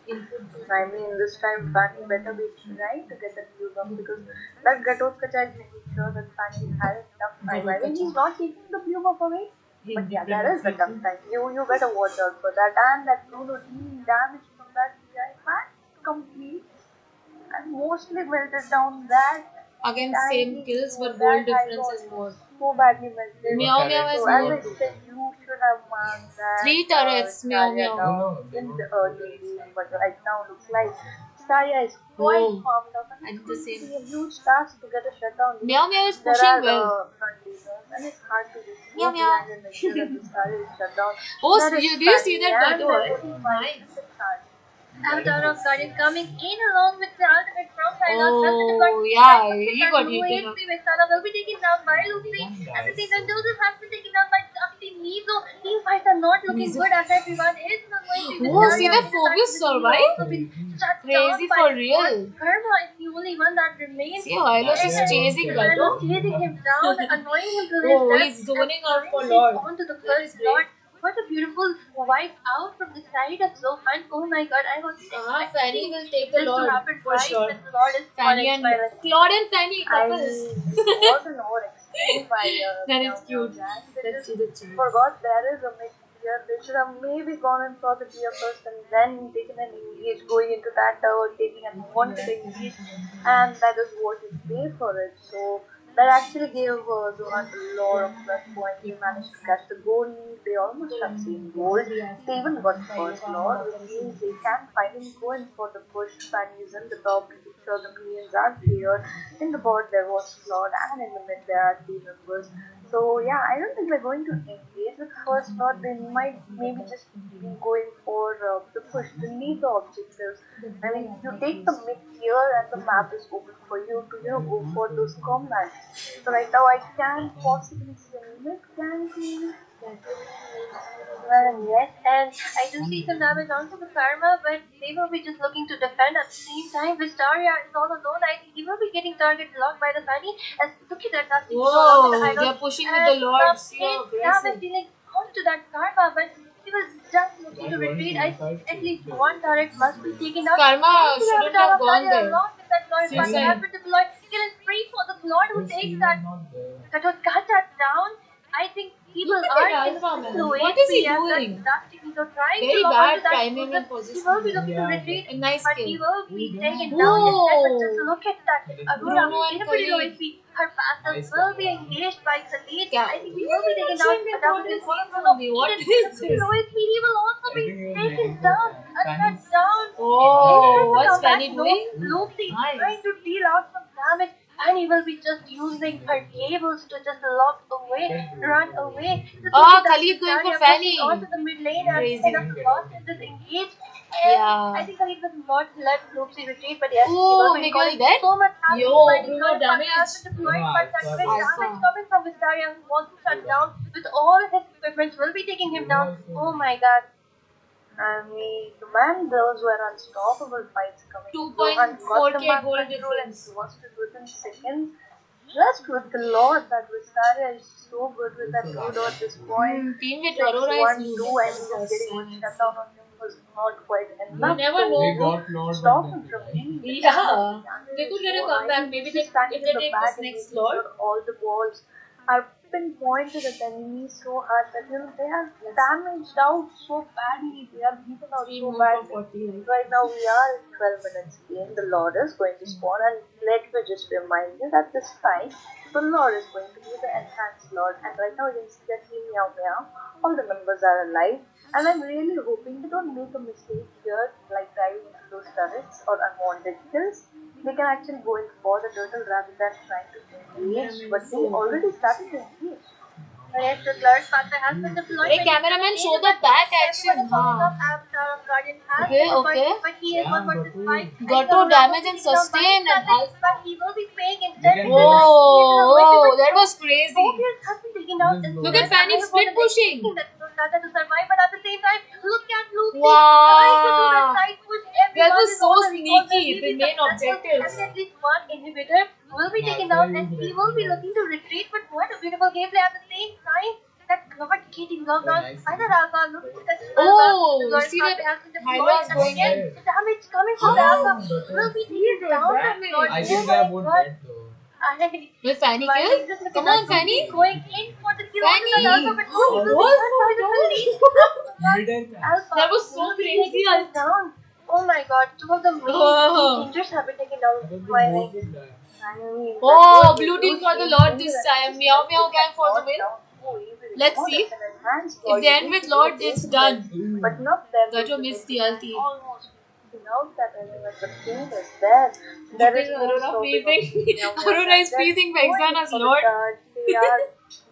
I mean, this time Fanny better be trying to get the blue buff because that Gatotkacha is making sure that Fanny is having tough time. I mean, he's not taking the blue buff away, but yeah, that is the tough time. You better watch out for that. And that Bruno dealing damage from that PI man complete and mostly melted down that Again, same tiny kills, Emo, but that gold high difference loss is was more. so badly melted. Meow Meow So has as more I too. said, you should have marked that Three turrets, Meow Zarya Meow. down in the early game, but right now looks like Zarya is quite Oh, farmed up, and I it's did the going to same. be a huge task to get a shutdown because Meow Meow is there pushing are well. front leaders, and it's hard to just Meow go Meow. behind and make sure that the Zarya is shut down. Oh, That is do you see Fanny, that and there Gator? is C5 Nice. in the charge. Avatar of God is coming in along with the ultimate from Sylas. Has been deployed. Oh, He tries yeah, to hit he that got low eaten up. HP Vexana will be taken down by Lucy. At the same time, Joseph has been taken down by Dusty Mizo. Team fights are not looking Mizu. good as everyone is going to this Oh, see area. that In fact, Phobius the team will also survived? be shut Crazy down by for Squad. real. Karma is the only one that remains. See how Hylos is And chasing Hylos Gato? chasing him down, annoying him to his Oh, death, he's and zoning out for finally Lord. onto the That first is great. Lord. What a beautiful wipe out from the side of Zohan. Oh my god, I was Fanny expecting will take the this to Lord happen for right sure. when the Lord is Fanny falling and silent. Claude and Fanny I couples. mean, it was an overextending by That Meow is Meow cute. Gang. They Let's just see the chat. forgot there is a mid tier. They should have maybe gone in for the tier first and then taken an engage, going into that tower, taking an unwanted engage, and that is what you pay for it. So that actually gave Zohan a lot of plus points. They managed to catch the goal lead. They almost have seen gold. They even got first lord, which means they can finally go in for the push. Fanny is in the top, making sure the minions are clear. In the bot there was Claude, and in the mid there are three members. So yeah, I don't think they're going to engage with first lord. They might maybe just be going for the push, delete the objectives. I mean, you take the mid here and the map is open for you to, go for those combats. So right now I can possibly say mid can be Well, yes, and I do see some damage onto the Karma, but they will be just looking to defend at the same time. Vistaria is all alone. I think he will be getting target locked by the Fanny. As look at that nasty blow along with the Whoa, high they're lock, pushing with the and Lord. some See hit how damage aggressive. dealing onto that Karma, but he was just looking to retreat. I think at least one turret must be taken out. Karma And the shouldn't avatar have of gone Nadia there. along with that Lord, but he has Suicide. been deployed. Kill and free for the Lord who takes that was cut that down. I think Look people at are that in alpha full man. low What is HP he as that doing? drastic are trying to Very lock onto bad that timing exclusive. and He will be positioning. looking to retreat, A nice but he kill. will be taken down instead. But just Whoa! look at that. Aurora Bruno in and a pretty low Khalid. HP. Her passive will be engaged by Khalid. I think he Why will are be they taken not down. showing the A double important kill for scenes Bruno. only? What Eden in a is pretty this? low HP. He will also be taken down. A down. Is trying Oh, to what's come back. Fanny No. doing? Lucy is Nice. trying to deal out some damage. And he will be just using her cables to just lock away, run away. Just look Ah, at that Khalid going for Visaria pushing Fanny. onto the mid lane and Crazy. kind of fast in this engage. And I Yeah. think Khalid will not let Loopsy retreat, but yes, he will Oh, be Miguel recalling dead? so much happening. Yo, Finding Bruno turret marker has damage. been deployed, but that great damage Alpha. coming from Visaria who wants to shut down with all his equipment will be taking him down. Oh my god. I mean, man, those were unstoppable fights coming. Zohan got the 2.4k map gold control and difference. lost it within seconds. Just with the Lord, that Vistaria is so good with that Ludo at this point. Team with 6 Aurora is 1 2. losing I for the think just first getting time, one I'd say. shutdown on him was not quite You enough never to, know. stop him from any damage. Yeah, The damage they is could get a so high. comeback. He's Maybe just they, standing if in they the take back this and next making Lord. sure all the balls are pinpointed at the enemy so hard that they are damaged out so badly. They are beaten out 3 so more for badly. 40 life. Right now we are in 12 minutes game. The Lord is going to spawn, and let me just remind you that this time the Lord is going to be the enhanced Lord. And right now you can see that team Meow Meow, all the members are alive. And I'm really hoping they don't make a mistake here, like diving into those turrets or unwanted kills. They can actually go in for the turtle rather than trying to engage, Cameraman but is they so OP. already started to engage. Yes, the Lord Factor has been deployed Hey, by cameraman, show the but back everyone action, is holding huh? up. Avatar of Guardian has Okay, been deployed, okay. but he is 1 versus 5. I think Got to Aurora will damage be and taken down by his sustain and static, but alpha. he will be paying instead because he is in a low HP. Whoa, But that no, was crazy. Phobius has been taken down Look at instead. Fanny I split wasn't expecting pushing. that Tata to survive, but at the same time, look at Loopsy trying to do that Wow. side push. That Everyone was is so on the recall. Will sneaky. he The be main successful? I objectives. think at least one inhibitor will be taken down, and he will be looking to retreat. But what a beautiful gameplay at the same time. That not getting locked on. Either Alpha looking to touch Alpha. The Oh, you Lord see that Pathway has been deployed, Hyla's and going again in. the damage coming from the Alpha will be See taken the down. That Lord. damage. Oh my god. Will Fanny kill? Smiling, just look at Come that on, Lucy Fanny. going in for the kill onto that Alpha, Fanny. but no, he will be Goal cut for by the Khalid. Alpha That was so will be crazy. taking him down. Oh my god, two of the main key Oh. changers have been taken down. Smiling. I mean, that Oh, was a blue team huge for the game Lord changer, this and time. just Meow letting Meow that gang for the Lord win. down so easily. Let's No, see. that's an enhanced If Lord. they You end need with to do a Lord, it's basic build, done. but not there goes Gato the missed the basic and ulti. almost without that element. The king is there. Good There thing is no Aurora stopping of freezing. these Meow Meows, Aurora and is they're freezing by going Exxon in as for the Lord. charge. They are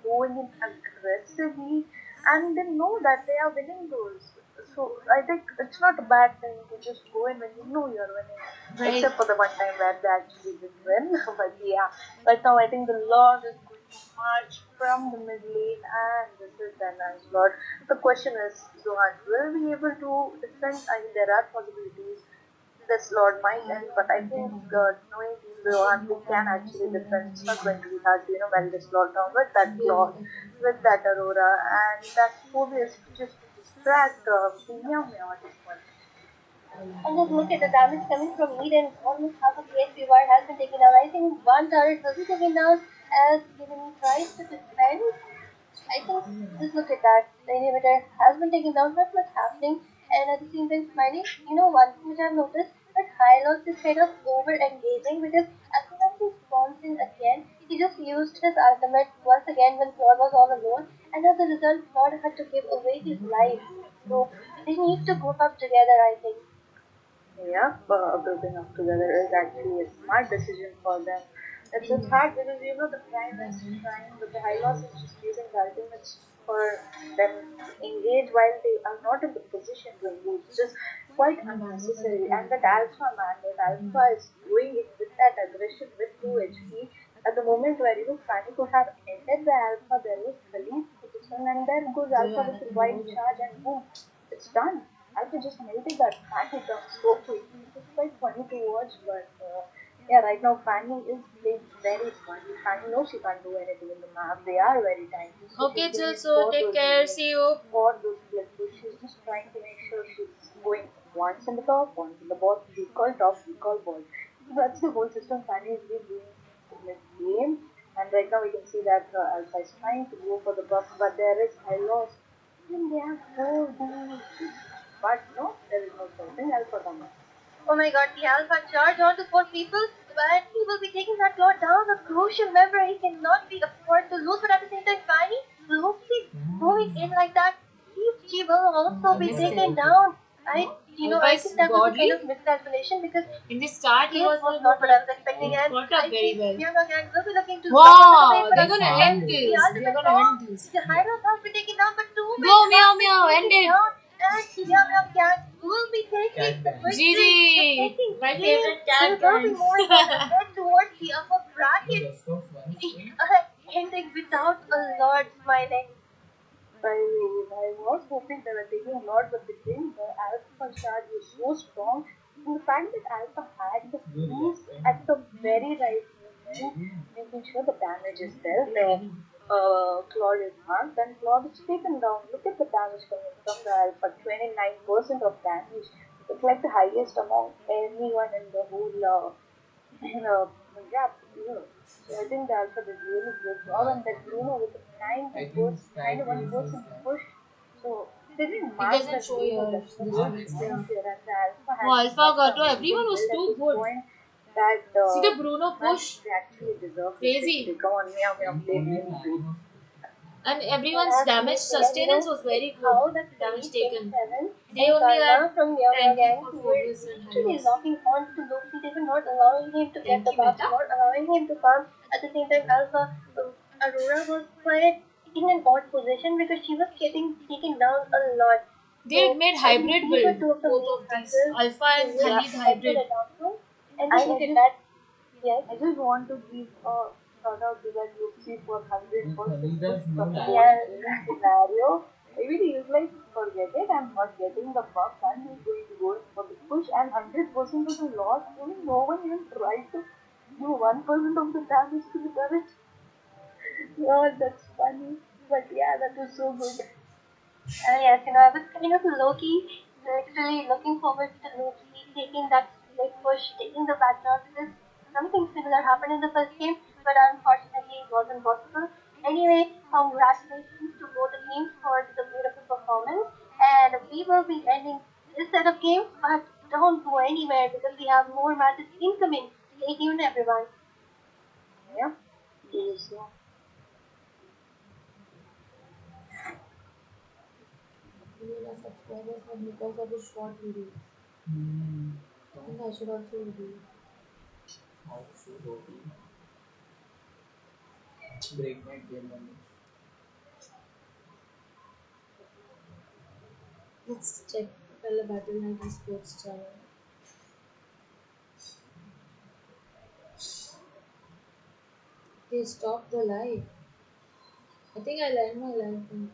going in aggressively, and they know that they are winning those. So I think it's not a bad thing to just go in when you know you're winning. Right. Except for the one time where they actually did win. But yeah, right now I think the Lord is going to march from the mid lane, and this is the nice Lord. The question is, Zohan will be able to defend? I mean, there are possibilities this Lord might end, but I think knowing Team Zohan, they can actually defend. It's not going to be hard to, well, this Lord down with that claw, with that Aurora, and that Phobius just to distract the Meow Meow at this point. And just look at the damage coming from Eden. Almost half of the HP bar has been taken out. I think one turret will be taken down as the enemy tries to defend. I think just look at that. The inhibitor has been taken down, not much happening. And at the same time, smiling. One thing which I've noticed that Hylos is kind of over engaging because as soon as he spawns in again, he just used his ultimate once again when Claude was all alone, and as a result, Claude had to give away his life. So they need to group up together, I think. Yeah, building up together is actually a smart decision for them. It's hard because the Prime is trying, but the Hylos is just using the ultimates for them to engage while they are not in the position to engage. It is quite unnecessary. And that alpha man, that alpha is doing it with that aggression with 2 HP. At the moment where Fanny could have ended the alpha, there was Khalid position, and there goes alpha with the wild charge, and boom, it's done. Alpha just melted that Fanny down so quickly. It was quite funny to watch, but yeah, right now Fanny is playing very smartly. Fanny knows she can't do anything in the map. They are very tiny, so she's Okay, doing chill. it So for take those care. minions, See you. for those glitches. She's just trying to make sure she's going once in the top, once in the bottom. We call top, we call bottom. So that's the whole system Fanny has been doing in this game. And right now we can see that Alpha is trying to go for the buff, but there is high loss. And they have 4 dudes. But no, there is no something Alpha coming. Oh my god, the Alpha charge onto 4 people, but he will be taking that lord down. A crucial member he cannot be afford to lose, but at the same time, Fanny, Loki going in like that, she will also be taken down. I think that was a kind of miscalculation because In the start, he this was was not not good, what but I was expecting, he and caught I up very think well. Young Gang will be looking to Wow, but they're at the gonna same time, end the this. They're ultimate gonna bomb, end this. the Hyros has been taken down, but 2 men Go meow have been meow, end taken it. down, and Young Gang will be taking the victory. The GG, second my game, favorite they cat will be gang. moving on ahead towards the upper bracket, ending without a Lord smiling. I was hoping they were taking a lot, but the thing, the Alpha charge was so strong. And the fact that Alpha had the freeze at the very right moment, making sure the damage is there. The Claude is marked, and Claude is taken down. Look at the damage coming from the Alpha, 29% of damage. It's like the highest among anyone in the whole uh, yeah, so I think the Alpha did really great job, and that Bruno with the 91% push. So they didn't It mark doesn't that show Bruno. your That's the this whole thing. point here, and the Alpha Oh, has Alpha such an Gato, amazing everyone was build at too this good. point that See the Bruno man, push, they actually deserve this victory. crazy, Come on, meow meow, play really good. and Yeah, everyone's damage absolutely. And sustenance was very good. how that Damage Philly taken. 27 They and only had Karma from Yoga 10k Gang for who were Phobius and literally Hylos. locking on to Loki. They were not allowing him to get the 10k buff, meta. not allowing him to farm. At the same time, Aurora was quite in an odd position because she was getting taken down a lot. They So made I think hybrid these were build, 2 of the both main of these. factors Alpha who and really Khalid affected hybrid. the downfall. And just look at that. Yes. I just want to give a shout out to that Lucy for 100% push support scenario. Maybe he is like, forget it, I'm not getting the buff, I'm just going to go in for the push, and 100% was a lot. Even no one even tried to do 1% of the damage to the turret. Oh, that's funny. But yeah, that was so good. Yes, I was kind of Loki, literally looking forward to Loki taking that split push, taking the backdoor because something similar happened in the first game, but unfortunately it wasn't possible. Anyway, congratulations to both the teams for the beautiful performance, and we will be ending this set of games, but don't go anywhere because we have more matches incoming. Stay tuned, everyone. Yeah. Yes. Million subscribers and because of his short videos. I think I should also do. Let's check Pella Battle Night Sports channel. They stopped the live. I think I'll end my live now.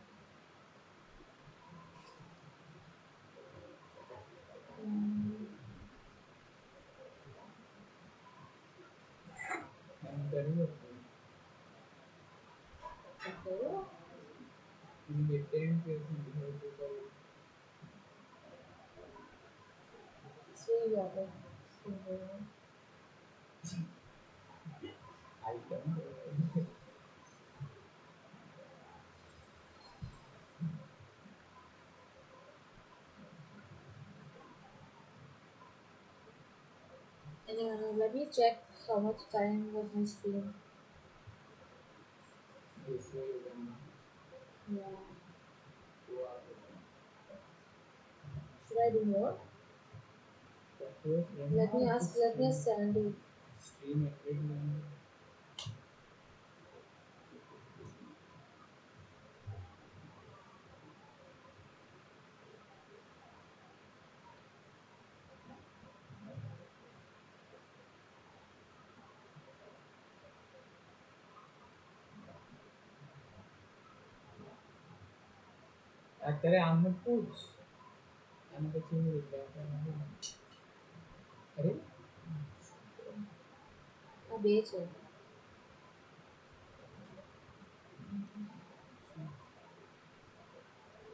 Um, okay. See you later. See you. Anyway, now let me check how much time was my stream. Yeah. Should I do more? Let me ask Sandy. तेरे आम में पूछ मैंने तो चीनी दिख रहा है अरे हाँ बेच है.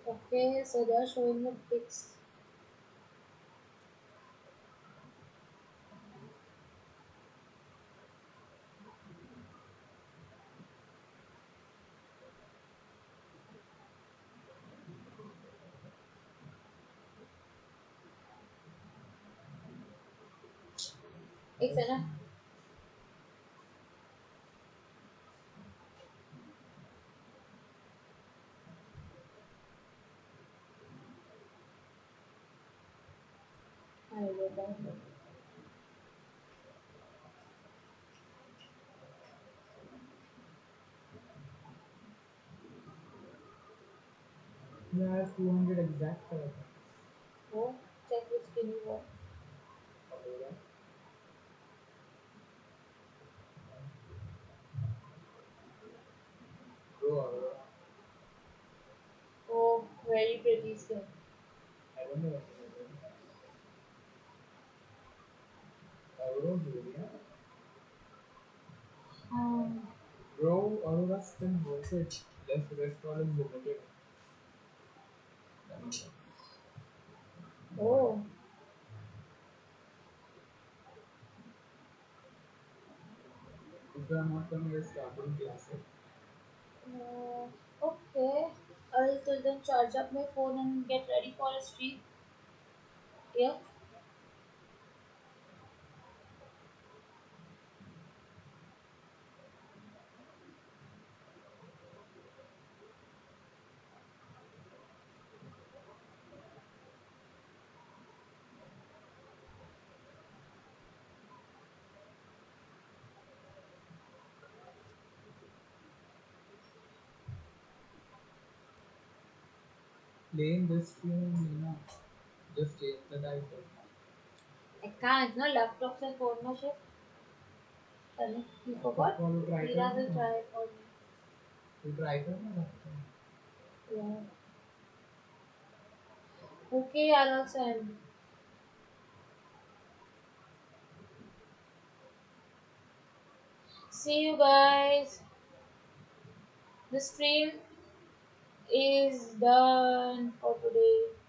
Okay, so they are showing the pics. एक सेकंड. हाँ ये बात है. मैं आज 200 एग्जैक्ट करा था वो check which skin you want. Bro Arora Oh, very pretty skin. I don't know Arora बोलिया Um, bro Arora skin worth it just rest all is limited oh, if you are not coming to starting classes uh, okay. I'll till then charge up my phone and get ready for a stream. Yeah. playing this stream Nina just change the title I can't. No laptops and phone no shift. Sorry, you forgot. follow try Mira will करना try it for me. तू try करना Yeah. Okay, I'll send. See you guys. The stream is done for today.